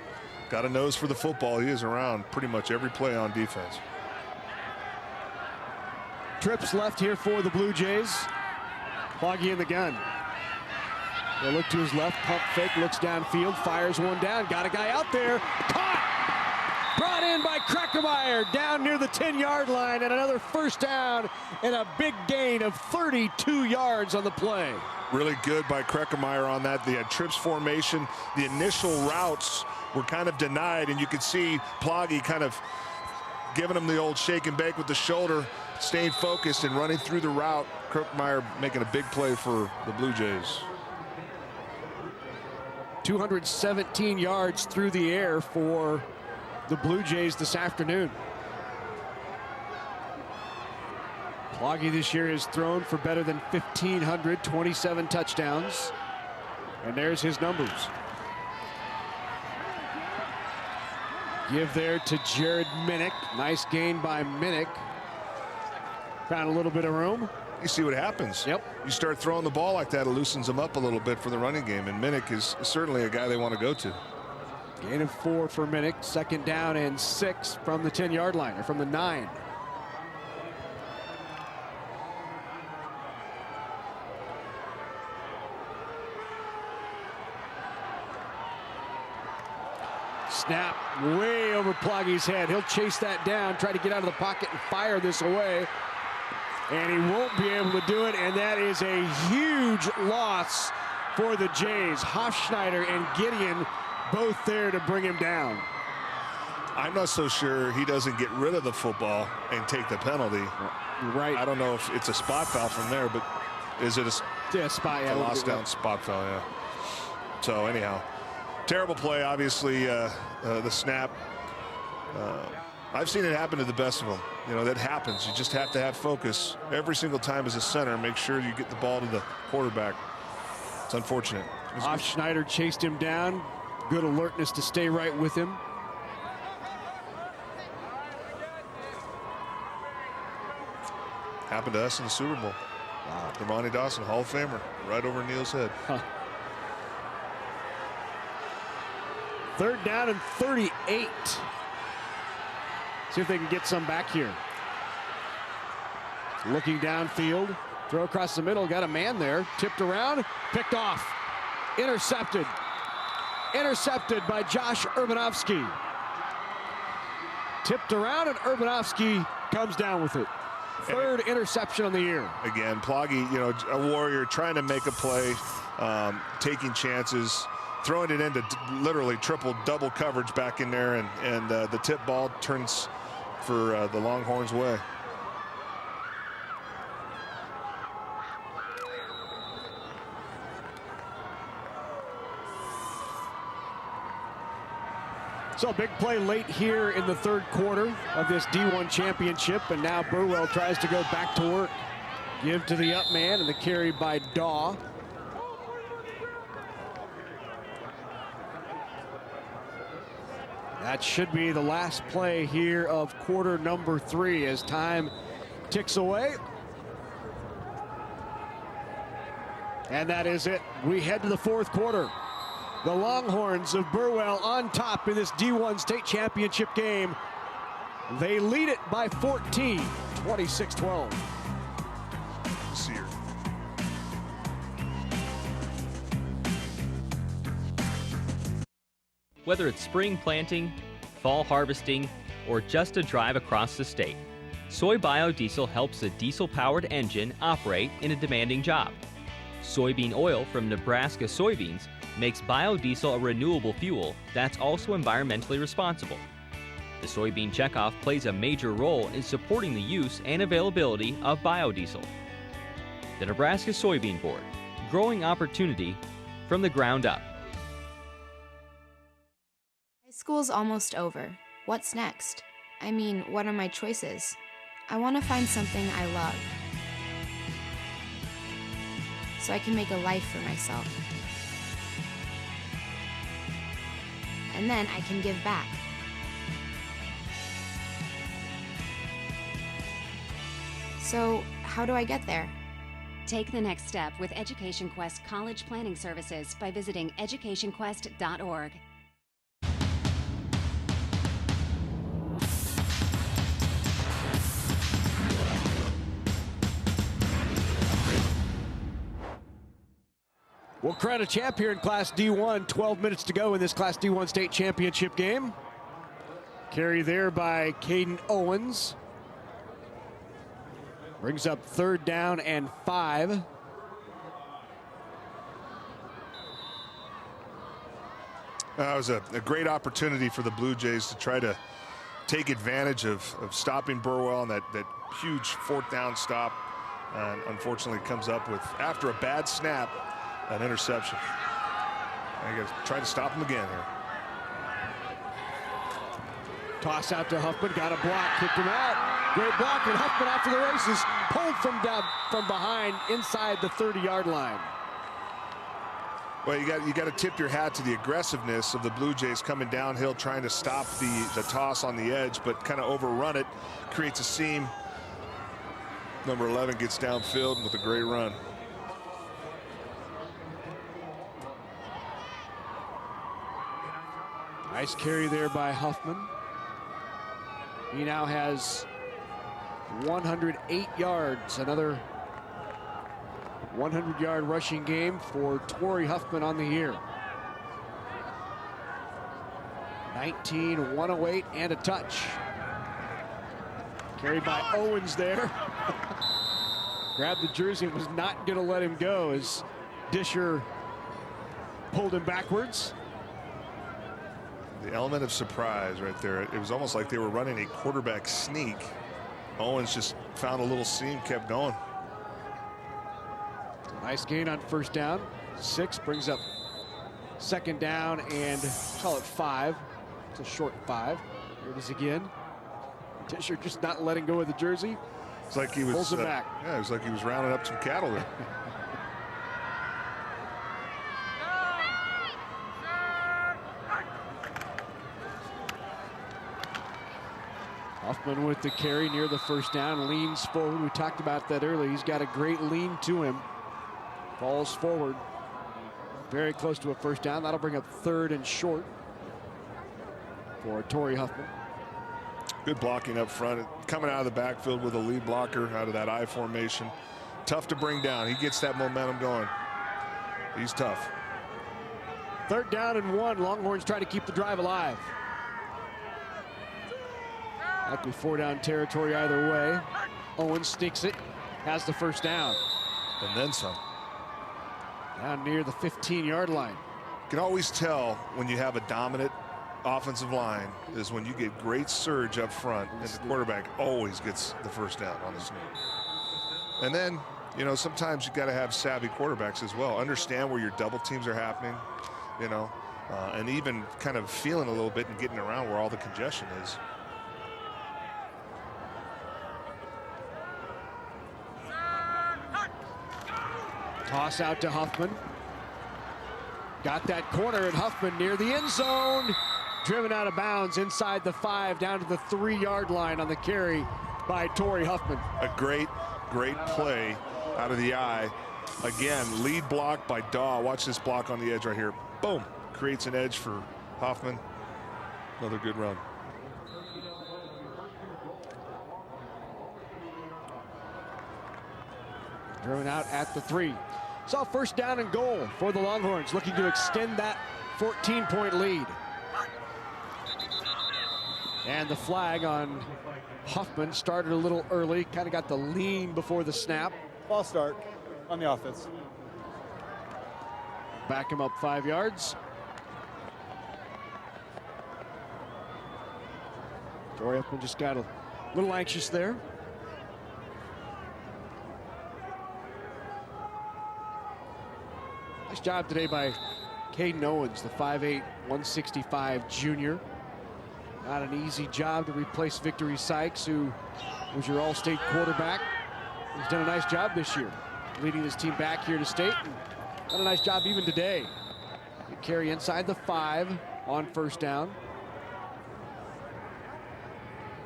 got a nose for the football. He is around pretty much every play on defense. Trips left here for the Blue Jays. Ploggy in the gun. He'll look to his left, pump fake, looks downfield, fires one down. Got a guy out there. Caught! Brought in by Kreckemeyer down near the 10-yard line, and another 1st down and a big gain of 32 yards on the play. Really good by Kreckemeyer on that. The trips formation, the initial routes were kind of denied, and you could see Ploggy kind of giving him the old shake and bake with the shoulder, staying focused and running through the route. Kreckemeyer making a big play for the Blue Jays. 217 yards through the air for the Blue Jays this afternoon. Ploggy this year has thrown for better than 1,500, 27 touchdowns. And there's his numbers. Give there to Jared Minnick. Nice gain by Minnick. Found a little bit of room. You see what happens. Yep. You start throwing the ball like that, it loosens them up a little bit for the running game. And Minnick is certainly a guy they want to go to. Gain of 4 for Minnick. 2nd down and 6 from the 10-yard line, or from the 9. Snap way over Ploggy's head. He'll chase that down, try to get out of the pocket and fire this away. And he won't be able to do it, and that is a huge loss for the Jays. Hofschneider and Gideon both there to bring him down. I'm not so sure he doesn't get rid of the football and take the penalty. Right. I don't know if it's a spot foul from there, but is it a spot? Yeah, lost down spot foul, yeah. So anyhow, terrible play, obviously, the snap. I've seen it happen to the best of them. You know, that happens. You just have to have focus every single time as a center. Make sure you get the ball to the quarterback. It's unfortunate. Schneider chased him down. Good alertness to stay right with him. Happened to us in the Super Bowl. Wow. Damani Dawson, Hall of Famer, right over Neal's head. Huh. 3rd down and 38. See if they can get some back here. Looking downfield. Throw across the middle. Got a man there. Tipped around. Picked off. Intercepted. Intercepted by Josh Urbanovsky. Tipped around, and Urbanovsky comes down with it. Third interception on the year. Again, Ploggy, you know, a warrior trying to make a play, taking chances, throwing it into literally triple, double coverage back in there, and the tip ball turns for the Longhorns' way. So a big play late here in the third quarter of this D1 championship, and now Burwell tries to go back to work. Give to the up man, and the carry by Daw. That should be the last play here of quarter number 3 as time ticks away. And that is it. We head to the fourth quarter. The Longhorns of Burwell on top in this D1 state championship game. They lead it by 14, 26-12. Sear. Whether it's spring planting, fall harvesting, or just a drive across the state, soy biodiesel helps a diesel-powered engine operate in a demanding job. Soybean oil from Nebraska soybeans makes biodiesel a renewable fuel that's also environmentally responsible. The soybean checkoff plays a major role in supporting the use and availability of biodiesel. The Nebraska Soybean Board, growing opportunity from the ground up. High school's almost over. What's next? I mean, what are my choices? I want to find something I love, so I can make a life for myself. And then I can give back. So, how do I get there? Take the next step with Education Quest College Planning Services by visiting educationquest.org. We'll crown a champ here in Class D1. 12 minutes to go in this Class D1 state championship game. Carry there by Caden Owens. Brings up third down and 5. It was a great opportunity for the Blue Jays to try to take advantage of stopping Burwell and that huge fourth down stop. And unfortunately comes up with, after a bad snap, an interception. I got to try to stop him again here. Toss out to Huffman, got a block, kicked him out. Great block, and Huffman off to the races. Pulled from behind inside the 30-yard line. Well, you got to tip your hat to the aggressiveness of the Blue Jays coming downhill, trying to stop the toss on the edge, but kind of overrun it, creates a seam. Number 11 gets downfield with a great run. Nice carry there by Huffman. He now has 108 yards. Another 100-yard rushing game for Torrey Huffman on the year. 19, 108, and a touch. Carried by Owens there. Grabbed the jersey and was not going to let him go as Disher pulled him backwards. The element of surprise right there. It was almost like they were running a quarterback sneak. Owens just found a little seam, kept going. Nice gain on first down. 6 brings up second down and call it 5. It's a short 5. Here it is again. Disher just not letting go of the jersey. It's like he was pulls it back. Yeah, it was like he was rounding up some cattle there. Huffman with the carry near the first down, leans forward. We talked about that earlier. He's got a great lean to him. Falls forward. Very close to a first down. That'll bring up third and short for Torrey Huffman. Good blocking up front. Coming out of the backfield with a lead blocker out of that I formation. Tough to bring down. He gets that momentum going. He's tough. Third down and 1. Longhorns try to keep the drive alive. Likely 4-down territory either way. Owens sneaks it, has the first down. And then some. Down near the 15-yard line. You can always tell when you have a dominant offensive line is when you get great surge up front and the quarterback always gets the first down on the sneak. And then, you know, sometimes you got to have savvy quarterbacks as well. Understand where your double teams are happening, you know, and even kind of feeling a little bit and getting around where all the congestion is. Toss out to Huffman. Got that corner, and Huffman near the end zone. Driven out of bounds inside the 5, down to the 3-yard line on the carry by Torrey Huffman. A great play out of the eye. Again, lead block by Daw. Watch this block on the edge right here. Boom. Creates an edge for Huffman. Another good run. Driven out at the 3. So first down and goal for the Longhorns, looking to extend that 14-point lead. And the flag on Huffman started a little early, kind of got the lean before the snap. False start on the offense. Back him up 5 yards. Torrey Huffman just got a little anxious there. Nice job today by Caden Owens, the 5'8", 165 junior. Not an easy job to replace Victory Sykes, who was your all-state quarterback. He's done a nice job this year, leading his team back here to state. And done a nice job even today. They carry inside the 5 on first down.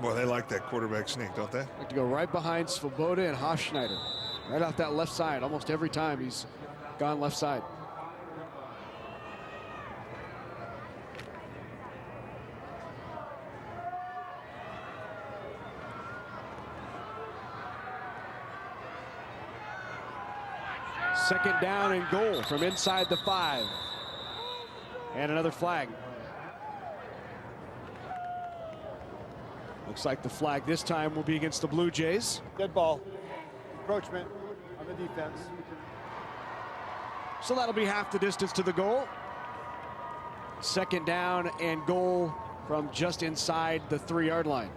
Boy, they like that quarterback sneak, don't they? Like to go right behind Svoboda and Hofschneider. Right off that left side. Almost every time he's gone left side. Second down and goal from inside the 5. And another flag. Looks like the flag this time will be against the Blue Jays. Dead ball. Encroachment on the defense. So that'll be half the distance to the goal. Second down and goal from just inside the 3-yard line.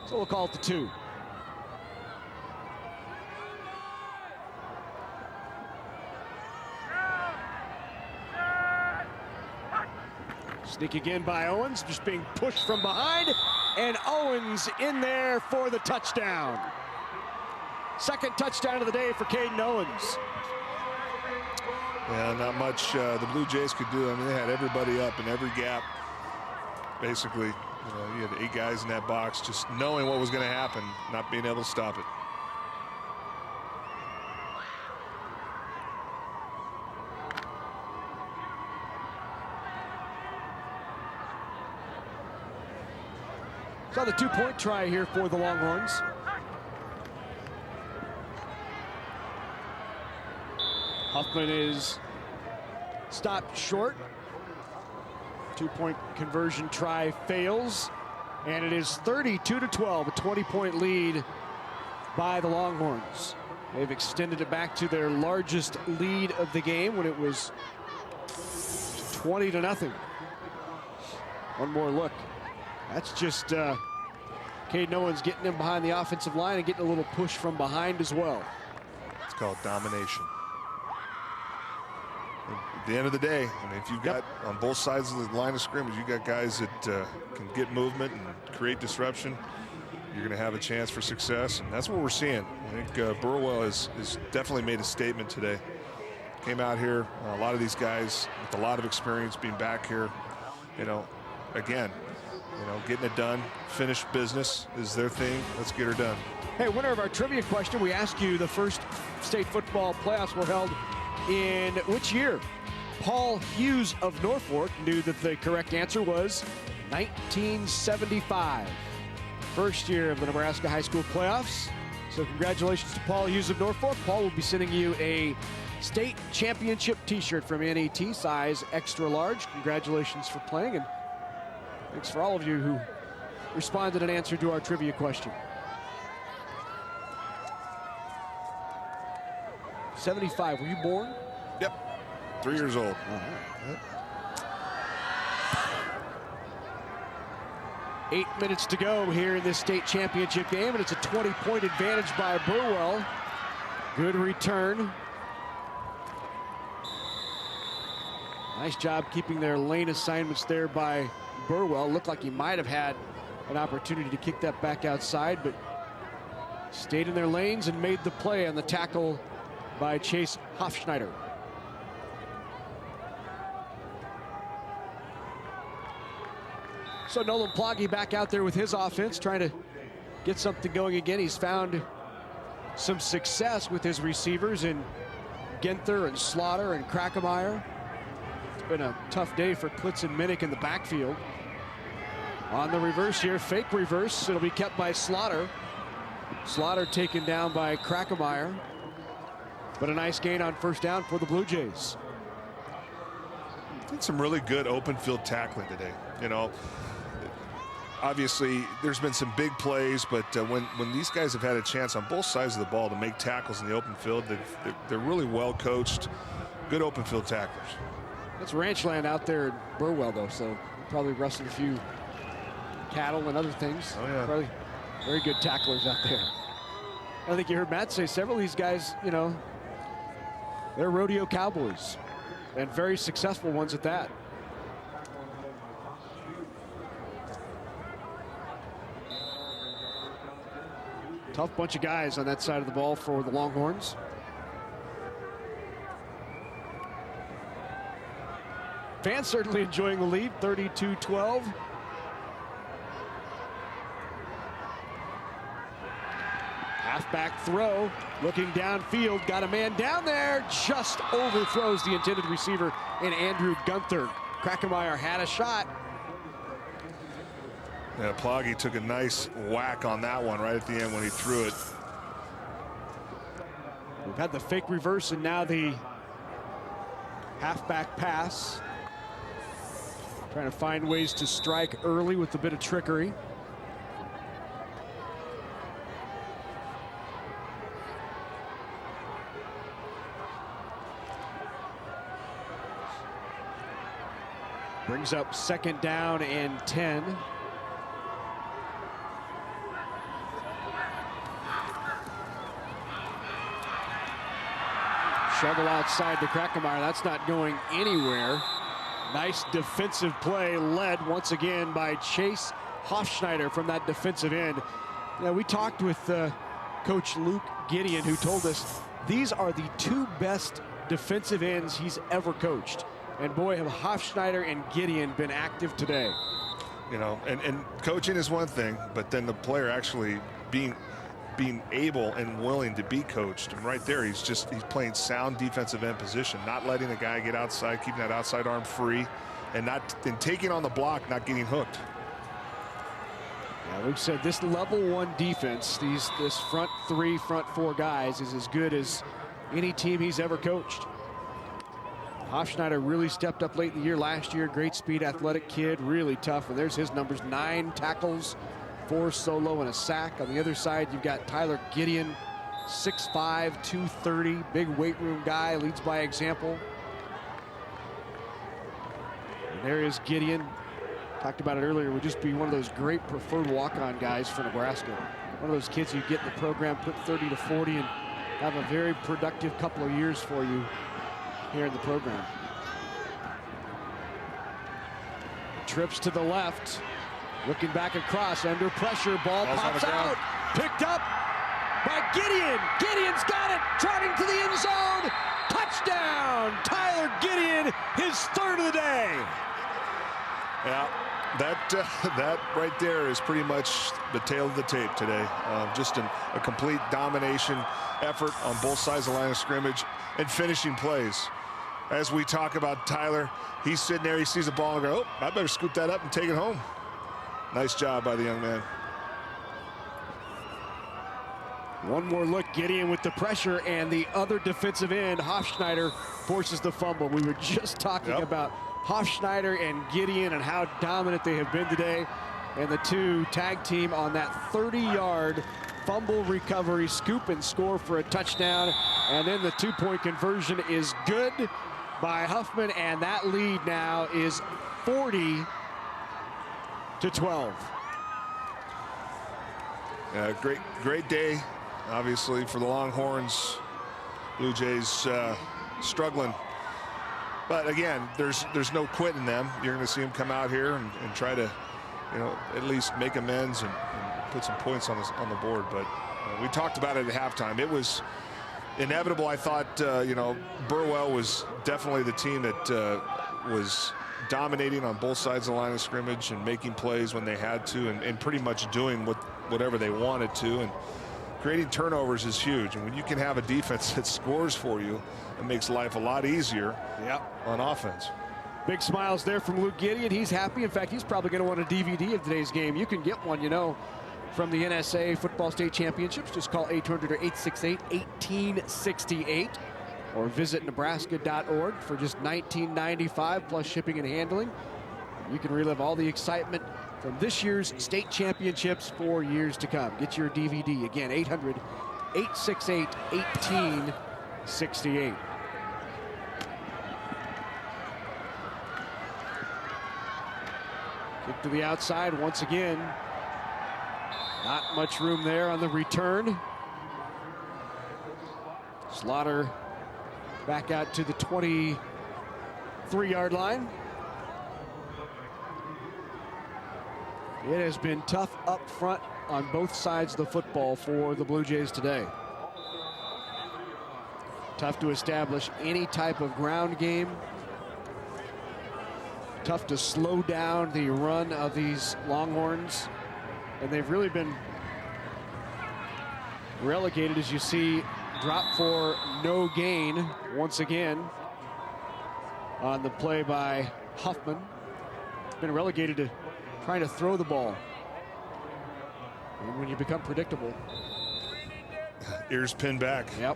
So we'll call it the 2. Sneaking in by Owens, just being pushed from behind, and Owens in there for the touchdown. Second touchdown of the day for Caden Owens. Yeah, not much the Blue Jays could do. I mean, they had everybody up in every gap. Basically, you had 8 guys in that box, just knowing what was going to happen, not being able to stop it. So the 2-point try here for the Longhorns. Huffman is stopped short. 2-point conversion try fails. And it is 32-12, a 20-point lead by the Longhorns. They've extended it back to their largest lead of the game when it was 20-0. One more look. That's just Caden Owens getting in behind the offensive line and getting a little push from behind as well. It's called domination. At the end of the day, I mean, if you've got on both sides of the line of scrimmage, you got guys that can get movement and create disruption, you're going to have a chance for success, and that's what we're seeing. I think Burwell has definitely made a statement today. Came out here, a lot of these guys with a lot of experience being back here, again, getting it done, finished business is their thing. Let's get her done. Hey, winner of our trivia question, we asked you the first state football playoffs were held in which year? Paul Hughes of Norfolk knew that the correct answer was 1975. First year of the Nebraska high school playoffs. So congratulations to Paul Hughes of Norfolk. Paul will be sending you a state championship t-shirt from NET, size extra large. Congratulations for playing, and thanks for all of you who responded and answered to our trivia question. 75, were you born? Yep, 3 years old. 8 minutes to go here in this state championship game, and it's a 20-point advantage by Burwell. Good return. Nice job keeping their lane assignments there by Burwell. Looked like he might have had an opportunity to kick that back outside, but stayed in their lanes and made the play on the tackle by Chase Hofschneider. So Nolan Ploggy back out there with his offense, trying to get something going again. He's found some success with his receivers in Ginther and Slaughter and Krakemeyer. It's been a tough day for Klitz and Minnick in the backfield. On the reverse here, fake reverse. It'll be kept by Slaughter. Slaughter taken down by Krakemeyer. But a nice gain on first down for the Blue Jays. Did some really good open field tackling today. You know, obviously there's been some big plays, but when these guys have had a chance on both sides of the ball to make tackles in the open field, they're really well coached, good open field tacklers. That's ranch land out there in Burwell, though, so probably rustled a few cattle and other things. Oh, yeah. Probably very good tacklers out there. I think you heard Matt say several of these guys, you know, they're rodeo cowboys, and very successful ones at that. Tough bunch of guys on that side of the ball for the Longhorns. Fans certainly enjoying the lead, 32-12. Halfback throw, looking downfield, got a man down there, just overthrows the intended receiver in Andrew Gunther. Krakemeyer had a shot. Yeah, Ploggy took a nice whack on that one right at the end when he threw it. We've had the fake reverse and now the halfback pass. Trying to find ways to strike early with a bit of trickery. Brings up second down and 10. Shovel outside to Krakemeyer. That's not going anywhere. Nice defensive play led once again by Chase Hofschneider from that defensive end. Now, we talked with Coach Luke Gideon, who told us these are the two best defensive ends he's ever coached. And boy, have Hofschneider and Gideon been active today. You know, and coaching is one thing, but then the player actually being able and willing to be coached. And right there, he's playing sound defensive end position, not letting the guy get outside, keeping that outside arm free, and taking on the block, not getting hooked. Yeah, Luke said this level one defense, this front three, front four guys is as good as any team he's ever coached. Hofschneider really stepped up late in the year last year. Great speed, athletic kid, really tough. And there's his numbers: 9 tackles, 4 solo, and a sack. On the other side, you've got Tyler Gideon, 6'5", 230, big weight room guy, leads by example. And there is Gideon. Talked about it earlier, would just be one of those great preferred walk-on guys for Nebraska. One of those kids you get in the program, put 30 to 40, and have a very productive couple of years for you here in the program. Trips to the left, looking back across, under pressure, ball pops out, picked up by Gideon. Gideon's got it, trotting to the end zone, touchdown! Tyler Gideon, his third of the day. Yeah, that right there is pretty much the tail of the tape today. Just a complete domination effort on both sides of the line of scrimmage and finishing plays. As we talk about Tyler, he's sitting there, he sees a ball and goes, oh, I better scoop that up and take it home. Nice job by the young man. One more look, Gideon with the pressure, and the other defensive end, Hofschneider, forces the fumble. We were just talking about Hofschneider and Gideon and how dominant they have been today. and the two tag team on that 30-yard fumble recovery, scoop and score for a touchdown. And then the two-point conversion is good by Huffman, and that lead now is 40-12. Great day, obviously, for the Longhorns. Bluejays struggling. But again, there's no quit in them. You're going to see them come out here and try to, at least make amends and put some points on the board. But we talked about it at halftime. It was inevitable. I thought, Burwell was definitely the team that was dominating on both sides of the line of scrimmage and making plays when they had to, and pretty much doing whatever they wanted to. And creating turnovers is huge. And when you can have a defense that scores for you, it makes life a lot easier on offense. Big smiles there from Luke Gideon. He's happy. In fact, he's probably going to want a DVD of today's game. You can get one, from the NSAA Football State Championships. Just call 800-868-1868 or visit nebraska.org for just $19.95 plus shipping and handling. You can relive all the excitement from this year's state championships for years to come. Get your DVD. Again, 800-868-1868. Kick to the outside once again. Not much room there on the return. Slaughter back out to the 23-yard line. It has been tough up front on both sides of the football for the Bluejays today. Tough to establish any type of ground game. Tough to slow down the run of these Longhorns. And they've really been relegated, as you see, drop for no gain once again on the play by Huffman. Been relegated to trying to throw the ball. And when you become predictable. Ears pinned back. Yep.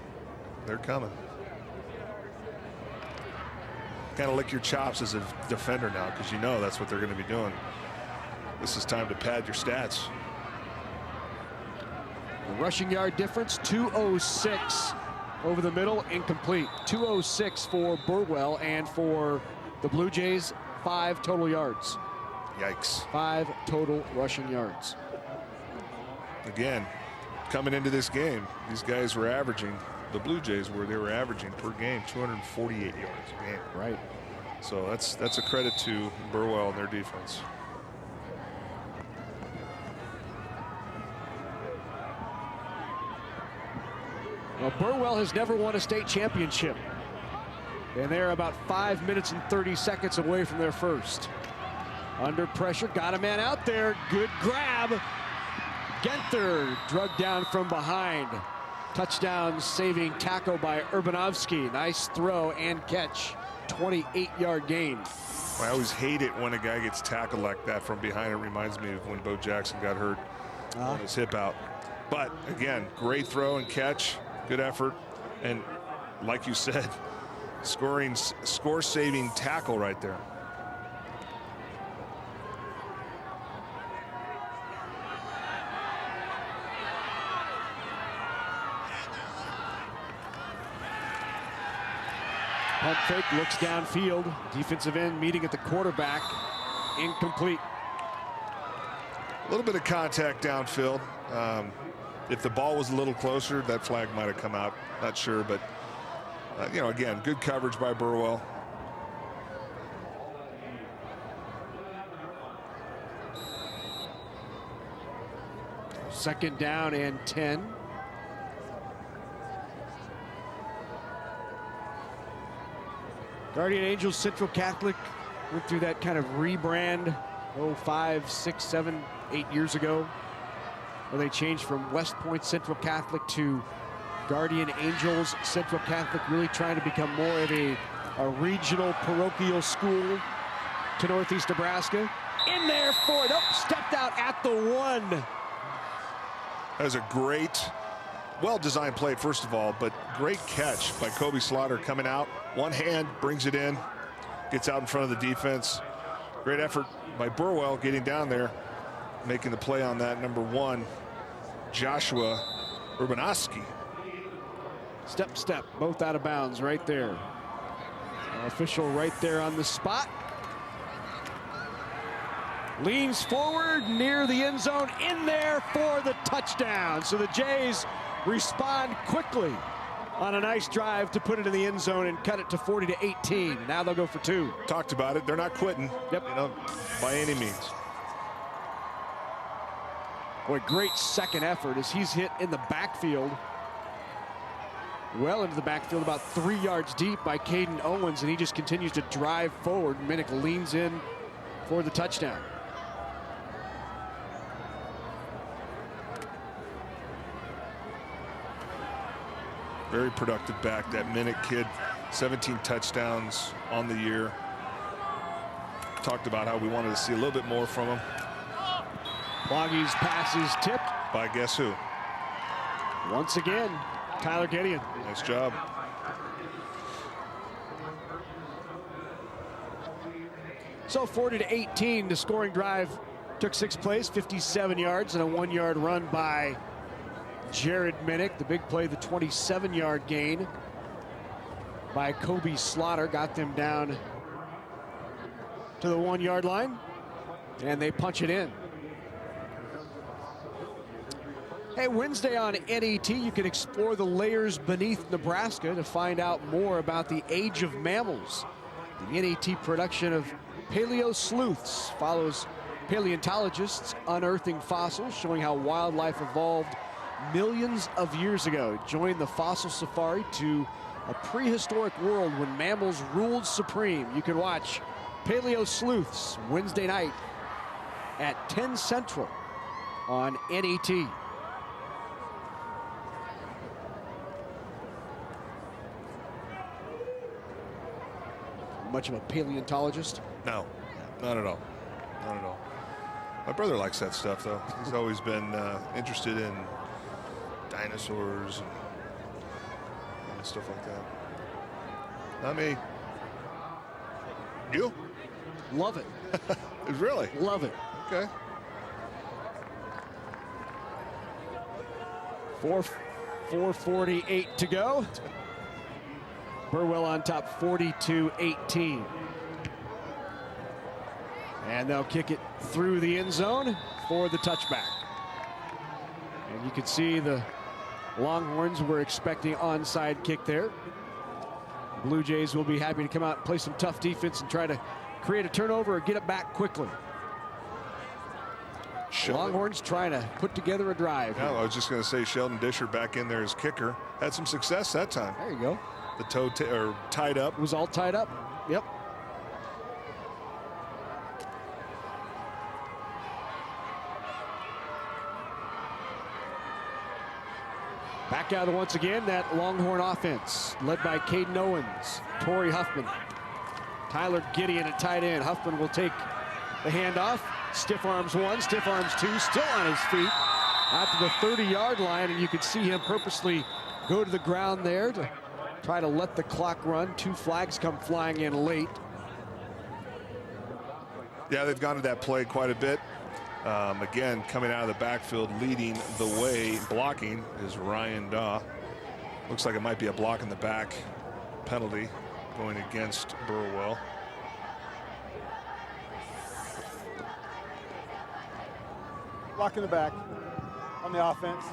They're coming. Kind of lick your chops as a defender now, because that's what they're going to be doing. This is time to pad your stats. The rushing yard difference, 206 over the middle, incomplete. 206 for Burwell, and for the Bluejays, 5 total yards. Yikes. 5 total rushing yards. Again, coming into this game, these guys were averaging, the Bluejays were averaging per game 248 yards a game. Right. So that's a credit to Burwell and their defense. Well, Burwell has never won a state championship, and they're about 5 minutes and 30 seconds away from their first. Under pressure, got a man out there. Good grab. Genther drugged down from behind. Touchdown saving tackle by Urbanovsky. Nice throw and catch. 28-yard gain. I always hate it when a guy gets tackled like that from behind. It reminds me of when Bo Jackson got hurt on his hip out. But again, great throw and catch. Good effort. And like you said, score-saving tackle right there. Pump fake, looks downfield. Defensive end meeting at the quarterback. Incomplete. A little bit of contact downfield. If the ball was a little closer, that flag might have come out. Not sure, but again, good coverage by Burwell. Second down and 10. Guardian Angels Central Catholic went through that kind of rebrand 5, 6, 7, 8 years ago, where they changed from West Point Central Catholic to Guardian Angels Central Catholic, really trying to become more of a regional parochial school to Northeast Nebraska. In there for it. Stepped out at the 1. That was a great, well-designed play, first of all, but great catch by Kobe Slaughter coming out. One hand, brings it in, gets out in front of the defense. Great effort by Burwell getting down there making the play on that, number 1, Joshua Urbanoski. Step, both out of bounds right there. Official right there on the spot. Leans forward near the end zone, in there for the touchdown. So the Jays respond quickly on a nice drive to put it in the end zone and cut it to 40-18. Now they'll go for 2. Talked about it. They're not quitting. Yep. You know, by any means. Boy, great second effort as he's hit in the backfield. Well into the backfield, about 3 yards deep by Caden Owens, and he just continues to drive forward. Minnick leans in for the touchdown. Very productive back, that Minnick kid. 17 touchdowns on the year. Talked about how we wanted to see a little bit more from him. Ploggy's pass is tipped. By guess who? Once again, Tyler Gideon. Nice job. So 40-18, the scoring drive took 6 plays, 57 yards, and a 1-yard run by Jared Minnick. The big play, the 27-yard gain by Kobe Slaughter, got them down to the 1-yard line, and they punch it in. Hey, Wednesday on NET, you can explore the layers beneath Nebraska to find out more about the age of mammals. The NET production of Paleo Sleuths follows paleontologists unearthing fossils, showing how wildlife evolved millions of years ago. Join the fossil safari to a prehistoric world when mammals ruled supreme. You can watch Paleo Sleuths Wednesday night at 10 Central on NET. Much of a paleontologist? No, not at all. Not at all. My brother likes that stuff, though. He's always been interested in dinosaurs and stuff like that. Not me. You? Love it. Really? Love it. Okay. 4:48 to go. Burwell on top, 42-18. And they'll kick it through the end zone for the touchback. And you can see the Longhorns were expecting onside kick there. Blue Jays will be happy to come out and play some tough defense and try to create a turnover or get it back quickly. Longhorns trying to put together a drive. Yeah, I was just going to say Sheldon Disher back in there as kicker. Had some success that time. There you go. The toe tied up. It was all tied up. Yep. Back out once again, that Longhorn offense led by Caden Owens, Torrey Huffman, Tyler Gideon at tight end. Huffman will take the handoff. Stiff arms 1, stiff arms 2, still on his feet out to the 30-yard line, and you can see him purposely go to the ground there to try to let the clock run. 2 flags come flying in late. Yeah, they've gone to that play quite a bit. Again, coming out of the backfield, leading the way, blocking is Ryan Daw. Looks like it might be a block in the back penalty going against Burwell. Block in the back on the offense.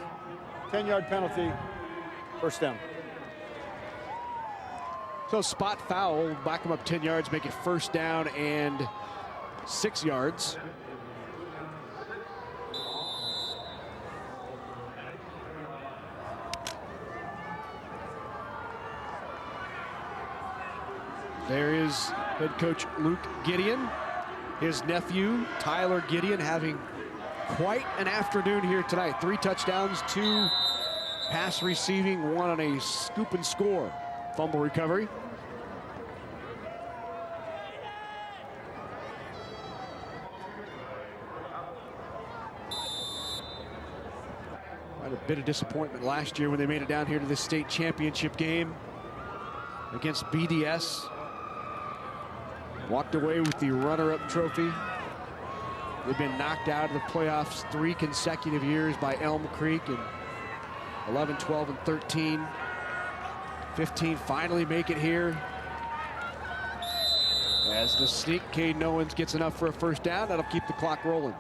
10-yard penalty, first down. So spot foul, back him up 10 yards, make it first down and 6 yards. There is head coach Luke Gideon. His nephew, Tyler Gideon, having quite an afternoon here tonight. 3 touchdowns, 2 pass receiving, 1 on a scoop and score. Fumble recovery. Quite a bit of disappointment last year when they made it down here to this state championship game against BDS. Walked away with the runner-up trophy. They've been knocked out of the playoffs 3 consecutive years by Elm Creek in 11, 12, and 13. 15 finally make it here. As the sneak, Caden Owens gets enough for a first down. That'll keep the clock rolling.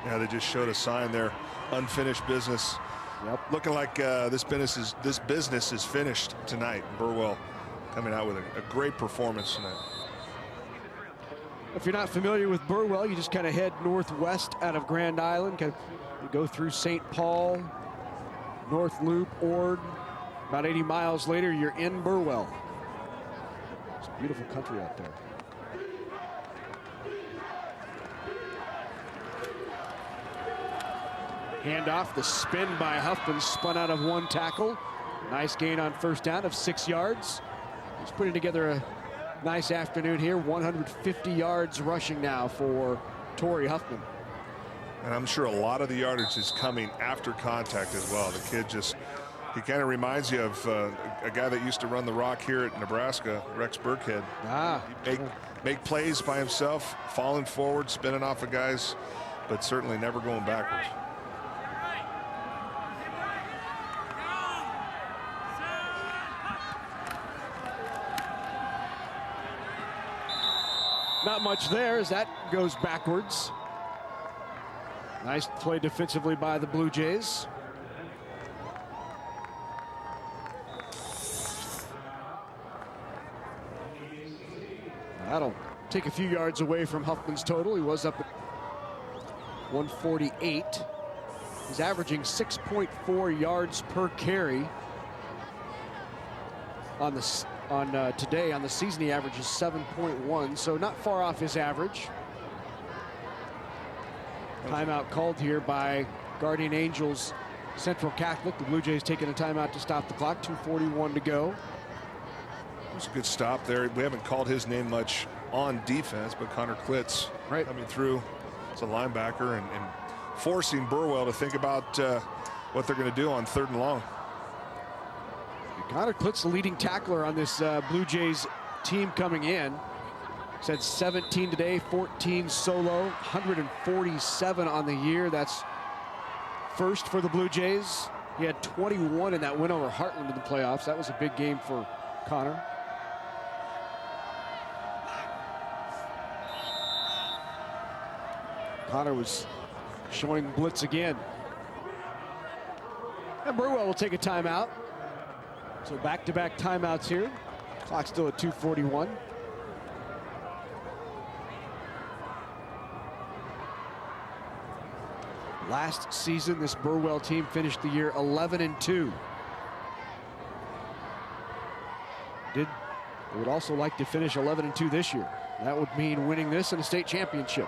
Yeah, they just showed a sign there. Unfinished business. Yep. Looking like this business is finished tonight. Burwell coming out with a great performance tonight. If you're not familiar with Burwell, you just kind of head northwest out of Grand Island. You go through St. Paul, North Loop, Ord. About 80 miles later, you're in Burwell. It's beautiful country out there. Handoff, the spin by Huffman, spun out of 1 tackle. Nice gain on first down of 6 yards. He's putting together a nice afternoon here. 150 yards rushing now for Torrey Huffman. And I'm sure a lot of the yardage is coming after contact as well. The kid he kind of reminds you of a guy that used to run the rock here at Nebraska, Rex Burkhead. Make plays by himself, falling forward, spinning off of guys, but certainly never going backwards. Not much there as that goes backwards. Nice play defensively by the Blue Jays. That'll take a few yards away from Huffman's total. He was up at 148. He's averaging 6.4 yards per carry on today. On the season, he averages 7.1, so not far off his average. Timeout called here by Guardian Angels Central Catholic. The Blue Jays taking a timeout to stop the clock. 2:41 to go. It was a good stop there. We haven't called his name much on defense, but Connor Klitz coming through as a linebacker and forcing Burwell to think about what they're going to do on 3rd and long. Connor Klitz, the leading tackler on this Blue Jays team coming in. He's had 17 today, 14 solo, 147 on the year. That's first for the Blue Jays. He had 21 in that win over Heartland in the playoffs. That was a big game for Connor. Connor was showing blitz again. And Burwell will take a timeout. So back-to-back timeouts here. Clock still at 2:41. Last season, this Burwell team finished the year 11-2. They would also like to finish 11-2 this year. That would mean winning this and a state championship.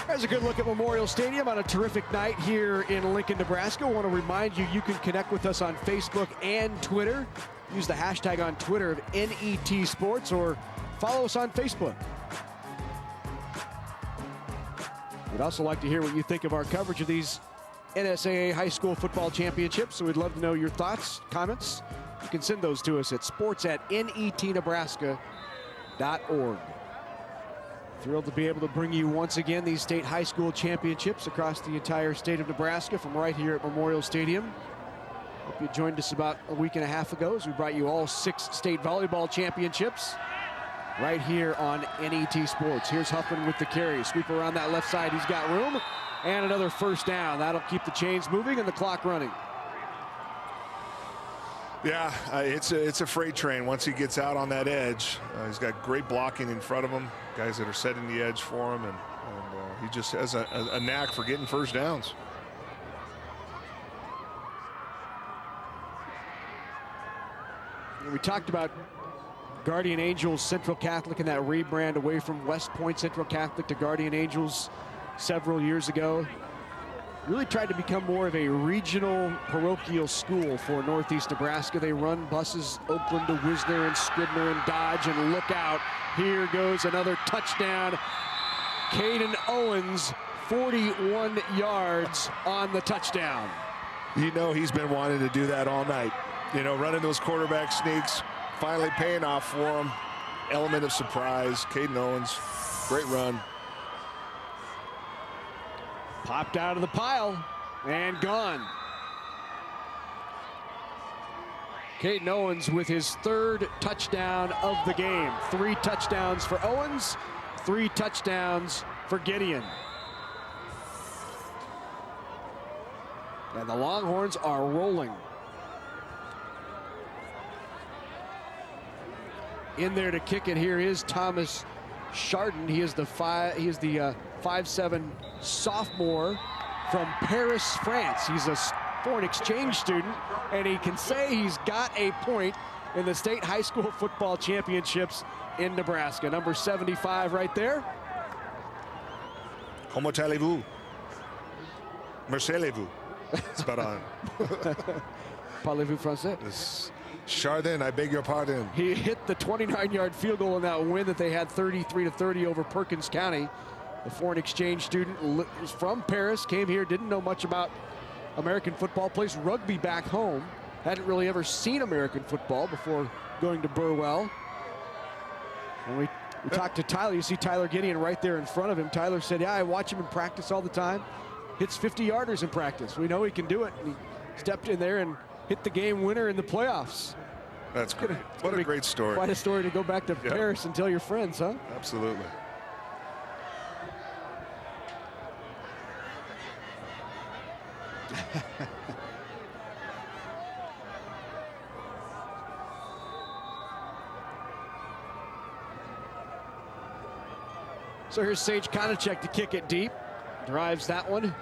There's a good look at Memorial Stadium on a terrific night here in Lincoln, Nebraska. I want to remind you, you can connect with us on Facebook and Twitter. Use the hashtag on Twitter of NET Sports or follow us on Facebook. We'd also like to hear what you think of our coverage of these NSAA high school football championships. So we'd love to know your thoughts, comments. You can send those to us at sports@netnebraska.org. Thrilled to be able to bring you once again these state high school championships across the entire state of Nebraska from right here at Memorial Stadium. Hope you joined us about a week and a half ago as we brought you all 6 state volleyball championships right here on NET Sports. Here's Huffman with the carry. Sweep around that left side. He's got room. And another first down. That'll keep the chains moving and the clock running. Yeah, it's a freight train once he gets out on that edge. He's got great blocking in front of him, guys that are setting the edge for him, and he just has a knack for getting first downs. We talked about Guardian Angels Central Catholic and that rebrand away from West Point Central Catholic to Guardian Angels several years ago. Really tried to become more of a regional parochial school for Northeast Nebraska. They run buses Oakland to Wisner and Scribner and Dodge, and look out. Here goes another touchdown. Caden Owens, 41 yards on the touchdown. You know he's been wanting to do that all night. You know, running those quarterback sneaks, finally paying off for him. element of surprise. Caden Owens, great run. Popped out of the pile and gone. Caden Owens with his 3rd touchdown of the game. 3 touchdowns for Owens, 3 touchdowns for Gideon. And the Longhorns are rolling. In there to kick it here is Thomas Chardon. He is the 5'7" sophomore from Paris, France. He's a foreign exchange student, and he can say he's got a point in the state high school football championships in Nebraska. Number 75 right there. Comment allez-vous? Marcellez-vous? Spot on. Parlez-vous français? Chardon, I beg your pardon. He hit the 29-yard field goal in that win that they had 33-30 over Perkins County. The foreign exchange student is from Paris, came here, didn't know much about American football, plays rugby back home. Hadn't really ever seen American football before going to Burwell. And we talked to Tyler. You see Tyler Gideon right there in front of him. Tyler said, yeah, I watch him in practice all the time. Hits 50-yarders in practice. We know he can do it. And he stepped in there and hit the game winner in the playoffs. That's great. What a great story. Quite a story to go back to Paris and tell your friends, huh? Absolutely. So here's Sage Konachek to kick it deep. Drives that one.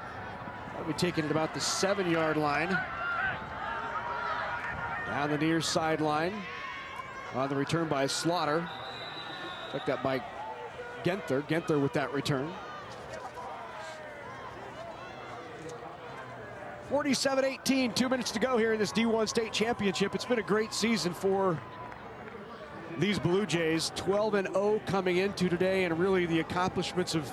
That'll be taken at about the 7-yard line. Down the near sideline. On the return by Slaughter. Took that by Genther. Genther with that return. 47-18, 2 minutes to go here in this D1 state championship. It's been a great season for these Blue Jays. 12-0 coming into today, and really the accomplishments of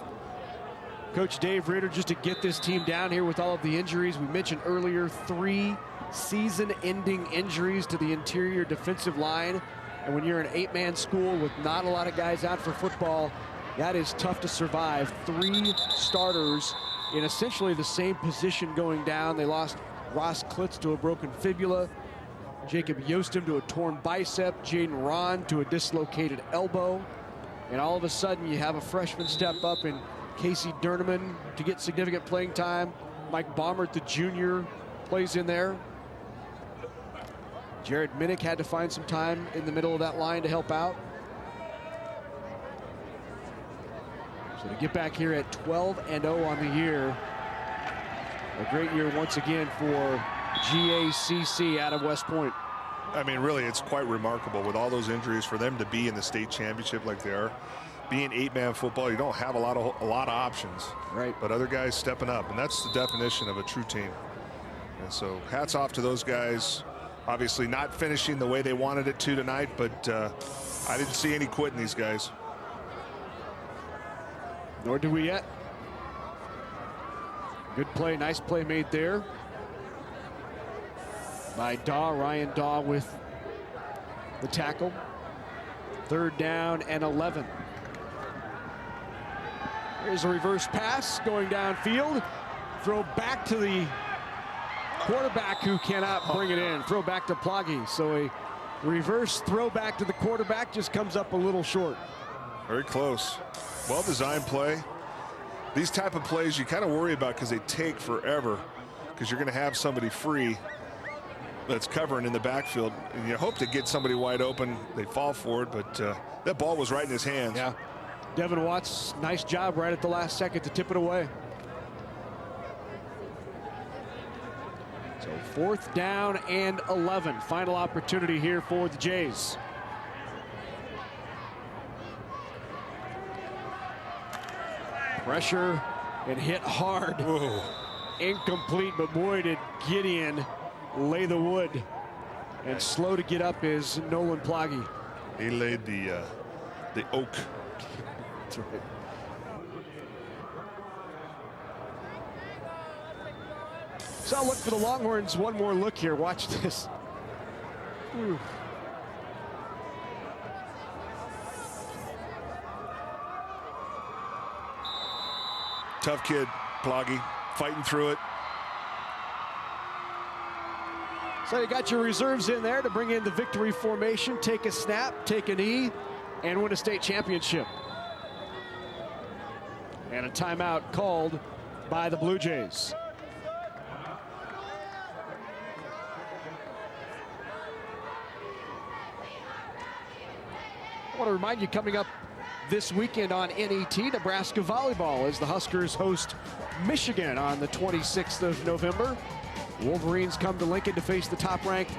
Coach Dave Ritter just to get this team down here with all of the injuries. We mentioned earlier 3 season-ending injuries to the interior defensive line. And when you're an 8-man school with not a lot of guys out for football, that is tough to survive. 3 starters in essentially the same position going down. They lost Ross Klitz to a broken fibula, Jacob Yostem to a torn bicep, Jaden Ron to a dislocated elbow. And all of a sudden you have a freshman step up in Casey Durneman to get significant playing time. Mike Baumert, the junior, plays in there. Jared Minnick had to find some time in the middle of that line to help out. So to get back here at 12-0 on the year, a great year once again for GACC out of West Point. I mean, really, it's quite remarkable with all those injuries for them to be in the state championship like they are. Being 8-man football, you don't have a lot of options. Right. But other guys stepping up, and that's the definition of a true team. And so hats off to those guys. Obviously not finishing the way they wanted it to tonight, but I didn't see any quitting these guys. Nor do we yet. Good play, nice play made there by Daw, Ryan Daw with the tackle. 3rd down and 11. Here's a reverse pass going downfield. Throw back to the quarterback who cannot bring it in. Throw back to Ploggy. So a reverse throw back to the quarterback just comes up a little short. Very close. Well-designed play. These type of plays you kind of worry about because they take forever, because you're going to have somebody free that's covering in the backfield, and you hope to get somebody wide open. They fall for it, but that ball was right in his hands. Yeah. Devin Watts, nice job right at the last second to tip it away. So 4th down and 11. Final opportunity here for the Jays. Pressure and hit hard. Whoa. Incomplete, but boy, did Gideon lay the wood. And slow to get up is Nolan Ploggy. He laid the oak. That's right. So I'll look for the Longhorns. One more look here. Watch this. Ooh. Tough kid, Ploggy, fighting through it. So you got your reserves in there to bring in the victory formation, take a snap, take a knee, and win a state championship. And a timeout called by the Blue Jays. I want to remind you, coming up this weekend on NET, Nebraska volleyball as the Huskers host Michigan on the 26th of November. Wolverines come to Lincoln to face the top-ranked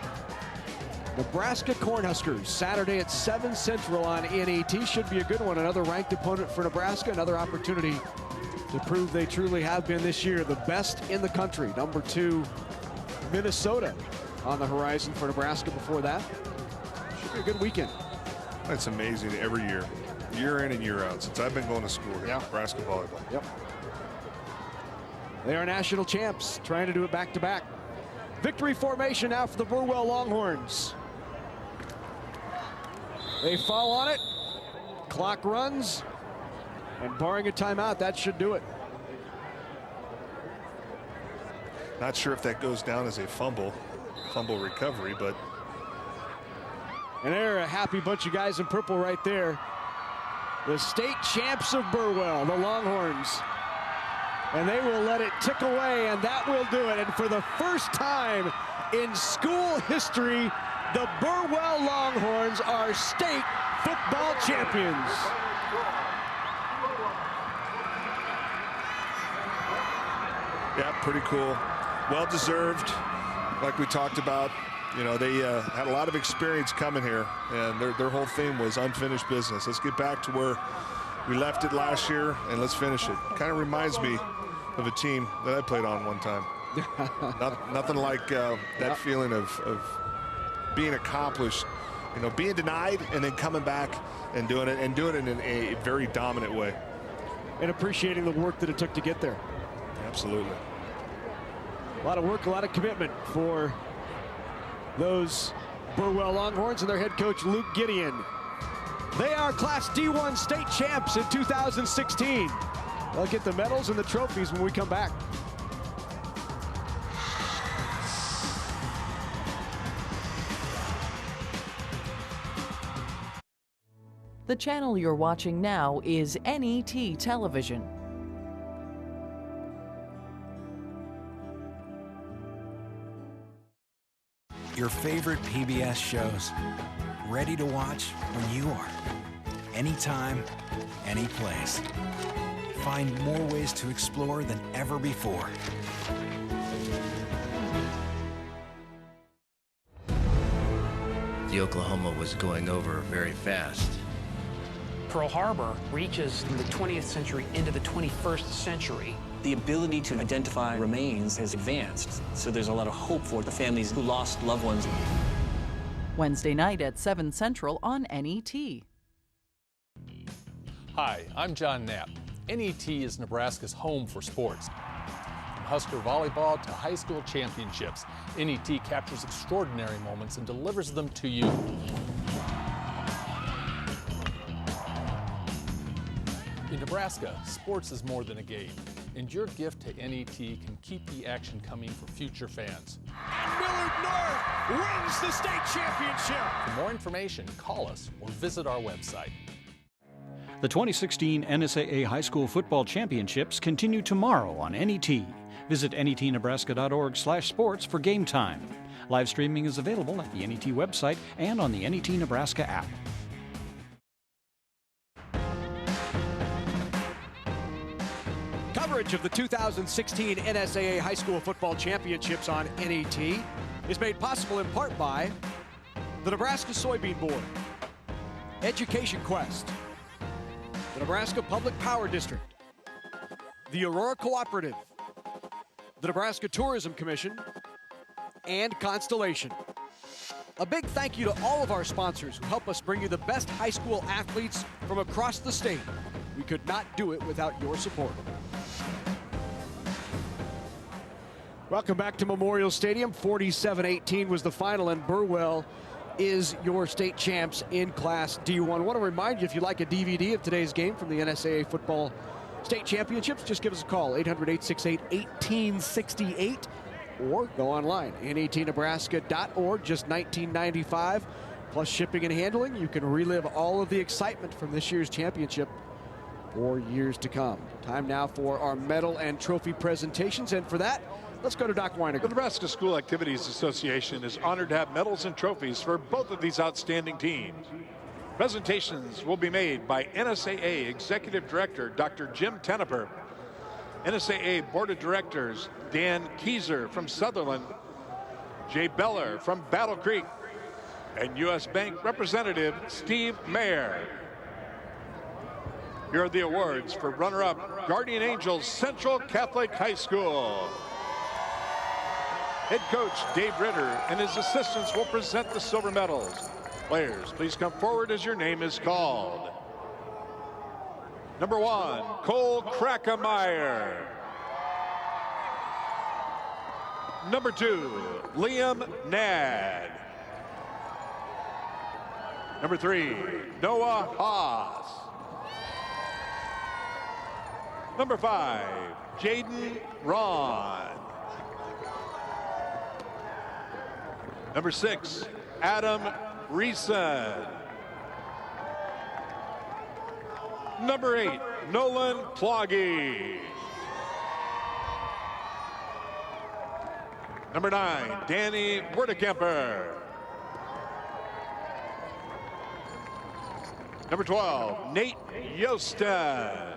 Nebraska Cornhuskers Saturday at 7 Central on NET. Should be a good one. Another ranked opponent for Nebraska. Another opportunity to prove they truly have been this year the best in the country. Number 2, Minnesota on the horizon for Nebraska before that. Should be a good weekend. That's amazing every year in and year out, since I've been going to school here, Nebraska volleyball. Yep. They are national champs, trying to do it back-to-back. Victory formation now for the Burwell Longhorns. They fall on it. Clock runs. And barring a timeout, that should do it. Not sure if that goes down as a fumble recovery, but. And they're a happy bunch of guys in purple right there. The state champs of Burwell, the Longhorns. And they will let it tick away, and that will do it. And for the first time in school history, the Burwell Longhorns are state football champions. Yeah, pretty cool. Well-deserved, like we talked about. You know, they had a lot of experience coming here, and their whole theme was unfinished business. Let's get back to where we left it last year, and let's finish it. Kind of reminds me of a team that I played on one time. Nothing like that feeling of being accomplished, you know, being denied and then coming back and doing it in a very dominant way. And appreciating the work that it took to get there. Absolutely. A lot of work, a lot of commitment for those Burwell Longhorns and their head coach, Luke Gideon. They are Class D1 state champs in 2016. They'll get the medals and the trophies when we come back. The channel you're watching now is NET Television. Your favorite PBS shows, ready to watch when you are. Anytime, any place. Find more ways to explore than ever before. The Oklahoma was going over very fast. Pearl Harbor reaches from the 20th century into the 21st century. The ability to identify remains has advanced, so there's a lot of hope for the families who lost loved ones. Wednesday night at 7 Central on NET. Hi, I'm John Knapp. NET is Nebraska's home for sports. From Husker volleyball to high school championships, NET captures extraordinary moments and delivers them to you. In Nebraska, sports is more than a game, and your gift to NET can keep the action coming for future fans. And Millard North wins the state championship. For more information, call us or visit our website. The 2016 NSAA High School Football Championships continue tomorrow on NET. Visit netnebraska.org/sports for game time. Live streaming is available at the NET website and on the NET Nebraska app. Coverage of the 2016 NSAA High School Football Championships on NET is made possible in part by the Nebraska Soybean Board, Education Quest, the Nebraska Public Power District, the Aurora Cooperative, the Nebraska Tourism Commission, and Constellation. A big thank you to all of our sponsors who help us bring you the best high school athletes from across the state. We could not do it without your support. Welcome back to Memorial Stadium. 47-18 was the final, and Burwell is your state champs in Class D1. I want to remind you, if you like a DVD of today's game from the NSAA football state championships, just give us a call, 800-868-1868, or go online, netnebraska.org, just $19.95, plus shipping and handling. You can relive all of the excitement from this year's championship for years to come. Time now for our medal and trophy presentations, and for that, let's go to Doc Weiniger. The Nebraska School Activities Association is honored to have medals and trophies for both of these outstanding teams. Presentations will be made by NSAA Executive Director Dr. Jim Teneper, NSAA Board of Directors Dan Kieser from Sutherland, Jay Beller from Battle Creek, and U.S. Bank Representative Steve Mayer. Here are the awards for runner-up Guardian Angels Central Catholic High School. Head coach Dave Ritter and his assistants will present the silver medals. Players, please come forward as your name is called. Number 1, Cole Krackemeyer. Number 2, Liam Nadd. Number 3, Noah Haas. Number 5, Jaden Ron. Number 6, Adam Reeson. Number 8, Nolan Ploggy. Number 9, Danny Werdekemper. Number 12, Nate Yosten.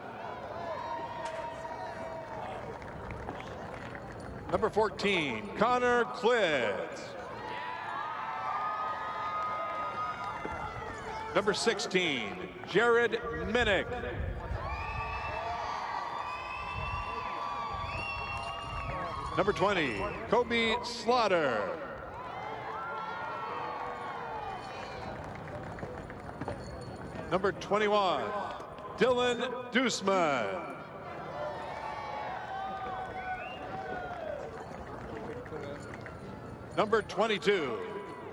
Number 14, Connor Klitz. Number 16, Jared Minnick. Number 20, Kobe Slaughter. Number 21, Dylan Dusman. Number 22,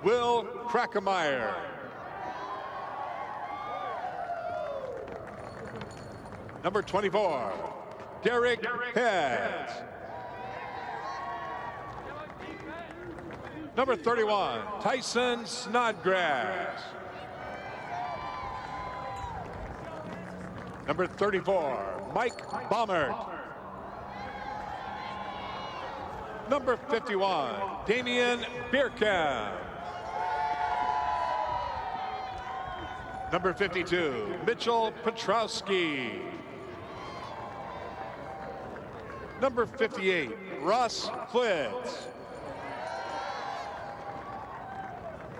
Will Krackemeyer. Number 24, Derek Pez. Number 31, Tyson Snodgrass. Number 34, Mike Baumert. Number 51, Damian Bierkamp. Number 52, Mitchell Petrowski. Number 58, Ross Flitz.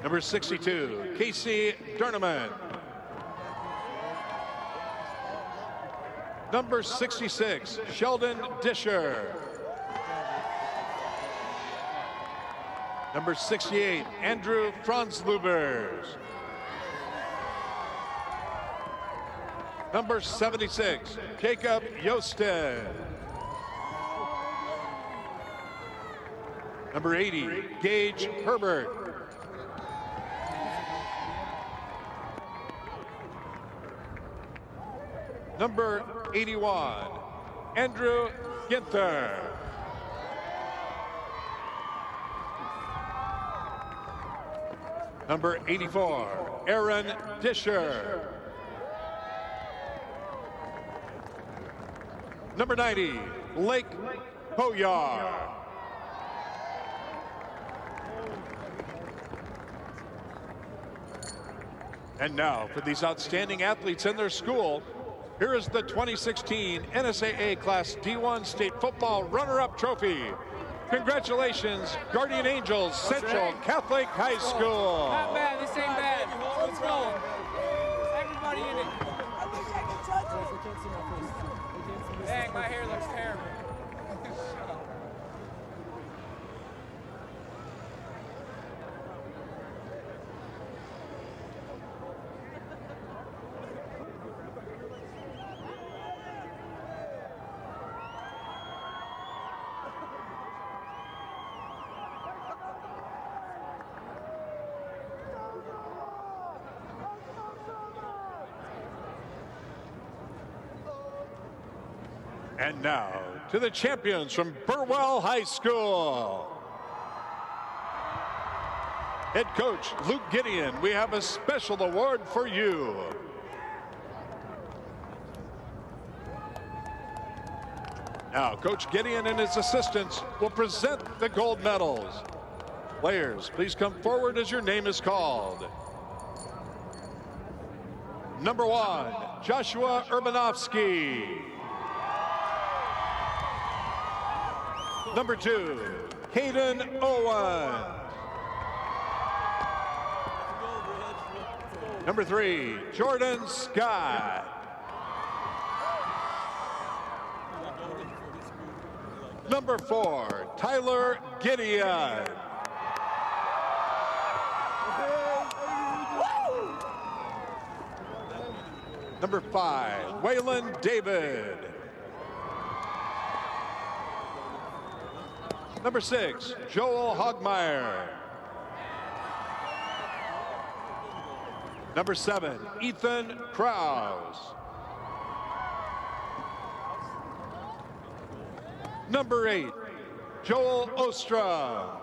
Number 62, Casey Durneman. Number 66, Sheldon Disher. Number 68, Andrew Franzlubers. Number 76, Jacob Yosten. Number 80, Gage Herbert. Number 81, Andrew Ginther. Number 84, Aaron Disher. Number 90, Blake Hoyar. And now for these outstanding athletes in their school, here is the 2016 NSAA Class D1 State Football Runner-Up Trophy. Congratulations, Guardian Angels Central Catholic High School. Not bad, this ain't bad. Let's go. Everybody in it. Dang, my hair looks terrible. And now to the champions from Burwell High School. Head coach Luke Gideon, we have a special award for you. Now, Coach Gideon and his assistants will present the gold medals. Players, please come forward as your name is called. Number 1, Joshua Urbanovsky. Number 2, Hayden Owen. Number 3, Jordan Scott. Number 4, Tyler Gideon. Number 5, Waylon David. Number 6, Joel Hogmeyer. Number 7, Ethan Krause. Number 8, Joel Ostra.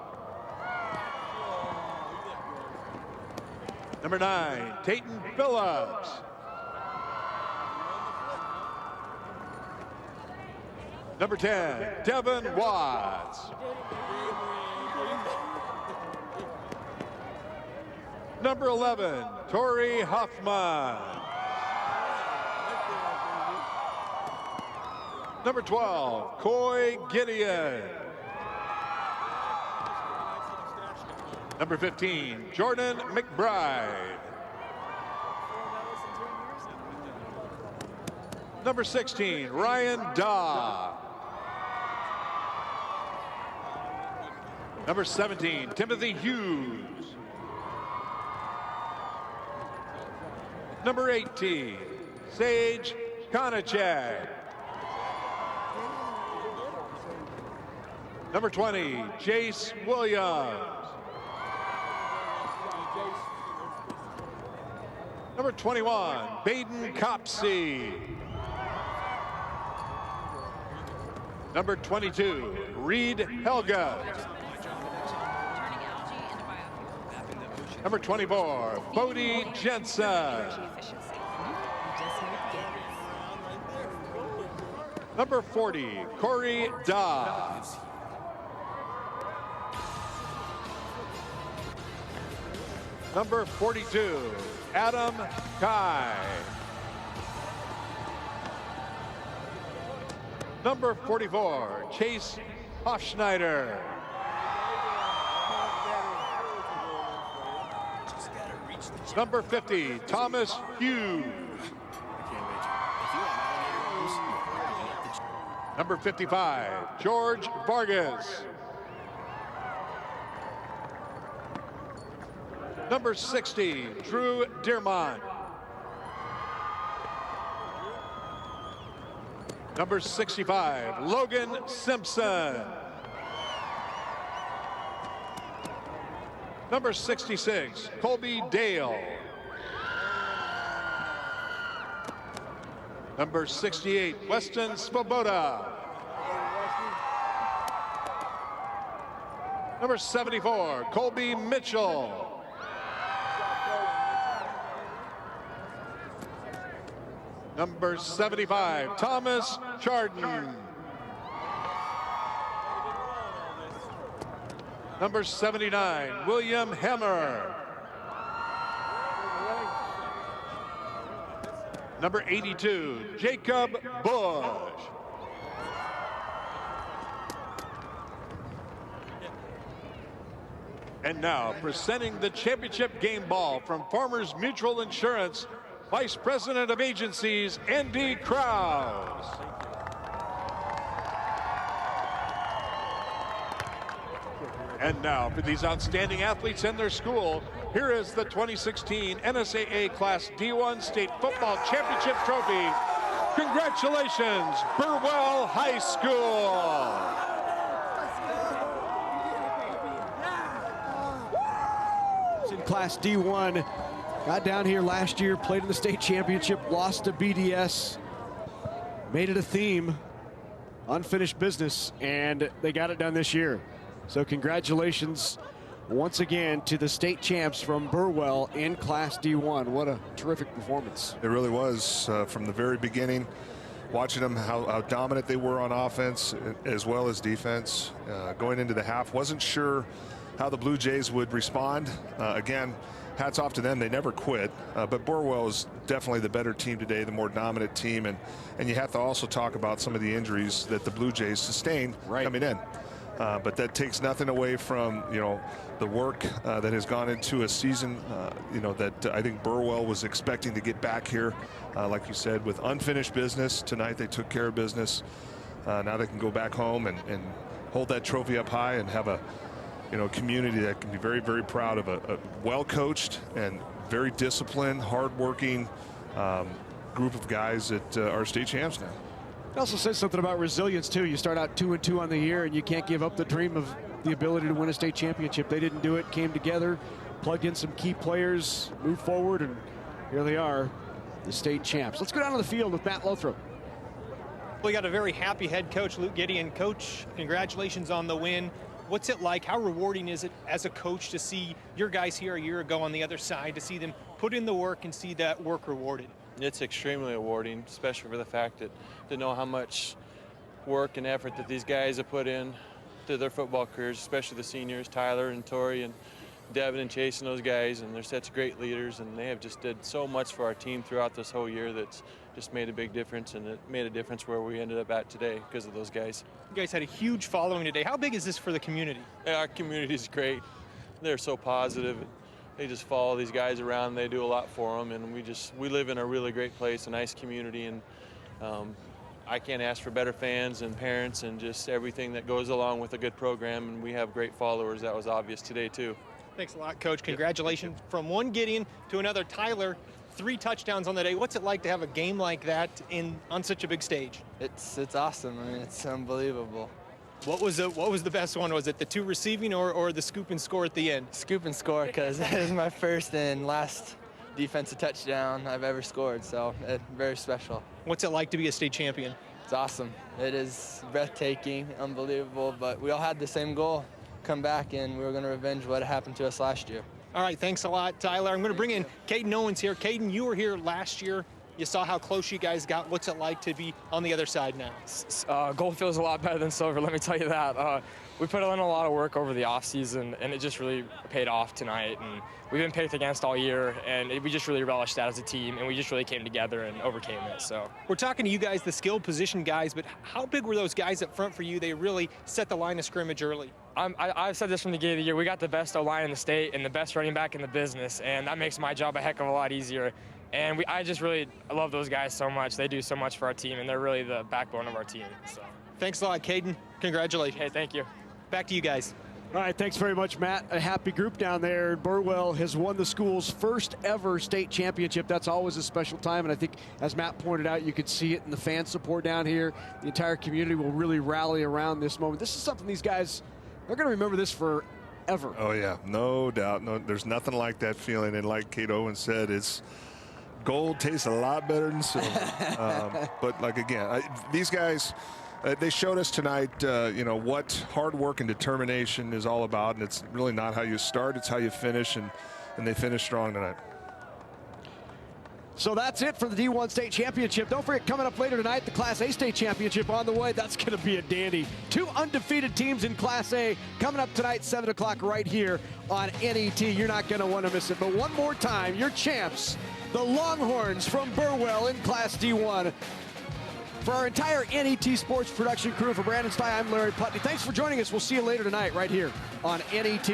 Number 9, Tayton Phillips. Number 10, Devin Watts. Number 11, Tori Hoffman. Number 12, Coy Gideon. Number 15, Jordan McBride. Number 16, Ryan Daw. Number 17, Timothy Hughes. Number 18, Sage Konachak. Number 20, Jace Williams. Number 21, Baden Copsey. Number 22, Reed Helga. Number 24, Bodie Jensen. Number 40, Corey Dobbs. Number 42, Adam Kai. Number 44, Chase Hofschneider. Number 50, Thomas Hughes. Number 55, George Vargas. Number 60, Drew Dearmont. Number 65, Logan Simpson. Number 66, Colby Dale. Number 68, Weston Svoboda. Number 74, Colby Mitchell. Number 75, Thomas Chardon. Number 79, William Hemmer. Number 82, Jacob Bush. And now, presenting the championship game ball from Farmers Mutual Insurance, Vice President of Agencies, Andy Krause. And now, for these outstanding athletes and their school, here is the 2016 NSAA Class D1 State Football Championship Trophy. Congratulations, Burwell High School. In Class D1, got down here last year, played in the state championship, lost to BDS, made it a theme unfinished business, and they got it done this year. So congratulations once again to the state champs from Burwell in Class D1. What a terrific performance. It really was from the very beginning. Watching them, how dominant they were on offense as well as defense. Going into the half, wasn't sure how the Blue Jays would respond. Again, hats off to them. They never quit. But Burwell is definitely the better team today, the more dominant team. And you have to also talk about some of the injuries that the Blue Jays sustained coming in. But that takes nothing away from, the work that has gone into a season, that I think Burwell was expecting to get back here. Like you said, with unfinished business. Tonight they took care of business. Now they can go back home and hold that trophy up high and have a community that can be very, very proud of a well-coached and very disciplined, hard-working group of guys that are state champs now. It also says something about resilience, too. You start out 2-2 on the year, and you can't give up the dream of the ability to win a state championship. They didn't do it, came together, plugged in some key players, moved forward, and here they are, the state champs. Let's go down to the field with Matt Lothrop. We got a very happy head coach, Luke Gideon. Coach, congratulations on the win. What's it like? How rewarding is it as a coach to see your guys here a year ago on the other side, to see them put in the work and see that work rewarded? It's extremely rewarding, especially for the fact that to know how much work and effort that these guys have put in to their football careers, especially the seniors, Tyler and Tori and Devin and Chase and those guys, and they're such great leaders, and they have just did so much for our team throughout this whole year that's just made a big difference, and it made a difference where we ended up at today because of those guys. You guys had a huge following today. How big is this for the community? Yeah, our community is great. They're so positive. They just follow these guys around. They do a lot for them, and we live in a really great place, a nice community, and I can't ask for better fans and parents and just everything that goes along with a good program, and we have great followers. That was obvious today too. Thanks a lot, Coach. Congratulations from one Gideon to another Tyler. 3 touchdowns on the day. What's it like to have a game like that on such a big stage? It's awesome. I mean, it's unbelievable. What was the best one? Was it the 2 receiving or the scoop and score at the end? Scoop and score, because it was my first and last defensive touchdown I've ever scored, so very special. What's it like to be a state champion? It's awesome. It is breathtaking, unbelievable, but we all had the same goal, come back, and we were going to revenge what happened to us last year. All right, thanks a lot, Tyler. I'm going to bring in Caden Owens here. Caden, you were here last year. You saw how close you guys got. What's it like to be on the other side now? Gold feels a lot better than silver, let me tell you that. We put in a lot of work over the offseason, and it just really paid off tonight. And we've been picked against all year, and we just really relished that as a team, and we just really came together and overcame it. So we're talking to you guys, the skill position guys, but how big were those guys up front for you? They really set the line of scrimmage early. I've said this from the beginning of the year. We got the best O-line in the state and the best running back in the business, and that makes my job a heck of a lot easier. And I just really love those guys so much. They do so much for our team, and they're really the backbone of our team. So thanks a lot, Caden. Congratulations. Hey, thank you. Back to you guys. All right, thanks very much, Matt. A happy group down there. Burwell has won the school's first ever state championship. That's always a special time, and I think, as Matt pointed out, you could see it in the fan support down here. The entire community will really rally around this moment. This is something these guys, they're going to remember this forever. Oh, yeah, no doubt. No, there's nothing like that feeling, and like Kate Owens said, it's gold tastes a lot better than silver. But, like, again, these guys, they showed us tonight, what hard work and determination is all about, and it's really not how you start, it's how you finish, and they finished strong tonight. So that's it for the D1 State Championship. Don't forget, coming up later tonight, the Class A State Championship on the way. That's going to be a dandy. 2 undefeated teams in Class A coming up tonight, 7 o'clock right here on NET. You're not going to want to miss it. But one more time, your champs, the Longhorns from Burwell in Class D1. For our entire NET Sports production crew, for Brandon Stye, I'm Larry Putney. Thanks for joining us. We'll see you later tonight right here on NET.